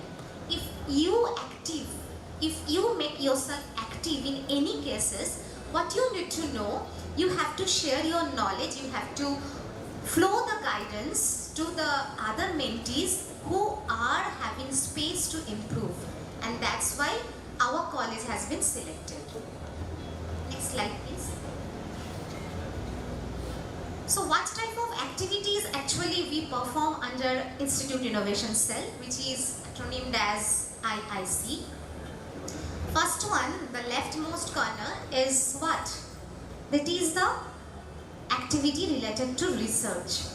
If you make yourself active in any cases, what you need to know, you have to share your knowledge, you have to flow the guidance to the other mentees who are having space to improve. And that's why our college has been selected. Next slide, please. So what type of activities actually we perform under Institute Innovation Cell, which is named as IIC. First one, the leftmost corner, is what? That is the activity related to research.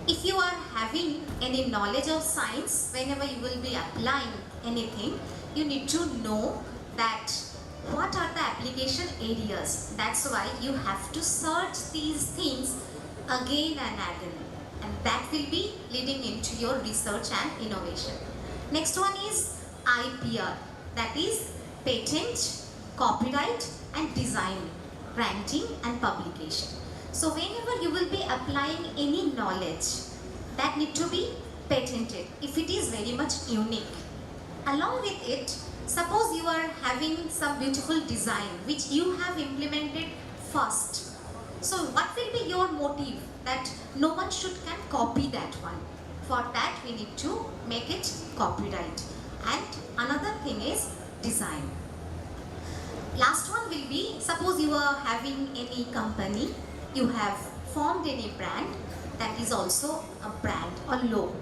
If you are having any knowledge of science, whenever you will be applying anything, you need to know that what are the application areas. That's why you have to search these things again and again, and that will be leading into your research and innovation. Next one is IPR, that is patent, copyright and design, granting and publication. So whenever you will be applying any knowledge, that need to be patented if it is very much unique. Along with it, suppose you are having some beautiful design which you have implemented first. So what will be your motive? That no one can copy that one. For that we need to make it copyright. And another thing is design. Last one will be, suppose you are having any company, you have formed any brand, that is also a brand or logo.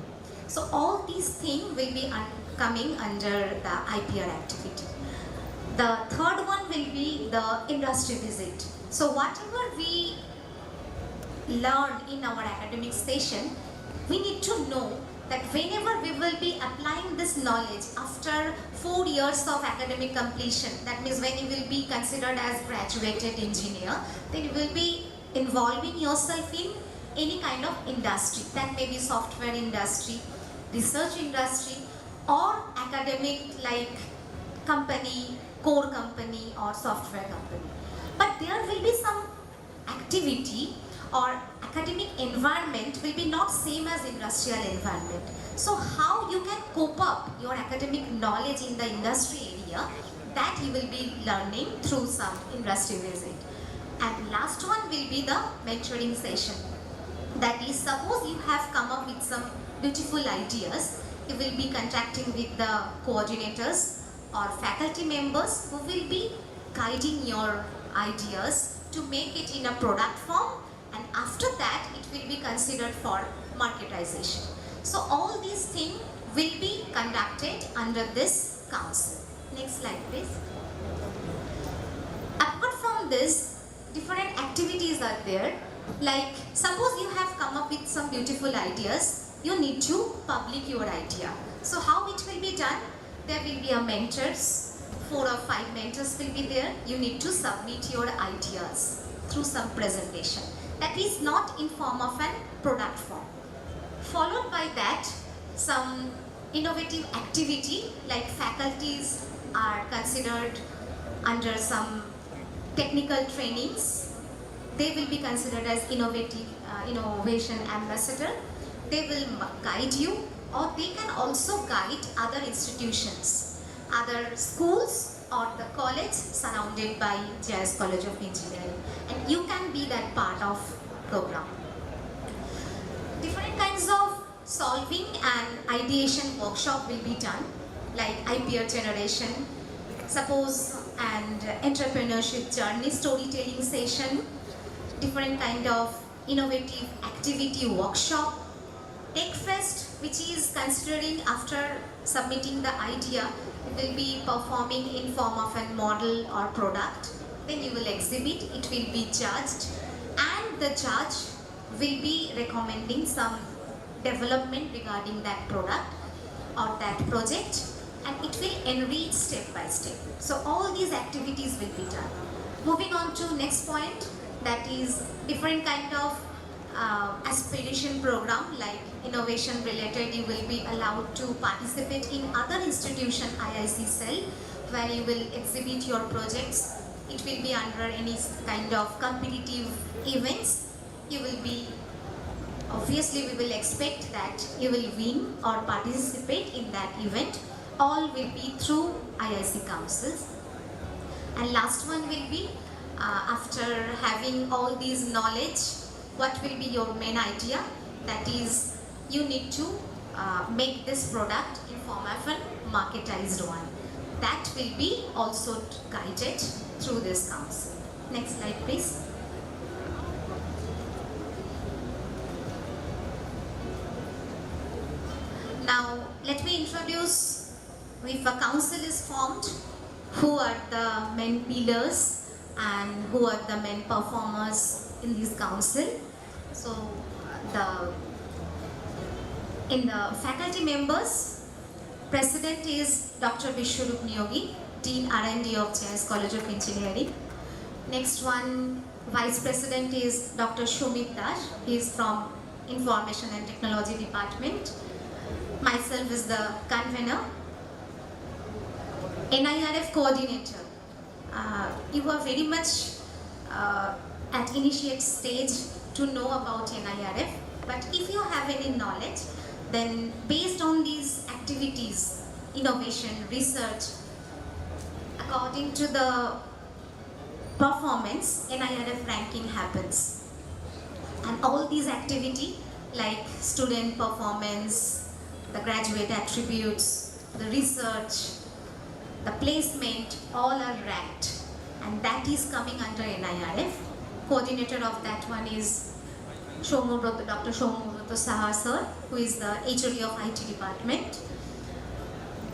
So all these things will be coming under the IPR activity. The third one will be the industry visit. So whatever we learn in our academic session, we need to know that whenever we will be applying this knowledge after 4 years of academic completion, that means when you will be considered as graduated engineer, then you will be involving yourself in any kind of industry. That may be software industry, research industry, or academic like company, core company or software company. But there will be some activity or academic environment will be not same as industrial environment. So how you can cope up your academic knowledge in the industry area, that you will be learning through some industry visit. And last one will be the mentoring session. That is, suppose you have come up with some beautiful ideas, you will be contacting with the coordinators or faculty members who will be guiding your ideas to make it in a product form, and after that it will be considered for marketization. So all these things will be conducted under this council. Next slide please. Apart from this, different activities are there. Like suppose you have come up with some beautiful ideas, you need to publish your idea. So how it will be done? There will be a mentors, 4 or 5 mentors will be there. You need to submit your ideas through some presentation. That is not in form of an product form. Followed by that, some innovative activity like faculties are considered under some technical trainings. They will be considered as innovation ambassador. They will guide you, or they can also guide other institutions, other schools or the college surrounded by JS College of Engineering, and you can be that part of program. Different kinds of solving and ideation workshop will be done, like IPR generation, suppose, and entrepreneurship journey storytelling session, different kind of innovative activity workshop, Tech Fest, which is considering after submitting the idea, it will be performing in form of a model or product. Then you will exhibit, it will be judged, and the judge will be recommending some development regarding that product or that project, and it will enrich step by step. So all these activities will be done. Moving on to next point, that is different kind of aspiration program, like innovation related. You will be allowed to participate in other institution IIC cell, where you will exhibit your projects. It will be under any kind of competitive events. You will be, obviously we will expect that you will win or participate in that event. All will be through IIC councils. And last one will be, after having all these knowledge, what will be your main idea? That is, you need to make this product in form of a marketized one. That will be also guided through this council. Next slide please. Now let me introduce, if a council is formed, who are the main pillars and who are the main performers in this council. So in the faculty members, president is Dr. Vishwarup Niyogi, Dean R&D of JS College of Engineering. Next one, vice president is Dr. Shumit Das. He is from Information and Technology Department. Myself is the convener. NIRF coordinator. You are very much at initiate stage to know about NIRF, but if you have any knowledge, then based on these activities, innovation, research, according to the performance, NIRF ranking happens. And all these activities like student performance, the graduate attributes, the research, the placement, all are ranked, and that is coming under NIRF. Coordinator of that one is Dr. Shomubrata Saha sir, who is the HOD of IT department.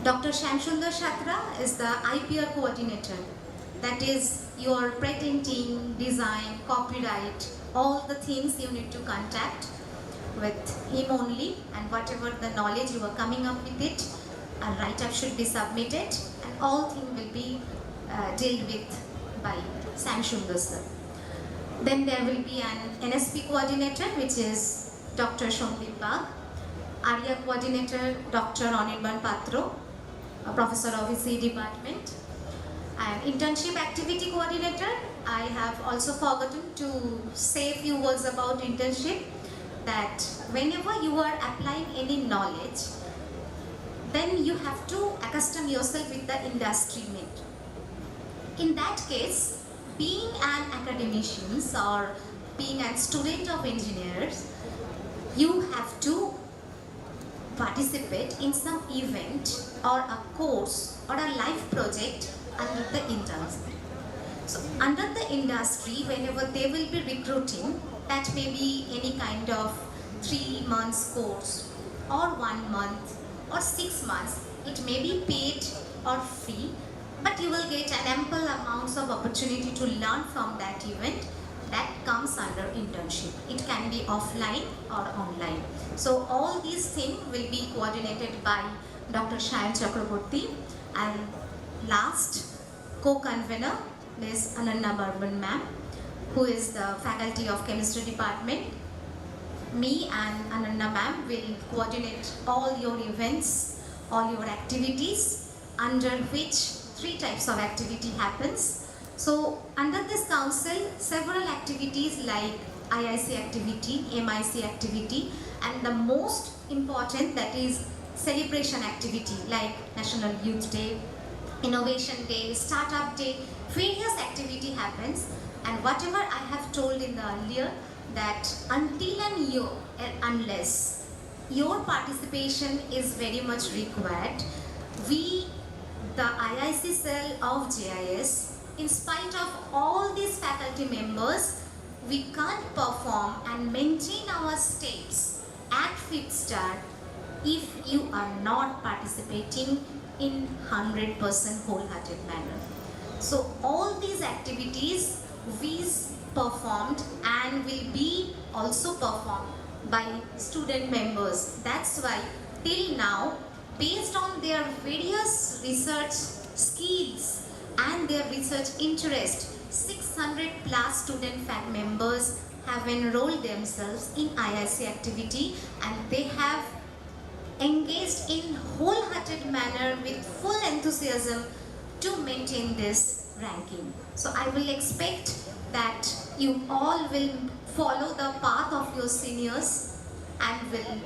Dr. Shamsundar Shatra is the IPR coordinator. That is your patenting, design, copyright, all the things you need to contact with him only, and whatever the knowledge you are coming up with it, a write-up should be submitted, and all things will be dealt with by Shamsundar sir. Then there will be an NSP coordinator, which is Dr. Shomdip Bag. ARIA coordinator, Dr. Anirban Patro, a professor of EC department. And internship activity coordinator, I have also forgotten to say a few words about internship, that whenever you are applying any knowledge, then you have to accustom yourself with the industry mate. In that case, being an academician or being a student of engineers, you have to participate in some event or a course or a life project under the industry. So under the industry, whenever they will be recruiting, that may be any kind of 3 months course or 1 month or 6 months. It may be paid or free, but you will get an ample amounts of opportunity to learn from that event. That comes under internship. It can be offline or online. So all these things will be coordinated by Dr. Shayan Chakraborty, and last co-convener Ms. Ananya Barman ma'am, who is the faculty of chemistry department. Me and Ananya ma'am will coordinate all your events, all your activities, under which 3 types of activity happens. So under this council, several activities like IIC activity, MIC activity, and the most important, that is celebration activity like National Youth Day, Innovation Day, Startup Day, various activity happens. And whatever I have told in the earlier, that until and unless your participation is very much required, we, the IIC cell of JIS, in spite of all these faculty members, we can't perform and maintain our steps at 5th star if you are not participating in 100% wholehearted manner. So all these activities we performed and will be also performed by student members. That's why till now, based on their various research skills and their research interest, 600 plus student fact members have enrolled themselves in IIC activity, and they have engaged in wholehearted manner with full enthusiasm to maintain this ranking. So I will expect that you all will follow the path of your seniors and will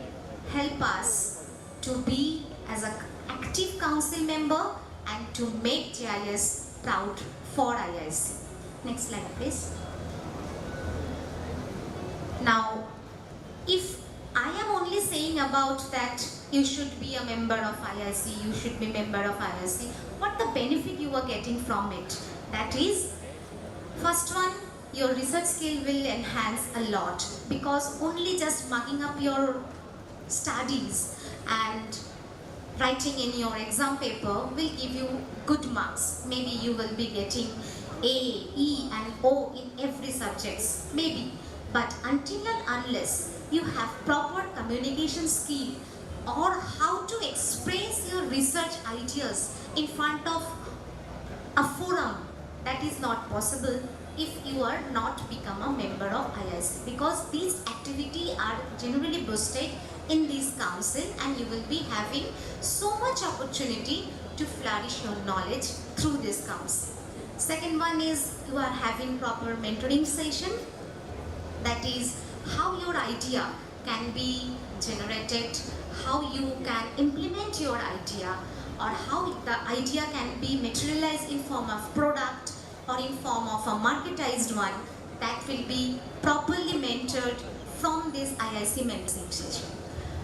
help us to be as an active council member and to make JIS proud for IIC. Next slide please. Now, if I am only saying about that you should be a member of IIC, you should be a member of IIC, what the benefit you are getting from it? That is, first one, your research skill will enhance a lot, because only just mugging up your studies and writing in your exam paper will give you good marks. Maybe you will be getting A, E and O in every subject, maybe. But until and unless you have proper communication skill or how to express your research ideas in front of a forum, that is not possible if you are not become a member of IIC, because these activities are generally boosted in this council and you will be having so much opportunity to flourish your knowledge through this council. Second one is you are having proper mentoring session, that is how your idea can be generated, how you can implement your idea, or how the idea can be materialized in form of product or in form of a marketized one, that will be properly mentored from this IIC mentoring session.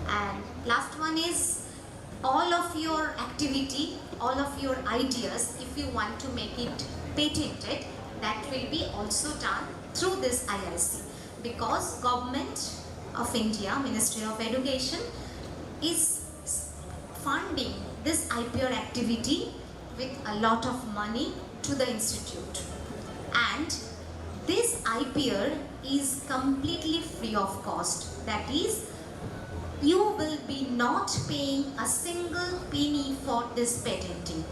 And last one is all of your activity, all of your ideas, if you want to make it patented, that will be also done through this IIC, because Government of India, Ministry of Education is funding this IPR activity with a lot of money to the institute, and this IPR is completely free of cost. That is, you will be not paying a single penny for this patenting.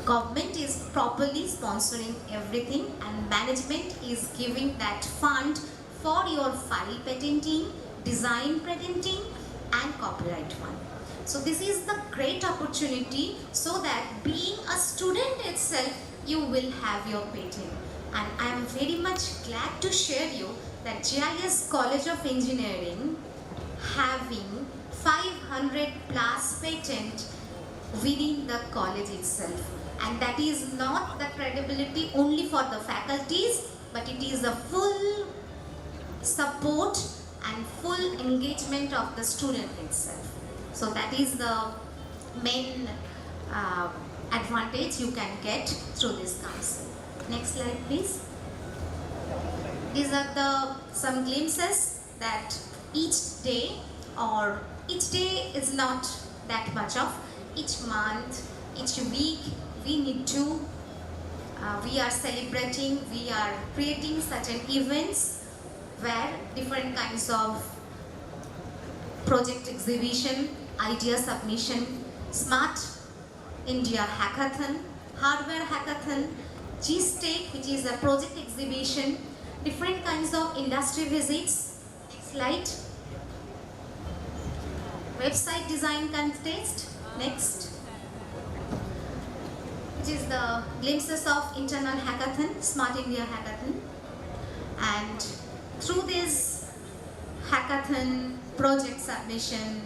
Government is properly sponsoring everything and management is giving that fund for your file patenting, design patenting and copyright one. So this is the great opportunity, so that being a student itself, you will have your patent. And I am very much glad to share you that JIS College of Engineering having 500 plus patent within the college itself. And that is not the credibility only for the faculties, but it is a full support and full engagement of the student itself. So that is the main advantage you can get through this council. Next slide please. These are some glimpses that each day, or each day is not that much of, each month, each week we need to, we are celebrating, we are creating certain events where different kinds of project exhibition, idea submission, Smart India Hackathon, Hardware Hackathon, G-Stake, which is a project exhibition, different kinds of industry visits. Next slide. Website design contest. Next. Which is the glimpses of internal hackathon, Smart India Hackathon. And through this hackathon, project submission,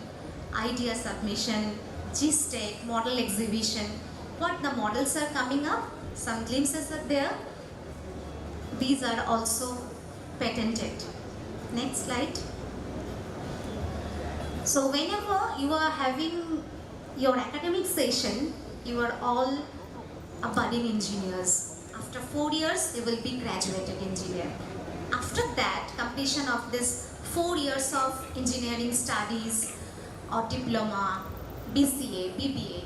idea submission, G-Stake, model exhibition, what the models are coming up, some glimpses are there. These are also patented. Next slide. So whenever you are having your academic session, you are all budding engineers. After 4 years, you will be graduated engineer. After that, completion of this 4 years of engineering studies or diploma, BCA, BBA,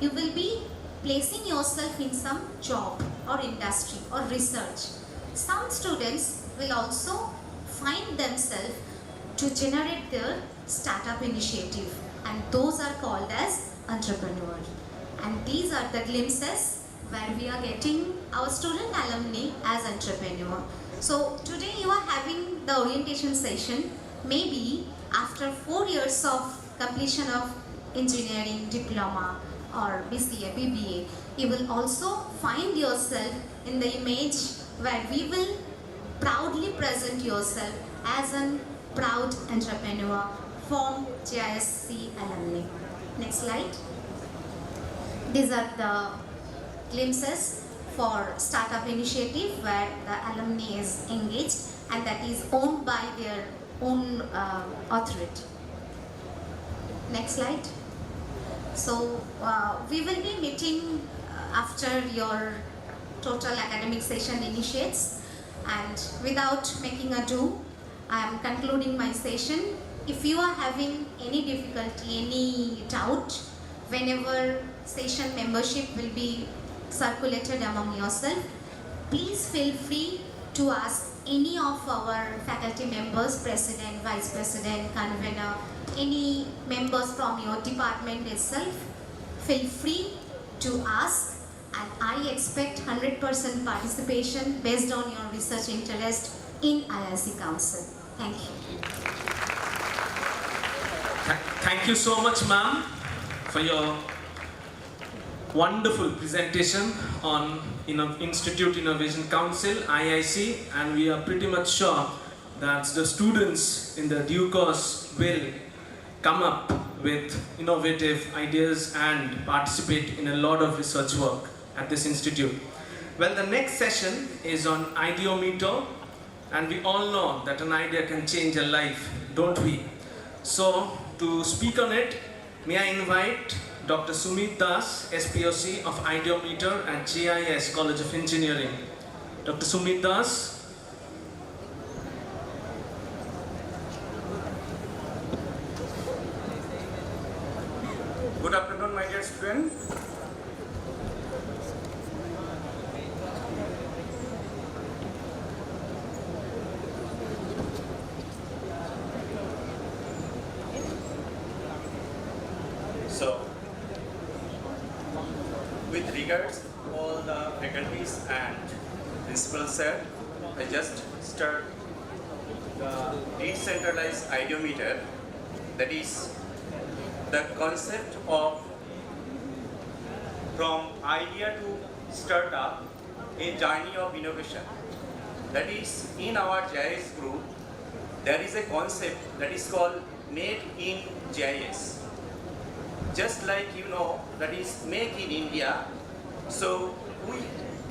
you will be placing yourself in some job or industry or research. Some students will also find themselves to generate their startup initiative, and those are called as entrepreneurs. And these are the glimpses where we are getting our student alumni as entrepreneur. So today you are having the orientation session. Maybe after 4 years of completion of engineering diploma or BCA, BBA, you will also find yourself in the image where we will proudly present yourself as a proud entrepreneur from JISC alumni. Next slide. These are the glimpses for startup initiative where the alumni is engaged and that is owned by their own authority. Next slide. So we will be meeting after your total academic session initiates, and without making ado, I am concluding my session. If you are having any difficulty, any doubt, whenever session membership will be circulated among yourself, please feel free to ask any of our faculty members, president, vice president, convener, any members from your department itself. Feel free to ask, and I expect 100% participation based on your research interest in IIC Council. Thank you. Thank you so much, ma'am, for your wonderful presentation on Institute Innovation Council, IIC, and we are pretty much sure that the students in the due course will come up with innovative ideas and participate in a lot of research work at this institute. Well, the next session is on Ideometer, and we all know that an idea can change a life, don't we? So, to speak on it, may I invite Dr. Sumit Das, SPOC of Ideometer at JIS College of Engineering. Dr. Sumit Das. Good afternoon, my dear students. So, with regards to all the faculties and principals, sir, I just start the decentralized Ideometer, that is the concept of from idea to startup, a journey of innovation. That is, in our JIS group, there is a concept that is called Made in JIS. Just like you know, that is Make in India. So we,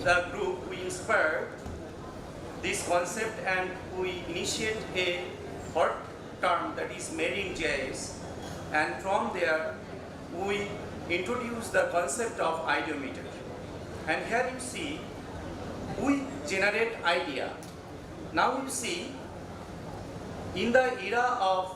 the group, we inspired this concept and we initiate a hot term that is made in GIS, and from there we introduce the concept of Ideometer. And here you see, we generate idea. Now you see, in the era of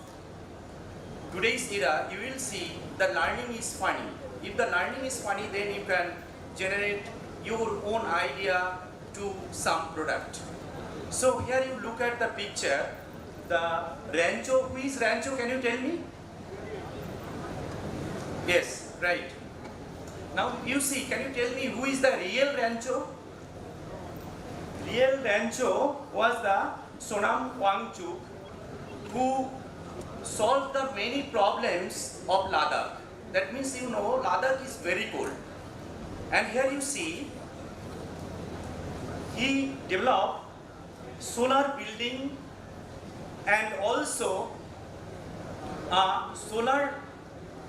today's era, you will see the learning is funny. If the learning is funny, then you can generate your own idea to some product. So here you look at the picture, the Rancho. Who is Rancho? Can you tell me? Yes, right. Now you see, can you tell me who is the real Rancho? Real Rancho was the Sonam Wangchuk, who solved the many problems of Ladakh. That means, you know, Ladakh is very cold. And here you see, he developed solar building and also a solar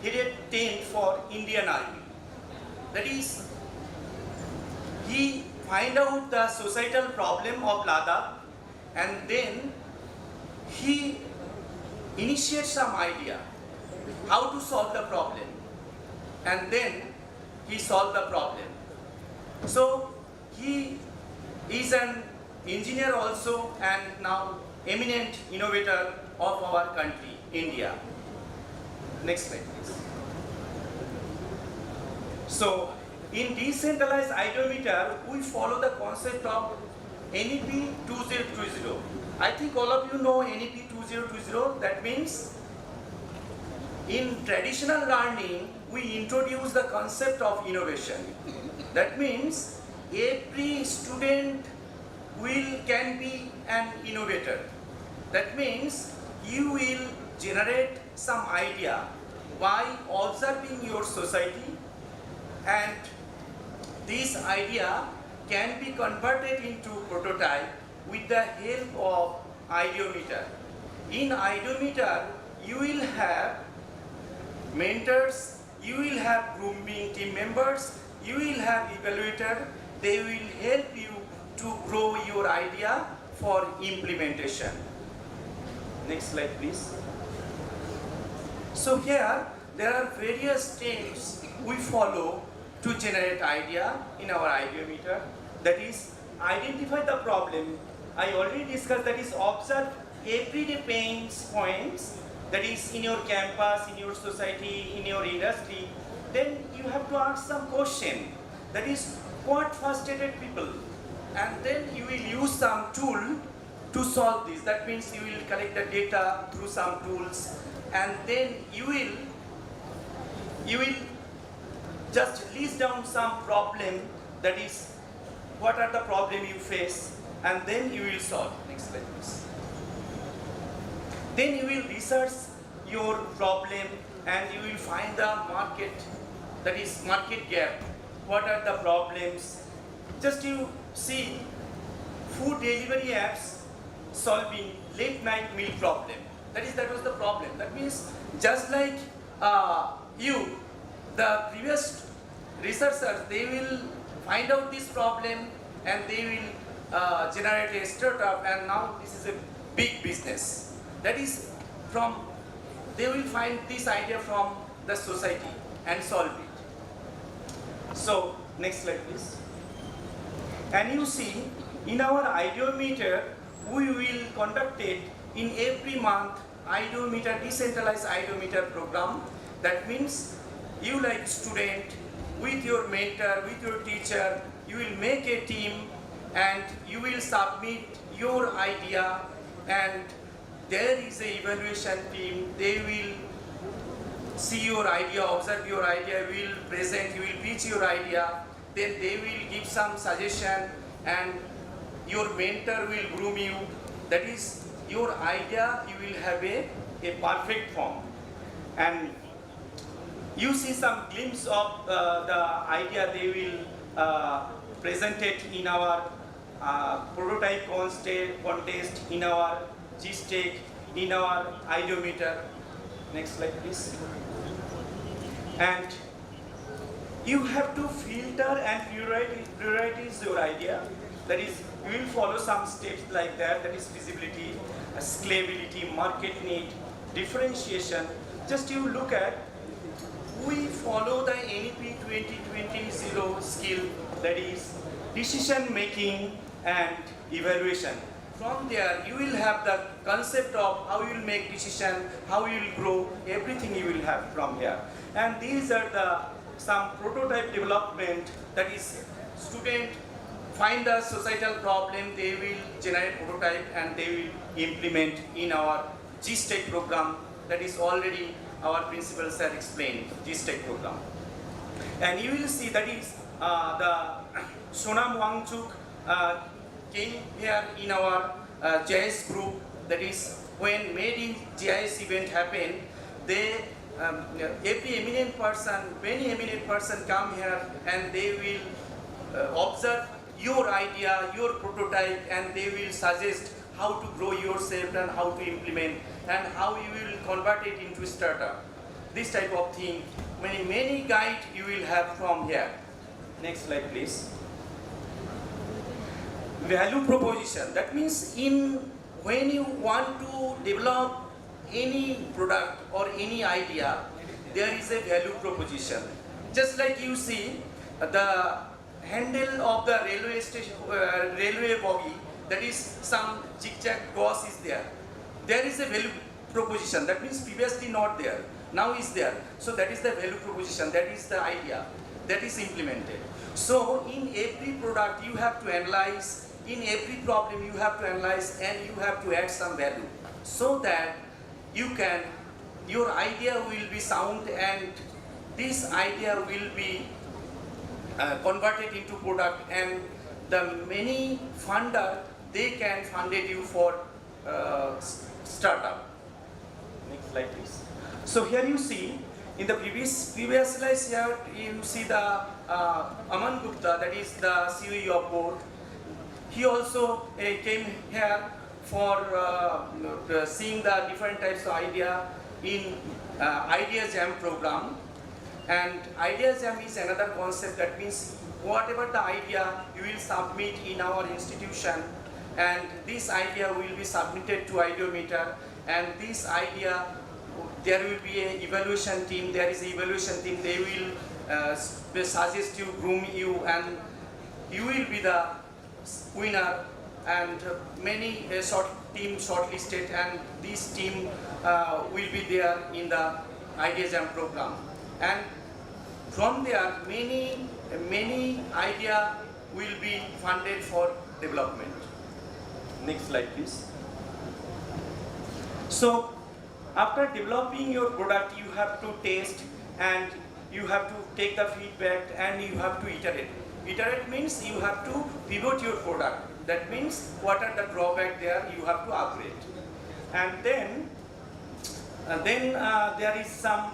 heated tent for Indian Army. That is, he find out the societal problem of Ladakh, and then he initiates some idea how to solve the problem, and then he solved the problem. So he is an engineer also, and now eminent innovator of our country, India. Next slide, please. So in decentralized Ideometer, we follow the concept of NEP 2020. I think all of you know NEP 2020. That means in traditional learning, we introduce the concept of innovation. That means every student can be an innovator. That means you will generate some idea by observing your society, and this idea can be converted into prototype with the help of Ideometer. In Ideometer, you will have mentors, you will have grooming team members, you will have evaluator. They will help you to grow your idea for implementation. Next slide, please. So here, there are various steps we follow to generate idea in our Ideometer. That is, identify the problem. I already discussed, that is, observe everyday pain points, that is in your campus, in your society, in your industry. Then you have to ask some question, that is, what frustrated people? And then you will use some tool to solve this. That means you will collect the data through some tools, and then you will just list down some problem, that is, what are the problem you face, and then you will solve. Next slide, please. Then you will research your problem, and you will find the market, that is market gap. What are the problems? Just you see, food delivery apps solving late night meal problem. That was the problem. That means just like the previous researchers, they will find out this problem and they will generate a startup, and now this is a big business. That is they will find this idea from the society and solve it. So next slide, please. And you see, in our Ideometer, we will conduct it in every month Ideometer, decentralized Ideometer program. That means you like student, with your mentor, with your teacher, you will make a team and you will submit your idea, and there is an evaluation team. They will see your idea, observe your idea, will present, you will pitch your idea, then they will give some suggestion, and your mentor will groom you. That is, your idea, you will have a perfect form. And you see some glimpse of the idea they will present it in our prototype contest, in our G-Stake, in our Ideometer. Next slide, please. And you have to filter and prioritize your idea. That is, you will follow some steps like that. That is feasibility, scalability, market need, differentiation. Just you look at, we follow the NEP 2020 skill, that is decision making and evaluation. From there, you will have the concept of how you will make decision, how you will grow, everything you will have from here. And these are the some prototype development, that is student find the societal problem, they will generate prototype and they will implement in our G-Tech program, that is already our principal sir explained, G-Tech program. And you will see that is the Sonam Wangchuk came here in our GIS group, that is when Made in GIS event happened, they every eminent person, many eminent person come here and they will observe your idea, your prototype, and they will suggest how to grow yourself and how to implement and how you will convert it into startup. This type of thing, many guide you will have from here. Next slide, please. Value proposition. That means when you want to develop any product or any idea, there is a value proposition. Just like you see the handle of the railway station, railway bogie, that is some zigzag gauze is there. There is a value proposition. That means previously not there, now is there. So that is the value proposition. That is the idea that is implemented. So in every product you have to analyze. In every problem you have to analyze and you have to add some value so that your idea will be sound and this idea will be converted into product, and the many funder, they can fund you for startup. Next slide, please. So here you see in the previous slide here you see the Aman Gupta, that is the CEO of board. He also came here for seeing the different types of idea in Idea Jam program. And Idea Jam is another concept, that means whatever the idea you will submit in our institution, and this idea will be submitted to Ideometer, and this idea, there will be an evaluation team, there is an evaluation team, they will suggest you, groom you, and you will be the winner, and many team shortlisted, and this team will be there in the Idea Jam program. And from there, many idea will be funded for development. Next slide, please. So, after developing your product, you have to test and you have to take the feedback and you have to iterate. Iterate means you have to pivot your product. That means what are the drawbacks there, you have to upgrade. And then there is some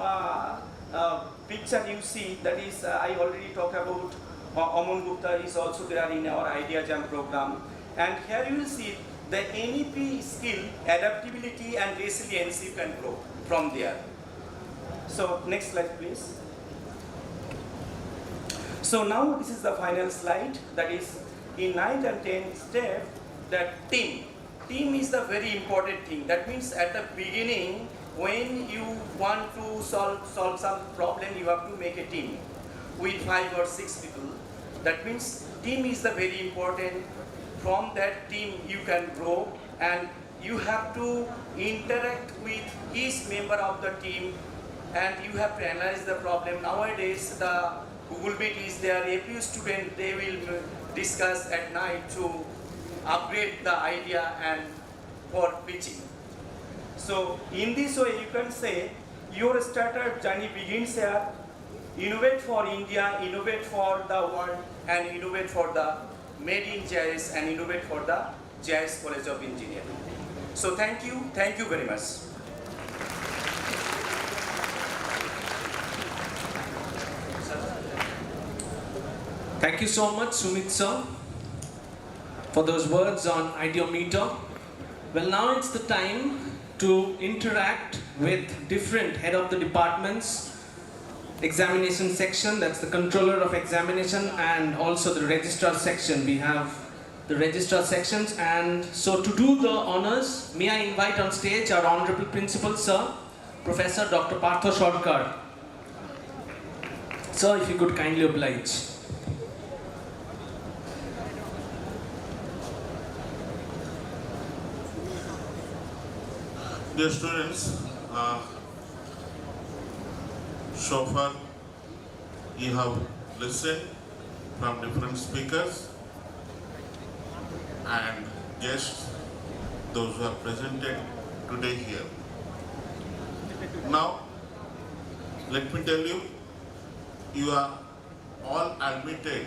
picture you see, that is I already talked about. Aman Gupta is also there in our Idea Jam program. And here you will see the NEP skill, adaptability and resilience you can grow from there. So next slide, please. So now this is the final slide, that is in 9th and 10th step, that team. Team is the very important thing. That means at the beginning, when you want to solve some problem, you have to make a team with 5 or 6 people. That means team is the very important. From that team you can grow, and you have to interact with each member of the team, and you have to analyze the problem. Nowadays the Google Meet is there, every student, they will discuss at night to upgrade the idea and for pitching. So in this way you can say your startup journey begins here. Innovate for India, innovate for the world, and innovate for the Made in GIS, and innovate for the GIS College of Engineering. So thank you very much. Thank you so much, Sumit sir, for those words on Ideometer. Well, now it's the time to interact with different head of the departments examination section, that's the controller of examination, and also the registrar section. We have the registrar sections, and so to do the honors, may I invite on stage our Honorable Principal Sir, Professor Dr. Partho Sarkar. Sir, if you could kindly oblige. Dear students, so far you have listened from different speakers and guests, those who are presented today here. Now, let me tell you, you are all admitted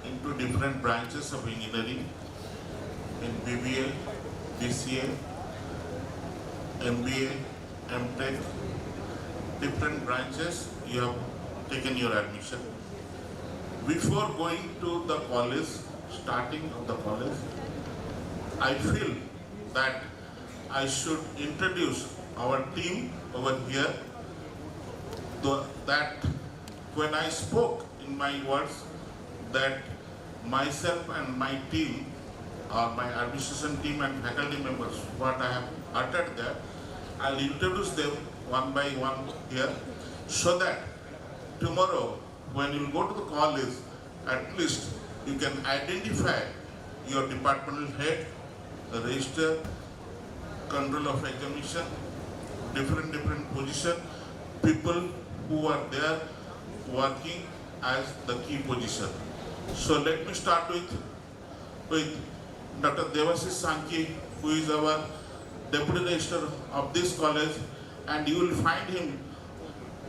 into different branches of engineering in BBA, BCA, MBA, MTech, different branches you have taken your admission. Before going to the college, starting of the college, I feel that I should introduce our team over here, that when I spoke in my words that myself and my team, or my administration team and faculty members, what I have uttered there, I'll introduce them one by one here, so that tomorrow when you go to the college, at least you can identify your departmental head, the register, control of examination, different position, people who are there working as the key position. So let me start with Dr. Devashish Sankhi, who is our Deputy Registrar of this college, and you will find him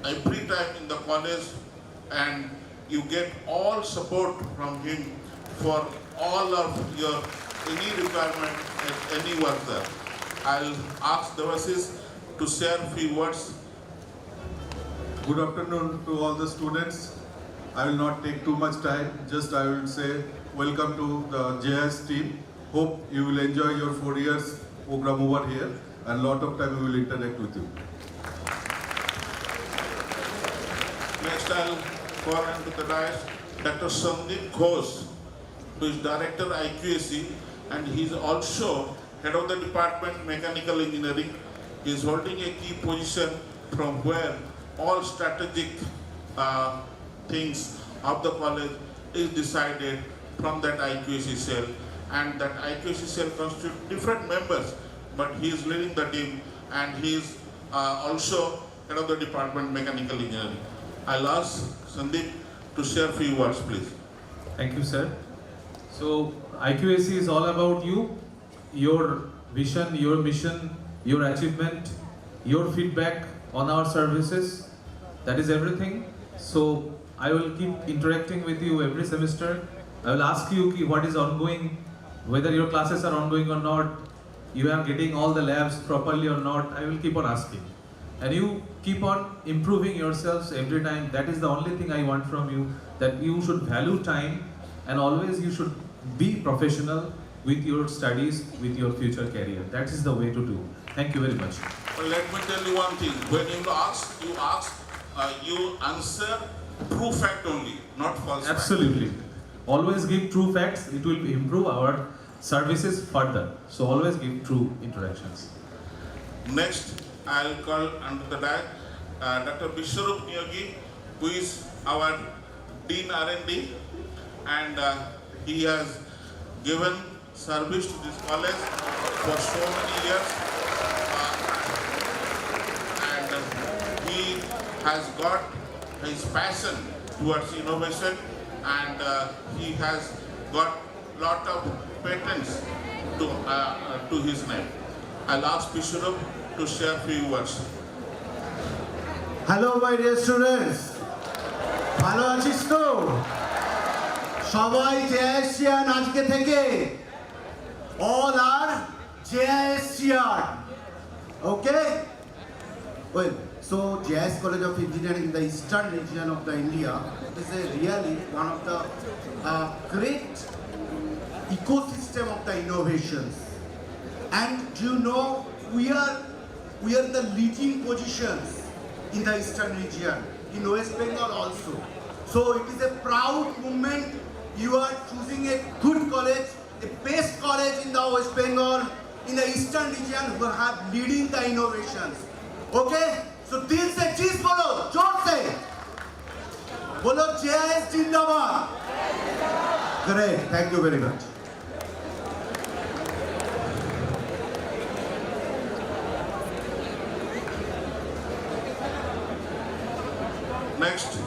every time in the college, and you get all support from him for all of your any requirement at any work there. I'll ask Devashish to share a few words. Good afternoon to all the students. I will not take too much time, just I will say welcome to the JS team. Hope you will enjoy your 4 years program over here, and lot of time we will interact with you. Next I'll call on to the dais Dr. Sandeep Ghosh, who is Director IQAC, and he is also Head of the Department Mechanical Engineering. He is holding a key position from where all strategic things of the college is decided from that IQAC cell, and that IQAC cell constitutes different members, but he is leading the team, and he is also Head of the Department Mechanical Engineering. I'll ask Sandeep to share a few words, please. Thank you, sir. So IQAC is all about you, your vision, your mission, your achievement, your feedback on our services. That is everything. So I will keep interacting with you every semester. I will ask you what is ongoing, whether your classes are ongoing or not, you are getting all the labs properly or not. I will keep on asking. And you keep on improving yourselves every time. That is the only thing I want from you, that you should value time, and always you should be professional with your studies, with your future career. That is the way to do. Thank you very much. Well, let me tell you one thing. When you answer true fact only, not false fact. Absolutely. Always give true facts. It will improve our services further. So always give true interactions. Next, I'll call under the dais Dr. Vishwarup Niyogi, who is our Dean R&D, and he has given service to this college for so many years, and he has got his passion towards innovation, and he has got lot of patents to his name. I'll ask Vishwarup to share a few words. Hello my dear students, ভালো আছিস তো? সবাই জেআইএসসিয়ান আজকে থেকে, all are JISCR. Okay? Well, so JIS College of Engineering in the eastern region of the India is really one of the great ecosystem of the innovations. And do you know, we are the leading positions in the eastern region in West Bengal also. So it is a proud moment. You are choosing a good college, a best college in the West Bengal, in the eastern region, who have leading the innovations. Okay? So dil se cheez bolo, जोर से bolo JIS Jindabad. Great, thank you very much. Next,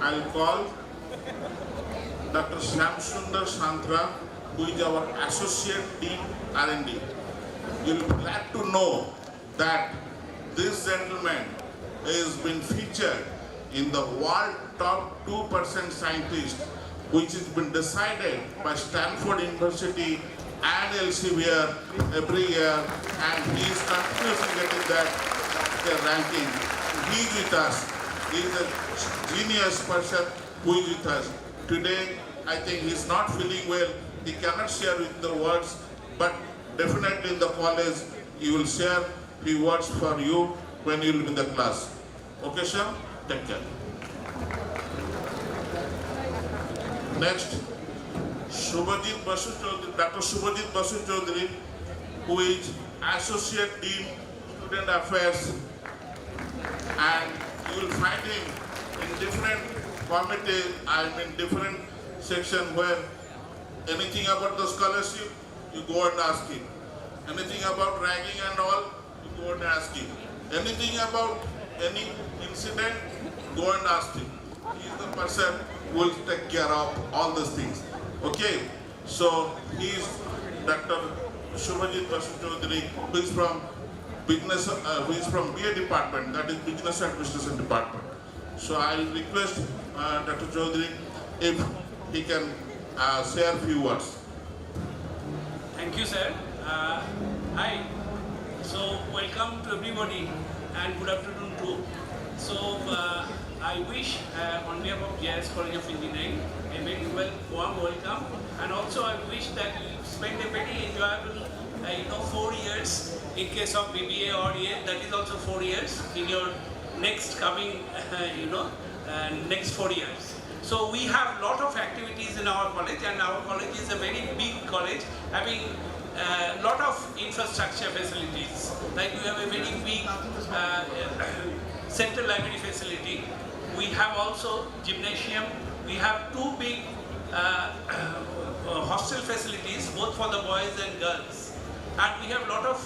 I'll call Dr. Shamsundar Santra, who is our Associate Dean R&D. You'll be glad to know that this gentleman has been featured in the world top 2% scientist, which has been decided by Stanford University and Elsevier every year, and he is continuously getting that ranking. He is with us. He is a genius person who is with us. Today, I think he is not feeling well. He cannot share with the words, but definitely in the college, he will share few words for you when you will be in the class. Okay, sir? Take care. Next, Shubhajit Basu Chaudhary, Dr. Shubhajit Basu Chaudhary, who is Associate Dean, Student Affairs, and you will find him in different committees and in different sections where anything about the scholarship, you go and ask him. Anything about ragging and all, you go and ask him. Anything about any incident, go and ask him. He is the person who will take care of all those things. Okay? So he is Dr. Shubhajit Basu Chaudhary, who is from business, who is from BA department, that is Business Administration Department. So I will request Dr. Chaudhary if he can share a few words. Thank you, sir. Hi. So welcome to everybody and good afternoon too. So I wish on behalf of JIS College of Engineering a very warm welcome, and also I wish that you spend a very enjoyable 4 years in case of BBA or EA, that is also 4 years in your next coming next 4 years. So we have lot of activities in our college, and our college is a very big college having a lot of infrastructure facilities. Like we have a very big central library facility. We have also gymnasium. We have 2 big hostel facilities, both for the boys and girls. And we have a lot of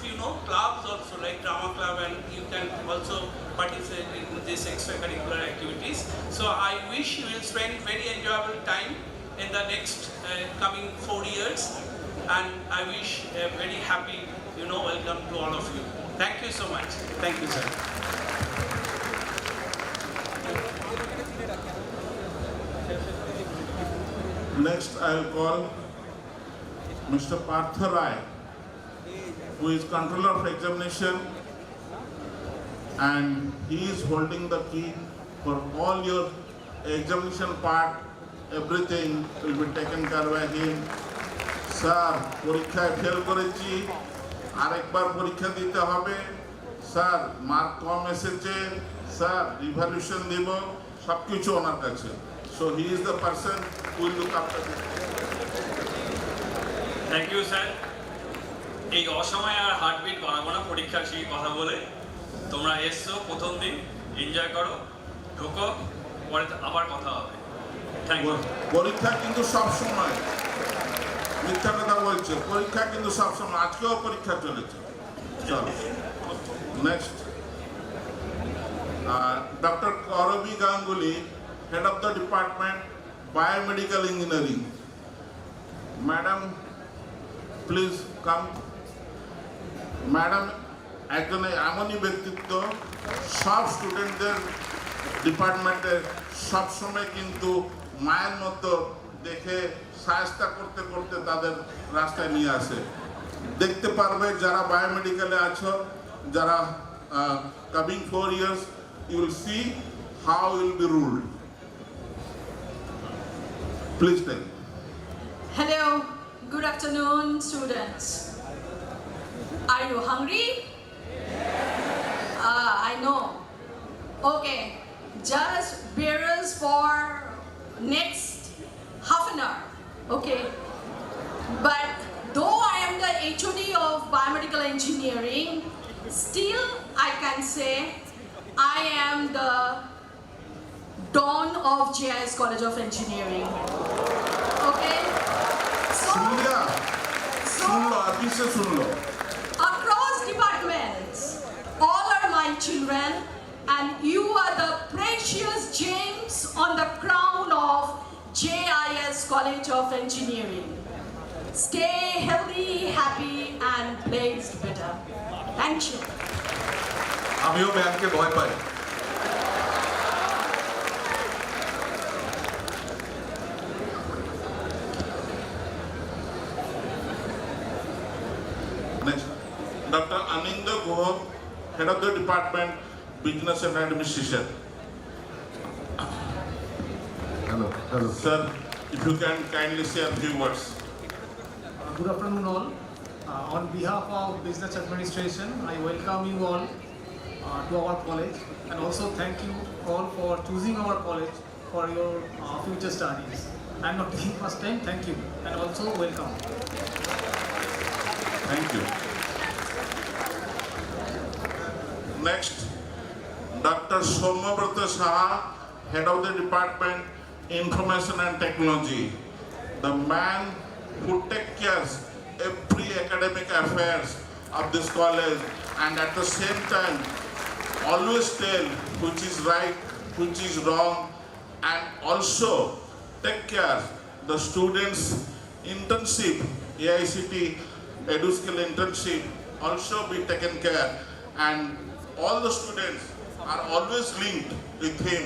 clubs also, like drama club, and you can also participate in these extracurricular activities. So I wish you will spend very enjoyable time in the next coming 4 years, and I wish a very happy welcome to all of you. Thank you so much. Thank you, sir. Next, I'll call Mr. Partha Rai, who is Controller of Examination, and he is holding the key for all your examination part. Everything will be taken care by him. Sir, পরীক্ষায় fail করেছি, আরেকবার পরীক্ষা দিতে হবে। Sir, mark কম এসেছে, sir revaluation দেব, সবকিছু ওনার কাছে। So he is the person who will look after this. Thank you, sir. এই অসময়ে আর হার্টবিট বাড়াবো না পরীক্ষার সেই কথা বলে। তোমরা এসছো প্রথম দিন, এনজয় করো, ঢোকো, পরে আবার কথা হবে। Thank you. পরীক্ষা কিন্তু সব সময়, মিথ্যা কথা বলছে, পরীক্ষা কিন্তু সব সময়, আজকেও পরীক্ষা চলেছে। চলো নেক্সট, ডক্টর করবি Ganguly, Head of the Department, Biomedical Engineering. Madam, please come. Madam, একজন এমনই ব্যক্তিত্ব, সব স্টুডেন্টদের ডিপার্টমেন্টে সবসময় কিন্তু মায়ের মতো দেখে সাহায্য করতে করতে তাদের রাস্তায় নিয়ে আসে। দেখতে পারবে যারা বায়োমেডিক্যালে আছো, যারা coming 4 years, you will see how you will be ruled. Please tell. Hello, good afternoon, students. Are you hungry? I know. Okay, just bear us for next half an hour, okay? But though I am the HOD of biomedical engineering, still I can say I am the dawn of JIS College of Engineering. Okay? Across departments, all are my children, and you are the precious gems on the crown of JIS College of Engineering. Stay healthy, happy, and blessed better. Thank you. আমিও ম্যামকে ভয় পাই। Next, Dr. Aninda Guha, Head of the Department, Business and Administration. Hello, hello. Sir, if you can kindly say a few words. Good afternoon all. On behalf of Business Administration, I welcome you all to our college, and also thank you all for choosing our college for your future studies. I'm not taking much time, thank you, and also welcome. Thank you. Next, Dr. Somabrata Saha, Head of the Department, Information and Technology. The man who takes care every academic affairs of this college, and at the same time always tell which is right, which is wrong, and also take care the students internship, AICT EduSkill internship also be taken care, and all the students are always linked with him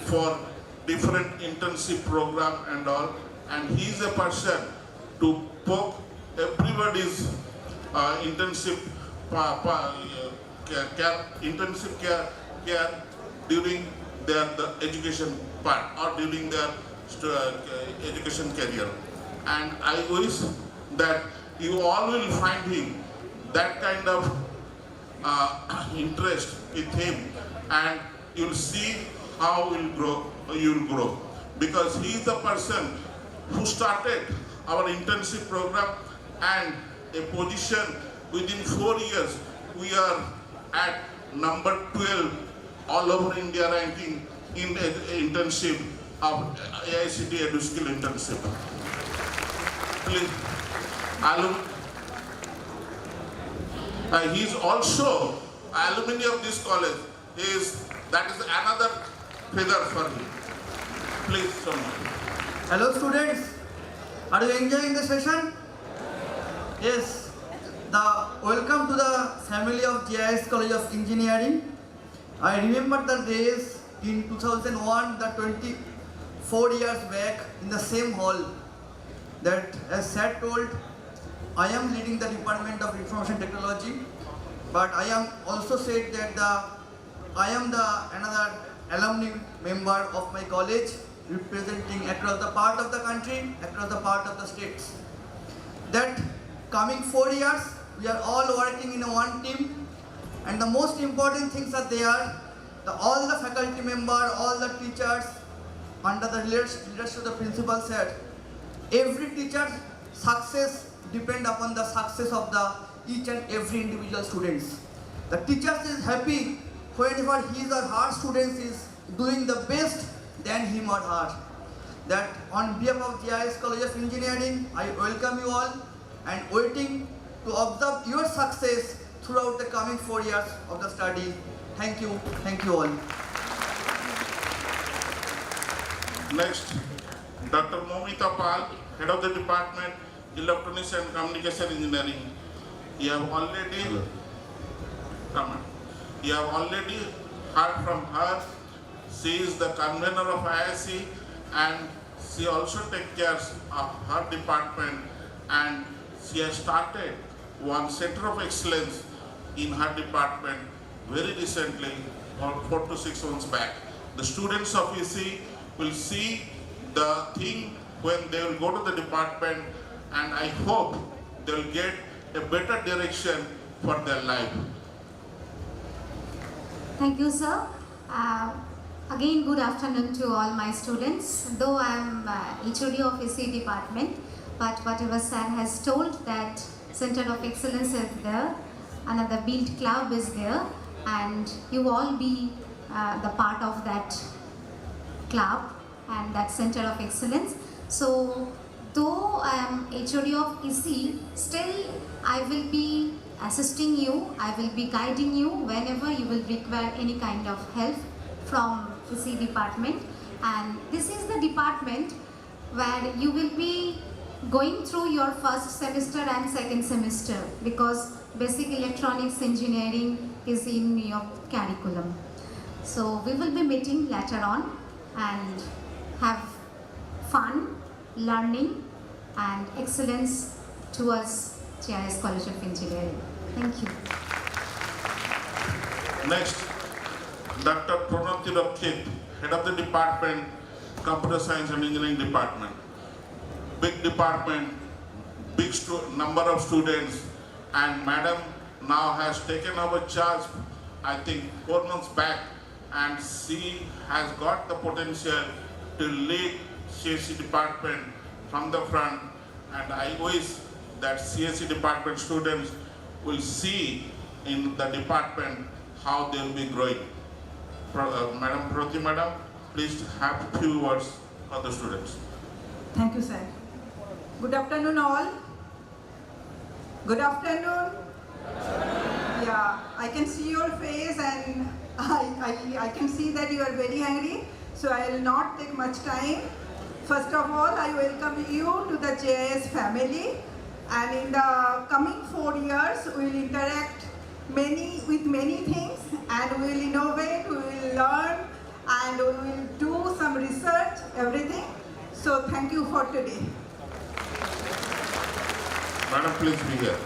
for different internship program and all, and he is a person to poke everybody's internship care during their education part or during their education career. And I wish that you all will find him that kind of interest with him, and you'll see how you'll grow, because he is the person who started our internship program, and a position within 4 years we are at number 12 all over India ranking in internship of AICT EduSkill internship. Please, he is also alumni of this college. That is another feather for him. Please, someone. Hello students, are you enjoying the session? Yes, welcome to the family of JIS College of Engineering. I remember the days in 2001, the 24 years back in the same hall, that as Sir told, I am leading the Department of Information Technology, but I am also said that I am another alumni member of my college, representing across the part of the country, across the part of the states. That coming 4 years, we are all working in one team, and the most important things are there. All the faculty members, all the teachers, under the leadership of the principal said, every teacher's success depends upon the success of each and every individual students. The teachers is happy whenever his or her students is doing the best than him or her. That on behalf of JIS College of Engineering, I welcome you all and waiting to observe your success throughout the coming 4 years of the study. Thank you all. Next, Dr. Momita Pal, Head of the Department, Electronics and Communication Engineering. You have already heard from her. She is the convener of IIC, and she also takes care of her department, and she has started one center of excellence in her department very recently, 4 to 6 months back. The students of EC will see the thing when they will go to the department, and I hope they will get a better direction for their life. Thank you, sir. Again, good afternoon to all my students. Though I am HOD of SE department, but whatever sir has told, that Center of Excellence is there, another Build Club is there, and you all be the part of that club and that Center of Excellence. So, though I am HOD of EC, still I will be assisting you, I will be guiding you whenever you will require any kind of help from EC department. And this is the department where you will be going through your first semester and second semester, because basic electronics engineering is in your curriculum. So we will be meeting later on and have fun, learning and excellence towards GIS College of Engineering. Thank you. Next, Dr. Pranati Rakshit, Head of the Department, Computer Science and Engineering Department. Big department, big number of students, and Madam now has taken over charge, I think 4 months back, and she has got the potential to lead CSE department from the front, and I wish that CSE department students will see in the department how they will be growing. Madam Prati Madam, please have a few words for the students. Thank you, sir. Good afternoon, all. Good afternoon. Yeah, I can see your face and I can see that you are very hungry, so I will not take much time. First of all, I welcome you to the JIS family, and in the coming 4 years, we will interact with many things, and we will innovate, we will learn, and we will do some research, everything. So thank you for today. Madam, please be here.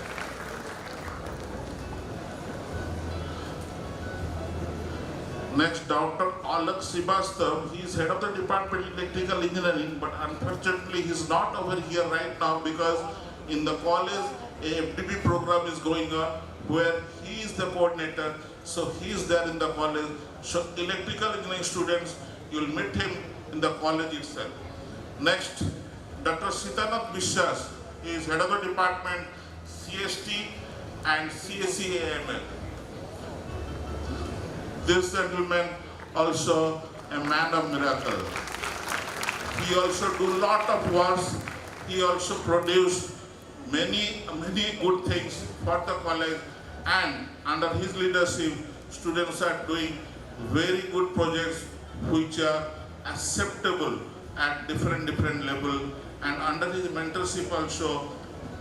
Next, Dr. Alak Srivastav. He is head of the Department of Electrical Engineering, but unfortunately he is not over here right now because in the college a FDP program is going on where he is the coordinator, so he is there in the college. So electrical engineering students, you will meet him in the college itself. Next, Dr. Sitanat Vishwas. He is head of the department CST and CSE AML. This gentleman also a man of miracle. He also do lot of works. He also produced many good things for the college, and under his leadership, students are doing very good projects which are acceptable at different level, and under his mentorship also,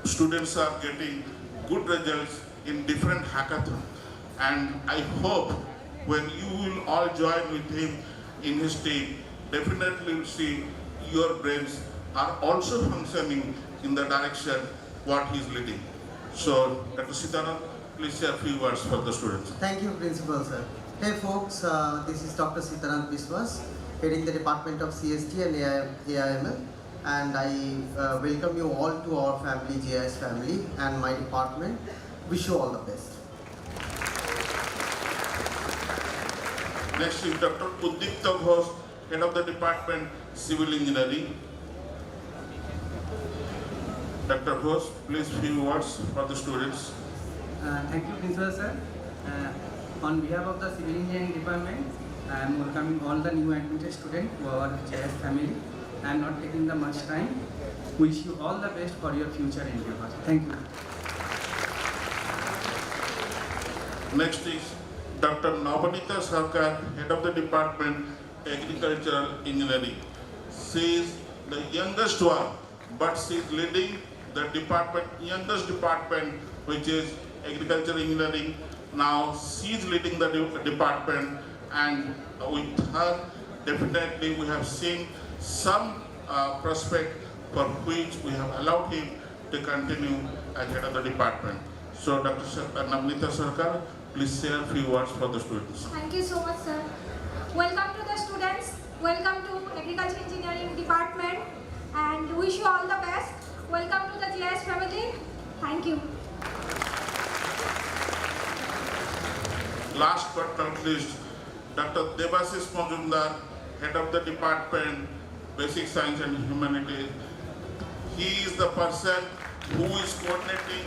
students are getting good results in different hackathons. And I hope when you will all join with him in his team, definitely will see your brains are also functioning in the direction what he is leading. So, Dr. Sitanand, please share a few words for the students. Thank you, Principal Sir. Hey folks, this is Dr. Sitanand Vishwas, heading the Department of CST and AIML, and I welcome you all to our family, GIS family, and my department. Wish you all the best. Next is Dr. Udipta Ghosh, Head of the Department, Civil Engineering. Dr. Ghosh, please few words for the students. Thank you, Principal Sir. On behalf of the Civil Engineering Department, I am welcoming all the new admitted students to our GIS family. I am not taking the much time. Wish you all the best for your future endeavors. Thank you. Next is Dr. Navanita Sarkar, Head of the Department, Agricultural Engineering. She is the youngest one, but she is leading the youngest department, which is Agricultural Engineering. Now she is leading the department, and with her, definitely we have seen some prospect for which we have allowed him to continue as head of the department. So Dr. Navanita Sarkar, please share a few words for the students. Thank you so much, sir. Welcome to the students. Welcome to Agriculture Engineering Department, and wish you all the best. Welcome to the GIS family. Thank you. Last but not least, Dr. Debasis Majumdar, Head of the Department, Basic Science and Humanities. He is the person who is coordinating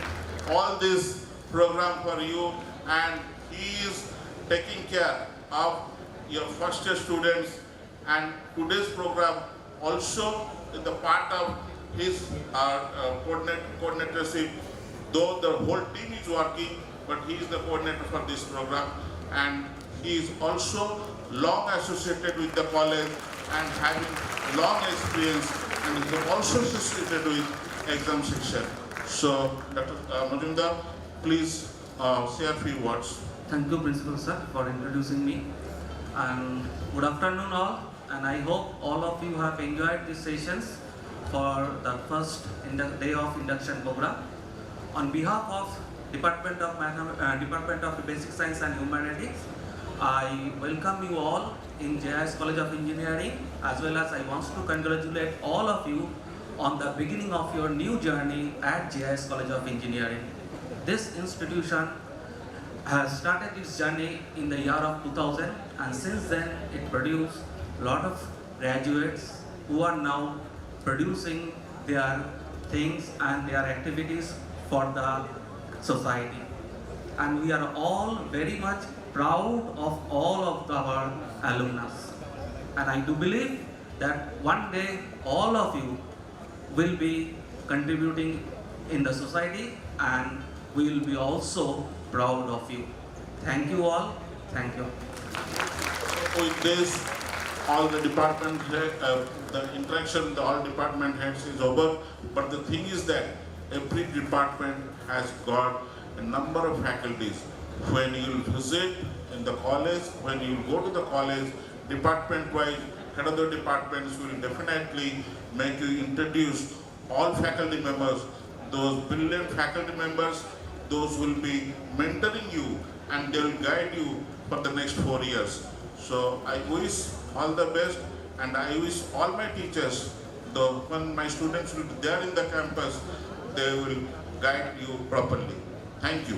all this program for you, and he is taking care of your first year students. And today's program also is the part of his coordinatorship, though the whole team is working, but he is the coordinator for this program, and he is also long associated with the college and having long experience, and he is also associated with exam section. So, Dr. Majumdar, please say a few words. Thank you, Principal Sir, for introducing me. And good afternoon all. And I hope all of you have enjoyed these sessions for the first day of induction program. On behalf of Department of Basic Science and Humanities, I welcome you all in JIS College of Engineering, as well as I want to congratulate all of you on the beginning of your new journey at JIS College of Engineering. This institution has started its journey in the year of 2000, and since then it produced a lot of graduates who are now producing their things and their activities for the society. And we are all very much proud of all of our alumnus. And I do believe that one day all of you will be contributing in the society, and we will be also proud of you. Thank you all. Thank you. With this, all the department the interaction with all department heads is over. But the thing is that every department has got a number of faculties. When you visit in the college, when you go to the college, department-wise, head of the departments will definitely make you introduce all faculty members. Those brilliant faculty members, those will be mentoring you, and they will guide you for the next 4 years. So I wish all the best, and I wish all my teachers, when my students will be there in the campus, they will guide you properly. Thank you.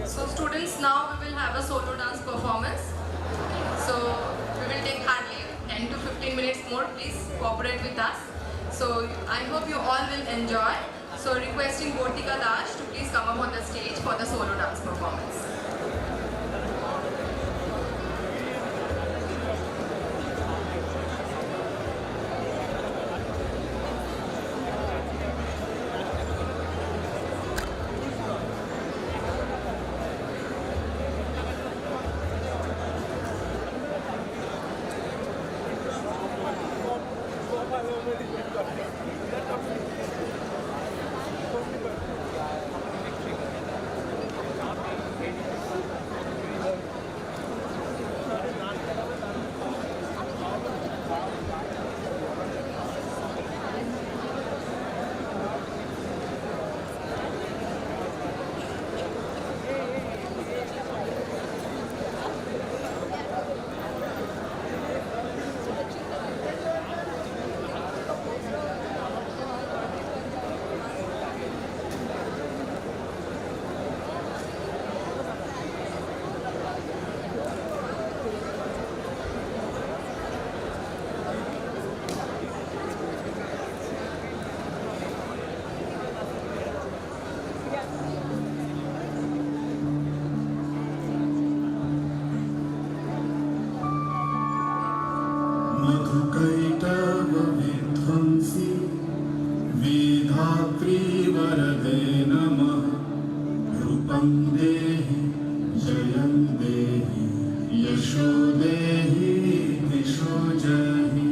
So students, now we will have a solo dance performance. So we will take hardly 10 to 15 minutes more. Please cooperate with us. So I hope you all will enjoy. So requesting Bortika Dash to please come up on the stage for the solo dance performance. मधुकैटवविध्वंसी वेधात्री वरदे नमः रूपं देहि देहि यशो देहि दिशो जहि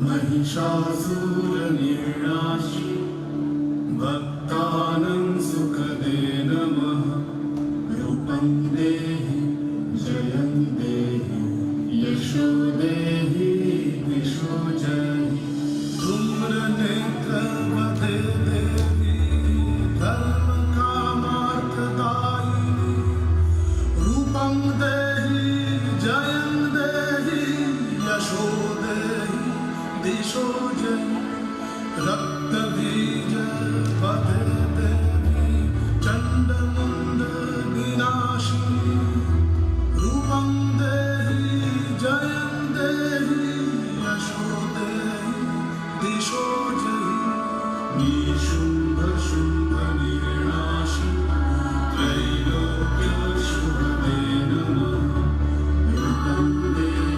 महिषासुरनिर्नाशि भक्तानां सुखदे नमः रूपं देहि जयं देहि यशो देहि दिशो जहि धूम्रनेत्रवदे देवी धर्मकामार्थदायिनी रूपं देहि जयं देहि यशो देहि दिशो जहि रक्तबीज पदे देवी चण्डमुण्ड विनाशिनी रूपं देहि जयं देहि यशो देहि दिशो जहि निशुम्भ शुम्भ निर्नाशि त्रैलोक्य शुभदे नमः रूपं देहि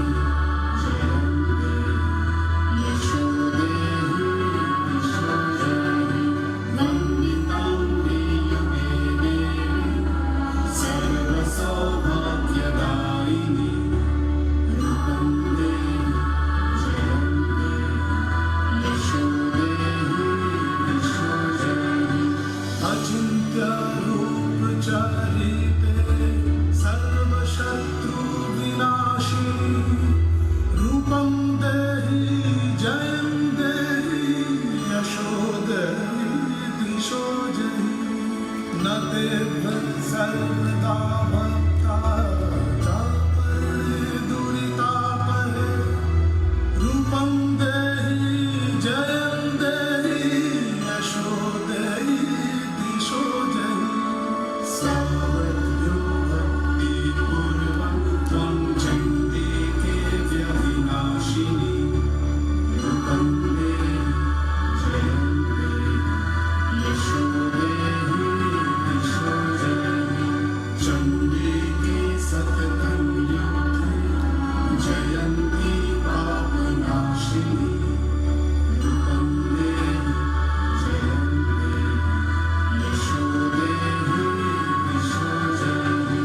जयं देहि यशो देहि दिशो जहि वन्दितां युगे देवी सर्वसौभाग्यदायिनी रूपं देहि जयं देहि यशो देहि दिशो जहि अचिन्त्य रूपचरिते सर्वशत्रुविनाशिनी रूपं देहि जयं देहि यशो देहि दिशो जहि न तेभ्यः सर्वदा भक्ता चापरे दुरितापरे रूपं देहि जयं देहि यशो देहि दिशो जहि सावध्यो भक्तिपूर्वं त्वं चण्डिके व्यविनाशिनी रूपं देहि जयं देहि यशो देहि दिशो जहि चण्डिके सततं युद्धे जयन्ती पापनाशिनी रूपं देहि जयं देहि यशो देहि दिशो जहि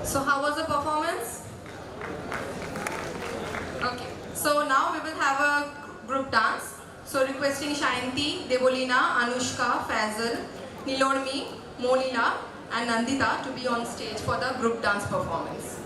So how was the performance? Okay. So now we will have a group dance. So requesting Shayanti, Debolina, Anushka, Fazal, Nilormi, Monila and Nandita to be on stage for the group dance performance.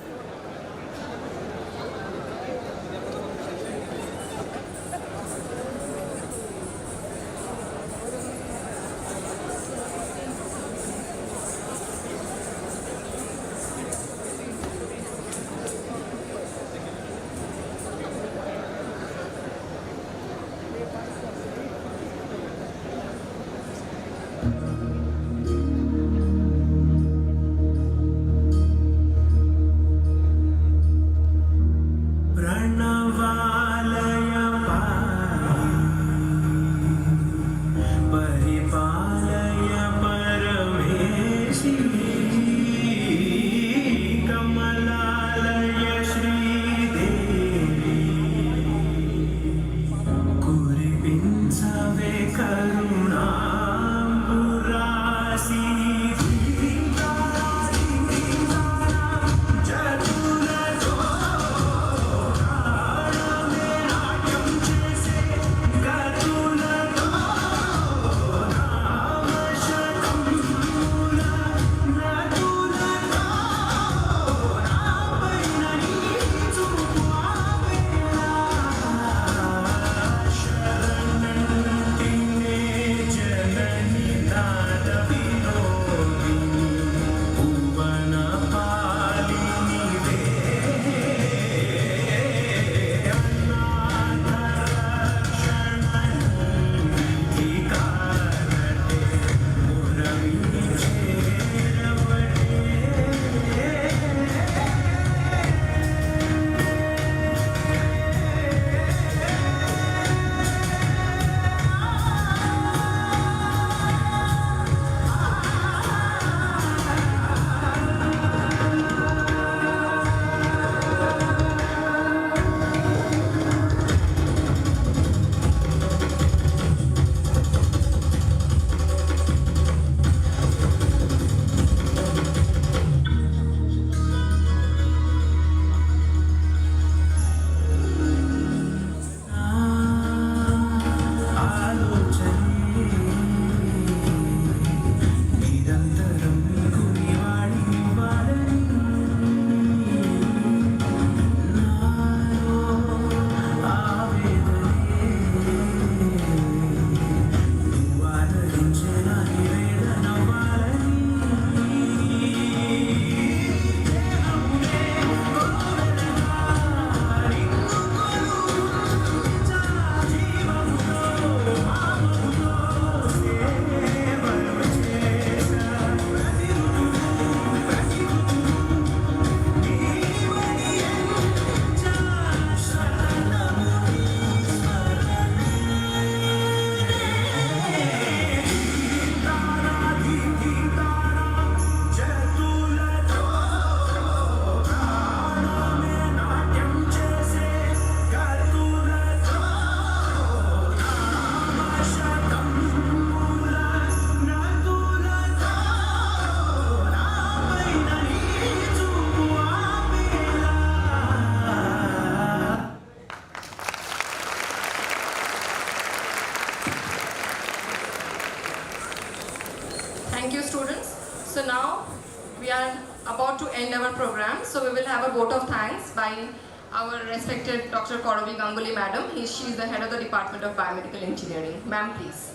we are about to end our program, so we will have a vote of thanks by our respected Dr. Korobi Ganguly Madam. She is the head of the Department of Biomedical Engineering. Ma'am, please.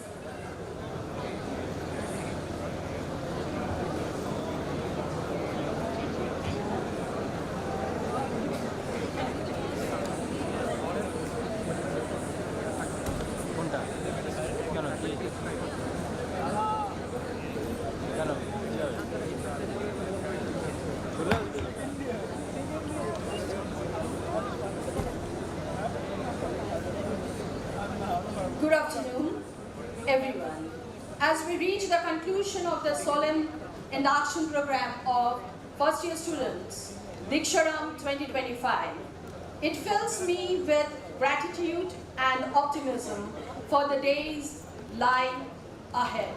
Good afternoon, everyone. As we reach the conclusion of the solemn induction program of first year students, Deeksharambh 2025, it fills me with gratitude and optimism for the days lying ahead.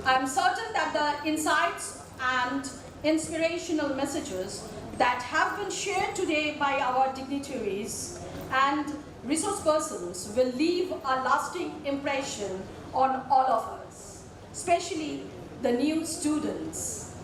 I am certain that the insights and inspirational messages that have been shared today by our dignitaries and resource persons will leave a lasting impression on all of us, especially the new students.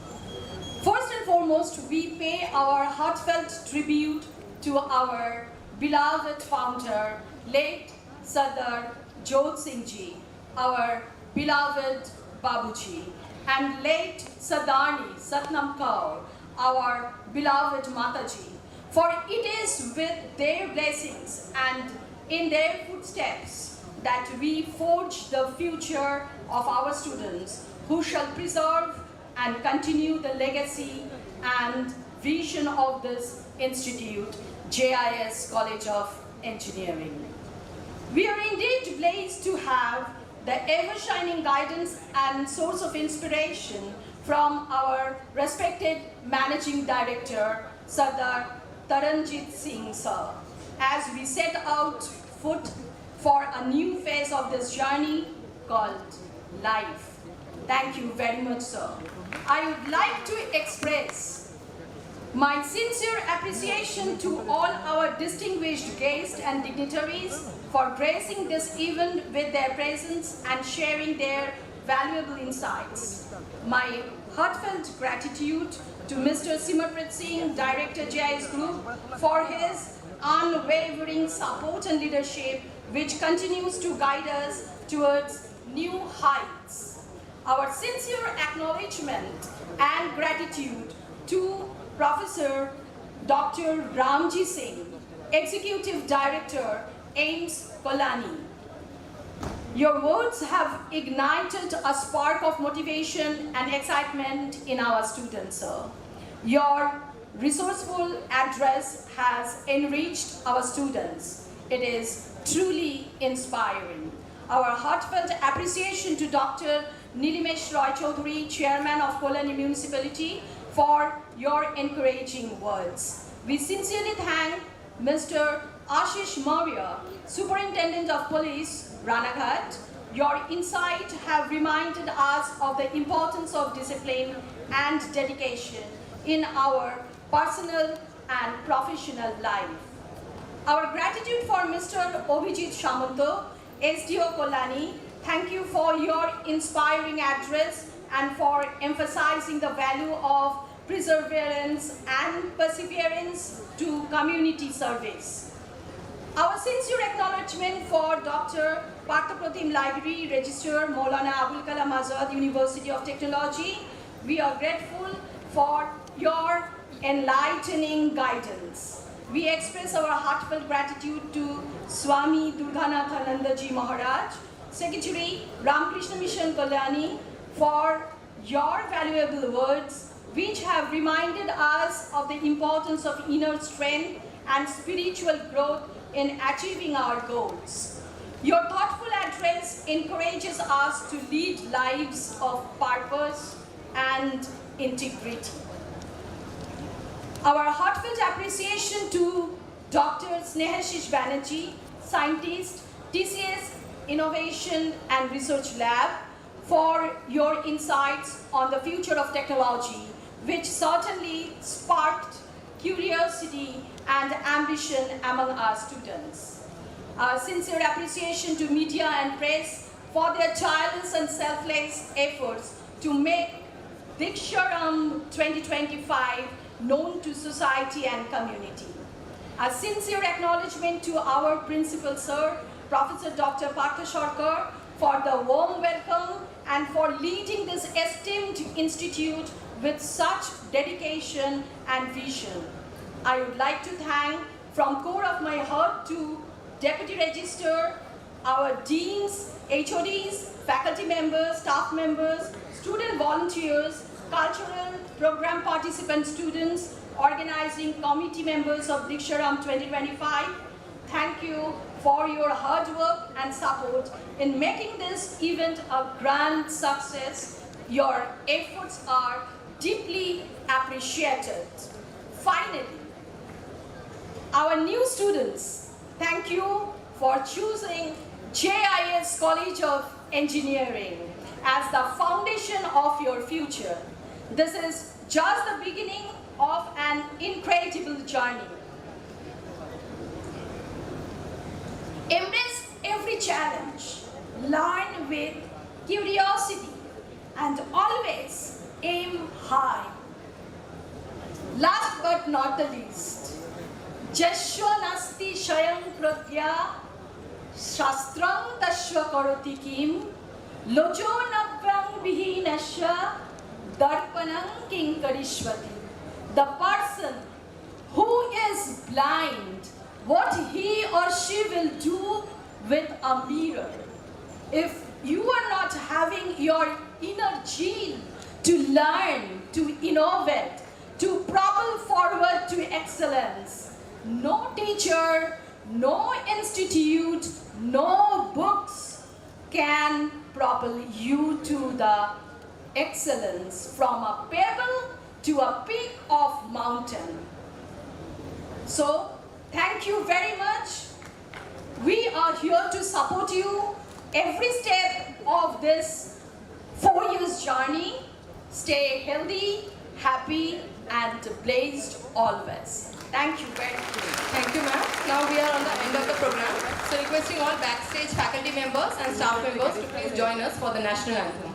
First and foremost, we pay our heartfelt tribute to our beloved founder, late Sardar Jodh Singh Ji, our beloved Babuji, and late Sardarni Satnam Kaur, our beloved Mataji. For it is with their blessings and in their footsteps that we forge the future of our students, who shall preserve and continue the legacy and vision of this institute, JIS College of Engineering. We are indeed blessed to have the ever-shining guidance and source of inspiration from our respected Managing Director, Sardar Taranjit Singh Sir, as we set out foot for a new phase of this journey called life. Thank you very much, sir. I would like to express my sincere appreciation to all our distinguished guests and dignitaries for gracing this event with their presence and sharing their valuable insights. My heartfelt gratitude to Mr. Simarpreet Singh, Director JIS Group, for his unwavering support and leadership, which continues to guide us towards new heights. Our sincere acknowledgement and gratitude to Professor Dr. Ramji Singh, Executive Director, AIMS Kolani. Your words have ignited a spark of motivation and excitement in our students, sir. Your resourceful address has enriched our students. It is truly inspiring. Our heartfelt appreciation to Dr. Nilimesh Roy Chaudhary, Chairman of Kolani Municipality, for your encouraging words. We sincerely thank Mr. Ashish Maurya, Superintendent of Police, Ranaghat. Your insight have reminded us of the importance of discipline and dedication in our personal and professional life. Our gratitude for Mr. Obhijit Shamanto, SDO Kolani. Thank you for your inspiring address and for emphasizing the value of perseverance and perseverance to community service. Our sincere acknowledgement for Dr. Parthapratim Library Registrar Maulana Abul Kalam Azad, University of Technology. We are grateful for your enlightening guidance. We express our heartfelt gratitude to Swami Durganathananda Ji Maharaj, Secretary Ramakrishna Mission Kalyani, for your valuable words, which have reminded us of the importance of inner strength and spiritual growth in achieving our goals. Your thoughtful address encourages us to lead lives of purpose and integrity. Our heartfelt appreciation to Dr. Snehashish Banerjee, Scientist, TCS Innovation and Research Lab, for your insights on the future of technology, which certainly sparked curiosity and ambition among our students. Our sincere appreciation to media and press for their tireless and selfless efforts to make Deeksharambh 2025 known to society and community. A sincere acknowledgement to our Principal Sir, Professor Dr. Partha Sarkar, for the warm welcome and for leading this esteemed institute with such dedication and vision. I would like to thank from core of my heart to Deputy Registrar, our deans, HODs, faculty members, staff members, student volunteers, cultural program participant students, organizing committee members of Deeksharambh 2025. Thank you for your hard work and support in making this event a grand success. Your efforts are deeply appreciated. Finally, our new students, thank you for choosing JIS College of Engineering as the foundation of your future. This is just the beginning of an incredible journey. Embrace every challenge, learn with curiosity, and always aim high. Last but not the least, Jashwa nasti shayam pratya shastram tashva karoti kim lojo navram vihinasya darpanam kinkarishvati. The person who is blind, what he or she will do with a mirror. If you are not having your inner gene to learn, to innovate, to propel forward to excellence, no teacher, no institute, no books can propel you to the excellence from a pebble to a peak of mountain. So, thank you very much. We are here to support you every step of this 4 years journey. Stay healthy, happy, and blessed always. Thank you very much. Thank you, ma'am. Now we are on the end of the program. So requesting all backstage faculty members and staff members to please join us for the national anthem.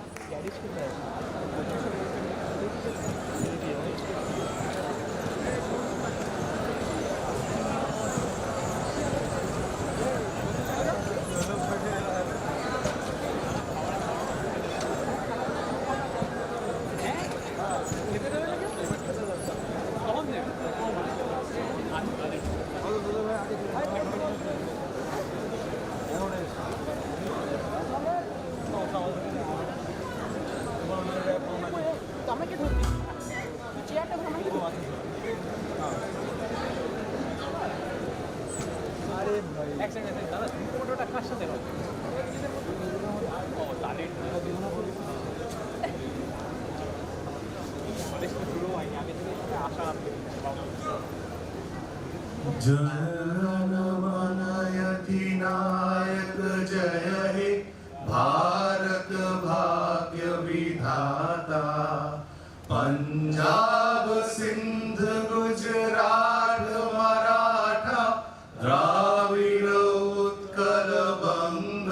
जनगणमनयधिनायक जय हे भारत भाग्य विधाता पंजाब सिंध गुजरात मराठा द्राविड़ उत्कल बंग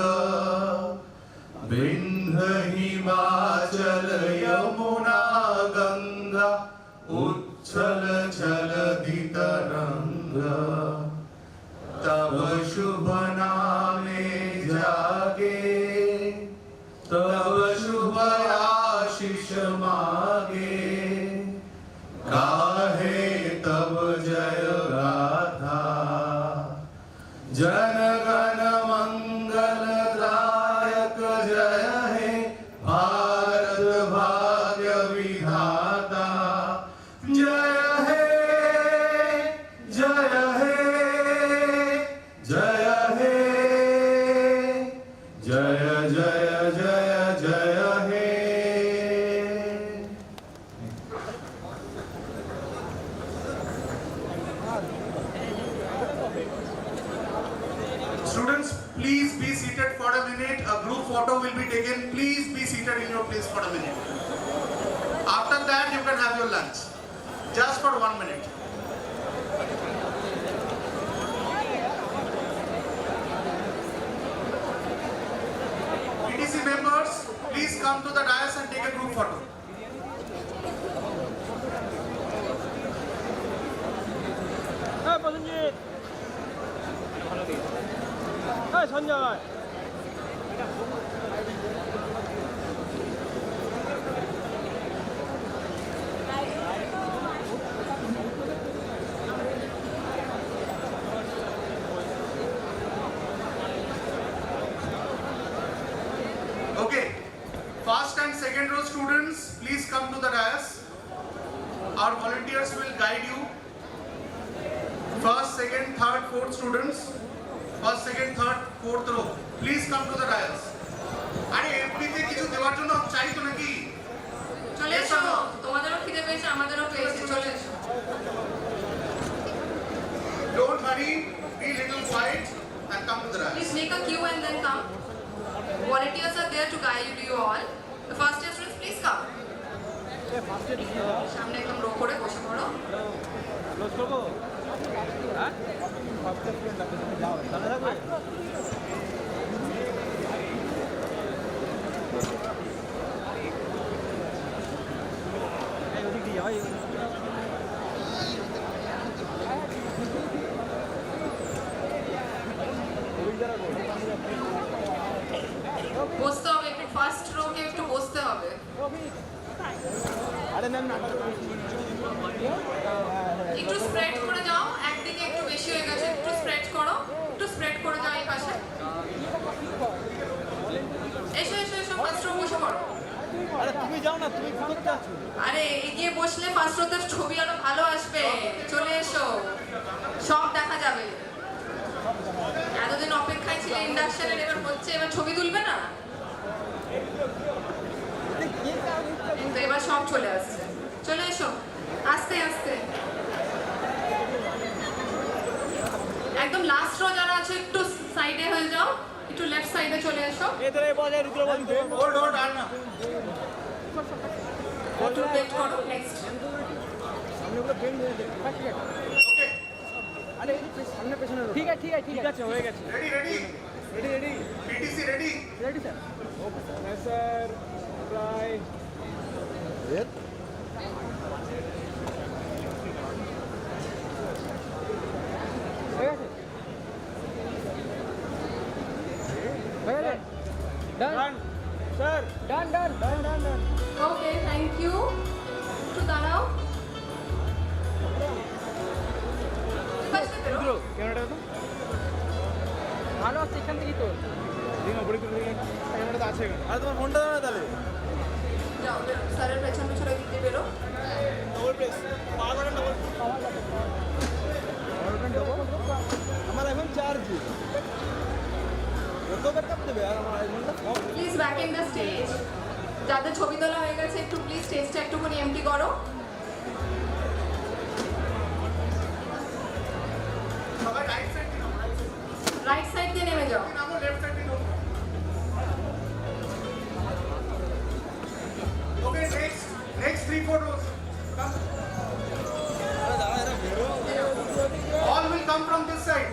विंध्य हिमाचल यमुना गंगा उच्छल जलधि तरंग तब शुभ नामे जागे तब शुभ आशीष मागे गाहे तब जय गाथा जनगण मंगलदायक जय हे भारत भाग्य विधाता जय हे जय हे जय हे जय जय जय जय हे Students, please be seated for a minute. A group photo will be taken. Please be seated in your place for a minute. After that, you can have your lunch. Just for 1 minute. PTC members, please come to the dais and take a group photo. Sanjay Okay, first and second row students, please come to the dais. Our volunteers will guide you. First, second, third, fourth students. First, second, third, fourth row. Please come to the dais. আরে এমপিতে কিছু দেওয়ার জন্য চাই তো নাকি? চলে এসো, তোমাদেরও খিদে পেয়েছে, আমাদেরও পেয়েছে, চলে এসো। Don't hurry, be little quiet and come to the dais. Please make a queue and then come. Volunteers are there to guide you all. The first year students, please come. সামনে একদম রো করে বসে পড়ো। Close করবো হ্যাঁ first student আছে তুমি যাও তাহলে থাকবে এই ওদিক দিয়ে ভাই বসতে হবে একটু, ফার্স্ট রোকে একটু বসতে হবে। আরে না না একটু স্প্রেড করে যাও, একদিকে একটু বেশি হয়ে গেছে, একটু স্প্রেড করো, একটু স্প্রেড করে যাও এই পাশে। এসো এসো এসো, ফার্স্ট রো বসে পড়ো। আরে তুমি যাও না, তুমি কি করতে আছো? আরে এগিয়ে বসলে ফার্স্ট রোতে ছবি আরো ভালো আসবে, চলে এসো, সব দেখা যাবে। এতদিন অপেক্ষায় ছিল ইন্ডাকশনের, এবার হচ্ছে, এবার ছবি তুলবে না তো এবার সব চলে আসছে, চলে এসো আস্তে আস্তে। একদম লাস্ট রো যারা আছে একটু সাইডে হয়ে যাও, একটু লেফট সাইডে চলে এসো। এদের এই বাজার রুদ্র বন্ধ হোল্ড হোল্ড আর না একটু ওয়েট করো, নেক্সট। সামনে পুরো বেন্ড হয়ে যাবে ওকে আরে সামনে পেছনে ঠিক আছে ঠিক আছে ঠিক আছে হয়ে গেছে ready ready ready ready PTC ready ready sir okay sir প্রায় এর হয়ে গেছে done sir done done done done done okay, thank you. একটু দাঁড়াও, ক্যামেরাটা তো ভালো আছে এখান থেকেই তো দিন উপরে করে ক্যামেরাটা আছে এখানে আরে তোমার ফোনটা দাও না তাহলে যাও স্যারের পেছন পেছন দিক দিয়ে বেরো। ডবল প্রেস পা করে ডবল আমার এখন চার্জ কত ব্যাকআপ দেবে আর আমার আইফোনটা please back in the stage. যাদের ছবি তোলা হয়ে গেছে একটু প্লিজ স্টেজটা একটুখানি এমটি করো। সবাই রাইট সাইড রাইট সাইড দিয়ে নেমে যাও। নামো, লেফট সাইড দিয়ে নামো। Okay next 3-4 rows come. All will come from this side.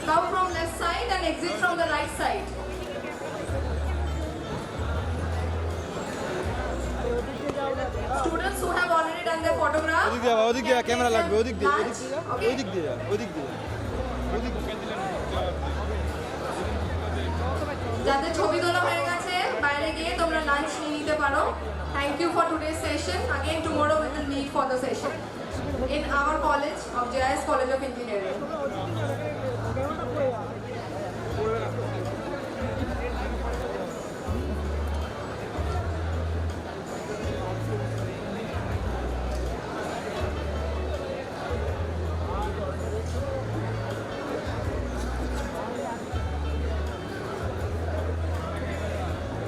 Come from left side and exit from the right side. Students who have already done their photograph. ওদিক দিয়ে camera লাগবে ওদিক দিয়ে Lunch, okay? ওদিক দিয়ে ওদিক দিয়ে ওদিক যাদের ছবি তোলা হয়ে গেছে বাইরে গিয়ে তোমরা লাঞ্চ নিয়ে নিতে পারো। Thank you for today's session. Again tomorrow we will meet for the session in our college of JIS College of Engineering.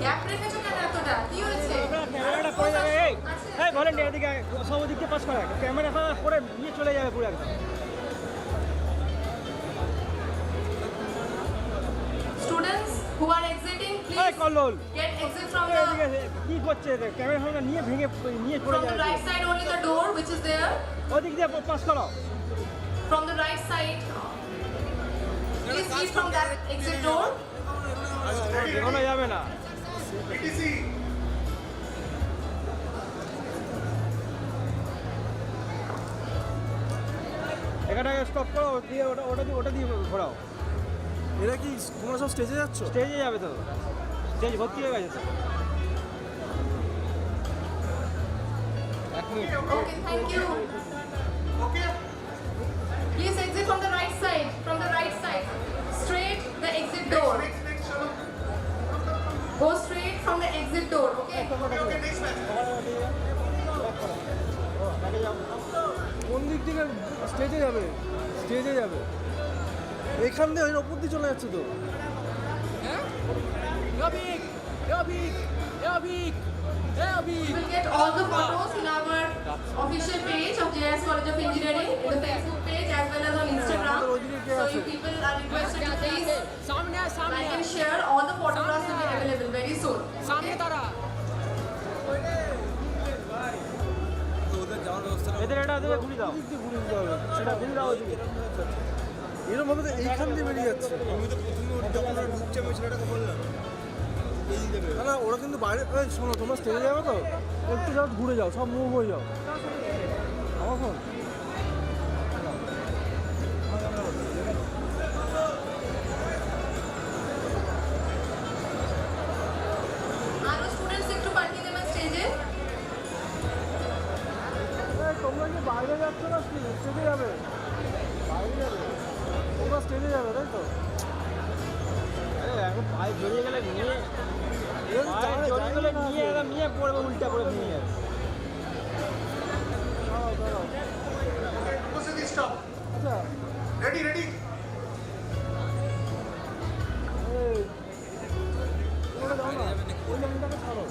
Gap রেখেছো কেন এতটা? কি হয়েছে? ক্যামেরাটা পড়ে যাবে এই ভলেন্টিয়ার এদিকে সব ওদিকে পাস করা ক্যামেরা পরে নিয়ে চলে যাবে পুরো একদম Students who are exiting, এই please Kallol get exit from এদিকে the কি করছে ক্যামেরা নিয়ে ভেঙে নিয়ে পড়ে from the যাবে right side only the door which is there. ওদিক দিয়ে পাস করো From the right side. Please leave from that exit door. এখনো যাবে না PTC. এখানটাকে স্টপ করো দিয়ে ওটা দিয়ে ঘোরাও এরা কি তোমরা সব স্টেজে যাচ্ছ? স্টেজে যাবে তো, স্টেজ ভর্তি হয়ে গেছে। Okay, thank you. Okay. Please exit from the right side. From the right side. Straight the exit door. Next, chalo. Go straight from the exit door. Okay. Okay, next match. কোন দিক থেকে স্টেজে যাবে? স্টেজে যাবে এখান দিয়ে ওই ওপর দিয়ে চলে যাচ্ছে তো। We will get all the photos in our official page of JS College of Engineering, in the Facebook page as well as on Instagram. So you people are requested to please like and share. All the photographs will be available very soon. Okay? এদের এটা দেবে ঘুরি দাও, ঘুরি দিতে হবে, সেটা ঘুরি দাও। এরকম ভাবে এইখান দিয়ে বেরিয়ে যাচ্ছে। আমি তো প্রথমে যখন ঢুকছে আমি ছেলেটাকে বললাম না না, ওরা কিন্তু বাইরে। শোনো, তোমরা স্টেজে যাবে তো, একটু যাও, ঘুরে যাও, সব মুভ হয়ে যাও। আমার ফোন Are students একটু পাঠিয়ে দেবেন স্টেজে? তোমরা কি বাইরে যাচ্ছ না স্টেজে যাবে? বাইরে যাবে, তোমরা স্টেজে যাবে তাই তো? এখন পায়ে জড়িয়ে গেলে নিয়ে নিয়ে পড়বে, উল্টা পড়ে নিয়ে যাবে। Stop. আচ্ছা, Ready, ready. ওটা দাও না, ওই লাইনটাকে ছাড়ো,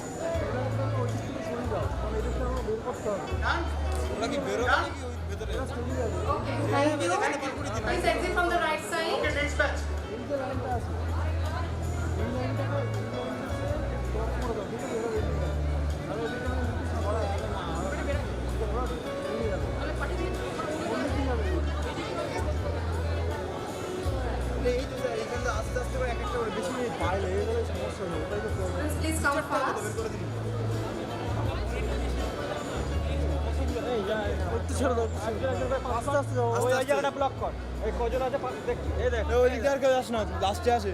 ওই লাইনটাকে ওই দিক থেকে সরিয়ে দাও, কারণ এদের সাথে আমার বের করতে হবে। ওরা কি বেরোবে নাকি ওই ভেতরে? স্টেজে যাবে। Okay, thank you. Please exit from the right side. Okay, next match. এই যে লাইনটা আছে, এই লাইনটাকে স্টপ করে দাও, ঠিক আছে? এরা বেরিয়ে যাবে। আর ওদিকে আমি একটু সামনে যাবে না, ওরা বেরিয়ে যাবে। এই তো এখানে আস্তে আস্তে করে এক একটা করে বেশি পায়ে লেগে গেলে সমস্যা নেই, ওটাই তো প্রবলেম। Please come fast. একটু ছেড়ে দাও, আস্তে আস্তে যাও। ওই জায়গাটা ব্লক কর, এই কজন আছে দেখ, এই দেখ ওই দিকে আর কেউ যাস না, লাস্টে আছে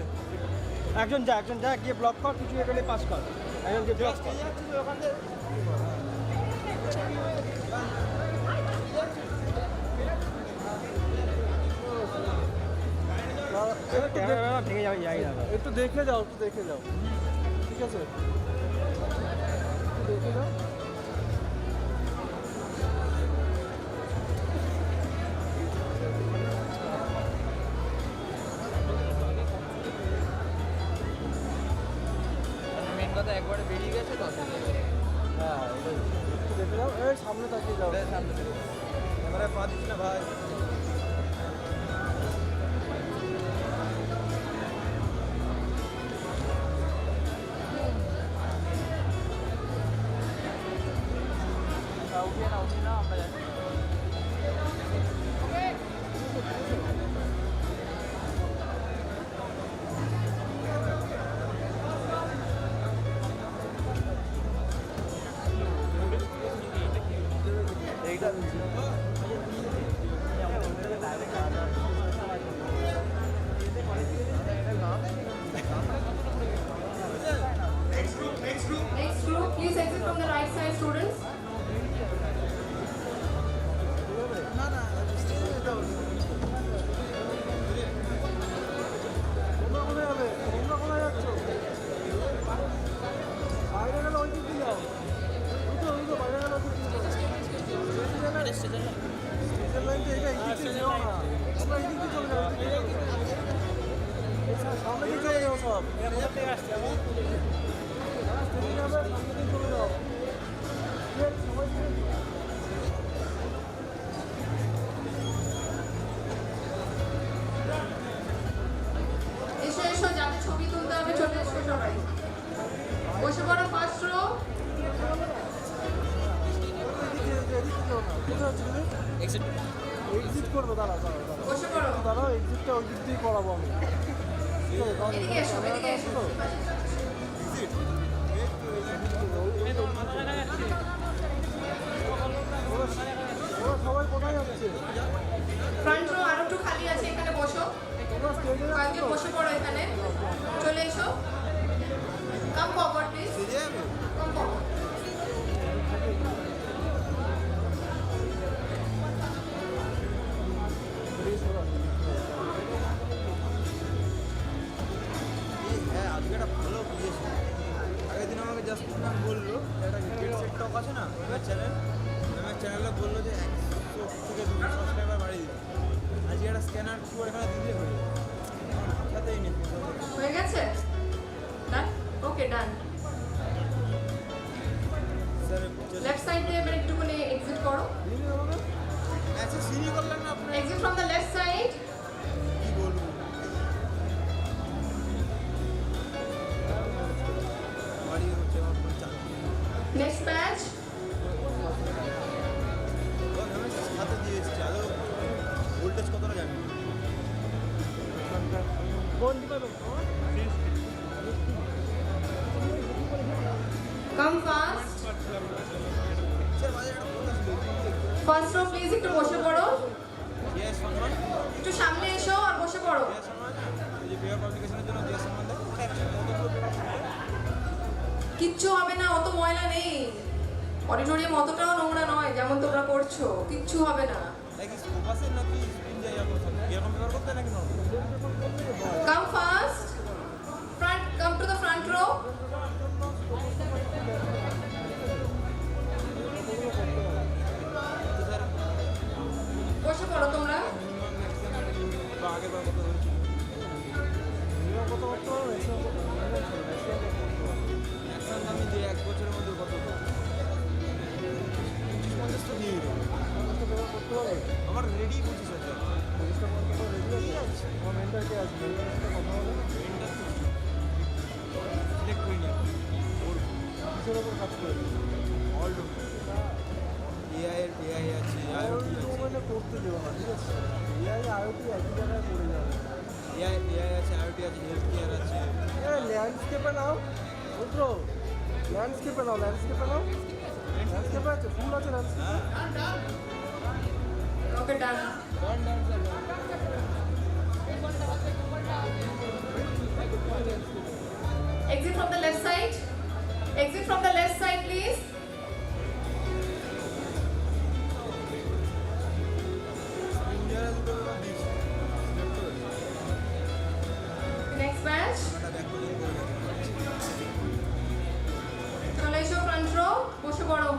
একজন, যা গিয়ে ব্লক কর, কিছু এখানে পাস কর, একজন গিয়ে ব্লক কর। ভেঙে যাবে, একটু দেখে যাও, ঠিক আছে? একটু দেখে যাও। মেন কথা একবারে বেরিয়ে গেছে তো। হ্যাঁ, একটু দেখে যাও, এই সামনে তাকিয়ে যাও, সামনে এবারে পা দিস না ভাই। উঠিয়ে না, আমরা যাই। Next group, please exit from the right side, students. এসো, যাদের ছবি তুলতে হবে চলে এসো সবাই। বসে পড়ো ফার্স্ট রো। এক্সিট করবো, দাঁড়াও, বসে পড়ো। এক্সিটটা ওই দিক দিয়ে করাবো আমি। এদিকে এসো, এদিকে এসো। সবাই কোথায় যাচ্ছে? ফ্রন্ট রো আরো একটু খালি আছে, এখানে বসো। তোমরা স্টেজে কয়েকজন বসে পড়ো এখানে, চলে এসো। Come forward please, come forward. হ্যাঁ, আজকে একটা ভালো বুঝেছি। আগের দিন আমাকে জাস্ট ম্যাম বললো একটা গেট সেট টক আছে না ওয়েব চ্যানেল, আমার চ্যানেলে বললো যে 100 থেকে 200 সাবস্ক্রাইবার বাড়িয়ে দিবে। আজকে একটা স্ক্যানার কিউআর এখানে দিলে হয়ে যাবে, আমার মাথাতেই নেই। হয়ে গেছে? ডান, ওকে ডান। লেফট সাইড দিয়ে এবার একটুখানি এক্সিট করো। আচ্ছা, সিনি করলেন না আপনি? Exit from the left side. কি বলবো? বাড়িয়ে হচ্ছে আমার চাকরি। Next batch. হাতে দিয়ে এসেছি, আদৌ ভোল্টেজ কতটা জানি না। Come fast. First row please একটু বসে পড়ো, একটু সামনে এসো আর বসে পড়ো। কিচ্ছু হবে না, অত ময়লা নেই। অডিটোরিয়াম অতটাও নোংরা নয় যেমন তোমরা করছো, কিচ্ছু হবে না। Come fast, front, come to the front row. বসে পড়ো তোমরা। আমি যে 1 বছরের মধ্যে কত 50 তো নিয়ে দেবো। আমার রেডি 25,000। রেডি আছে আমার মেন্টারকে আসবে, কথা বলে মেন্টার সিলেক্ট করিনি ওর কিসের ওপর কাজ করে অল এআই আছে, আইওটি আছে, মানে করতে দেবো না, ঠিক আছে? এআই আইওটি একই জায়গায় পড়ে যাবে। এআই আছে, আইওটি আছে, হেলথ কেয়ার আছে। ল্যান্ডস্কেপে নাও বুঝলো, ল্যান্ডস্কেপে নাও, ল্যান্ডস্কেপে নাও, ল্যান্ডস্কেপে আছে, ফুল আছে ল্যান্ডস্কেপে। ওকে ডান। Exit from the left side. Exit from the left side, please. Next batch. চলে এসো ফ্রন্ট রো, বসে পড়ো।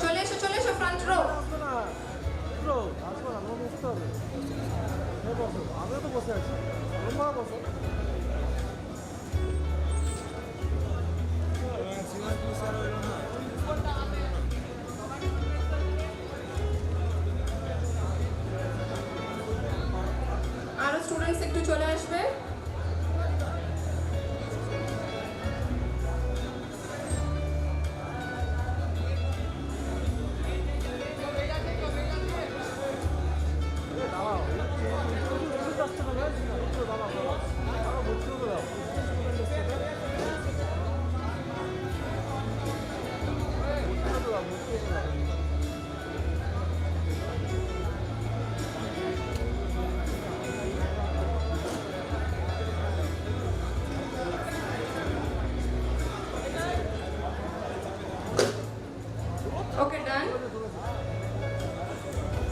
চলে এসো ফ্রন্ট রো। আমিও তো বসে আছি, বসো। আরো স্টুডেন্টস একটু চলে আসবে। Okay, done.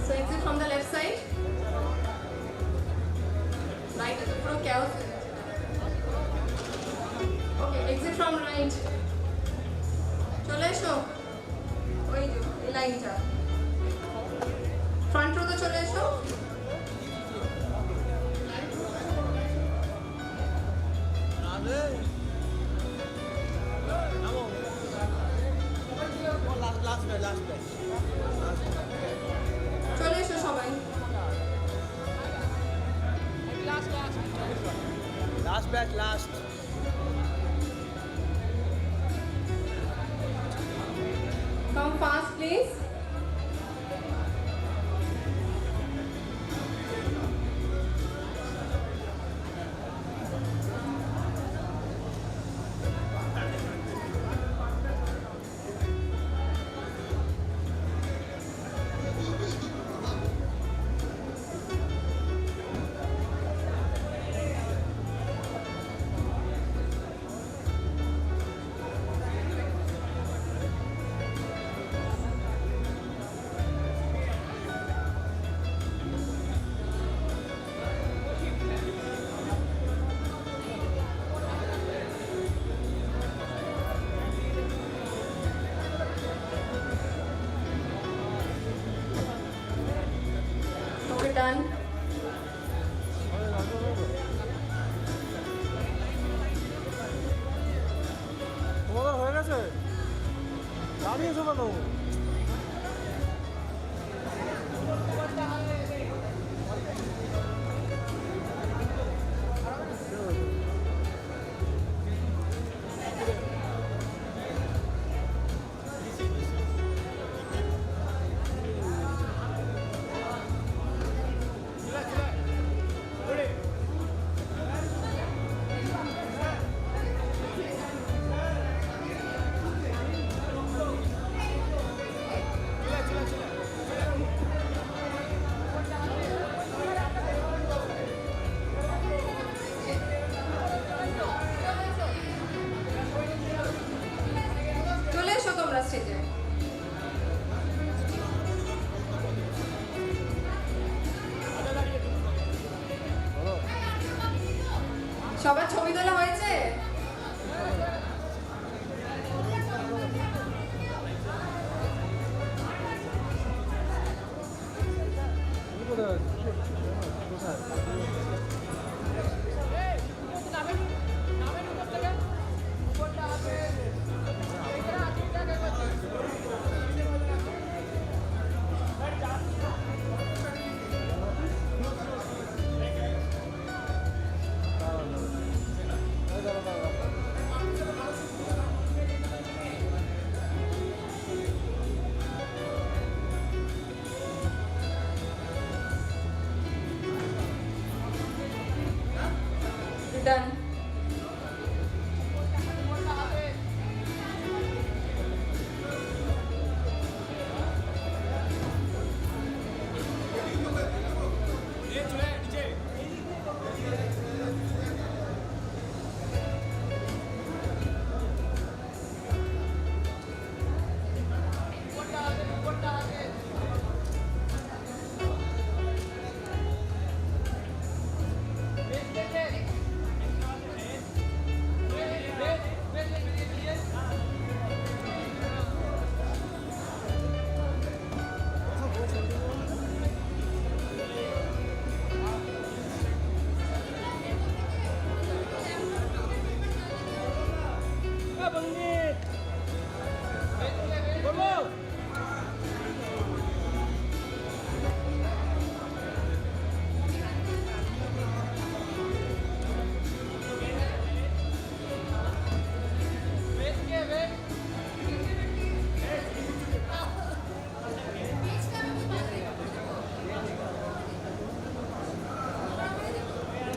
So exit from the left side. Right is the pro chaos. Okay, exit from right. চলে এসো, ওই যে এই লাইনটা। ফ্রন্ট রোতে চলে এসো। চলে এসো সবাই। Last batch, last. Come fast, please. আছে দাঁড়িয়েছো কেন? চলে এসো তোমরা স্টেজে।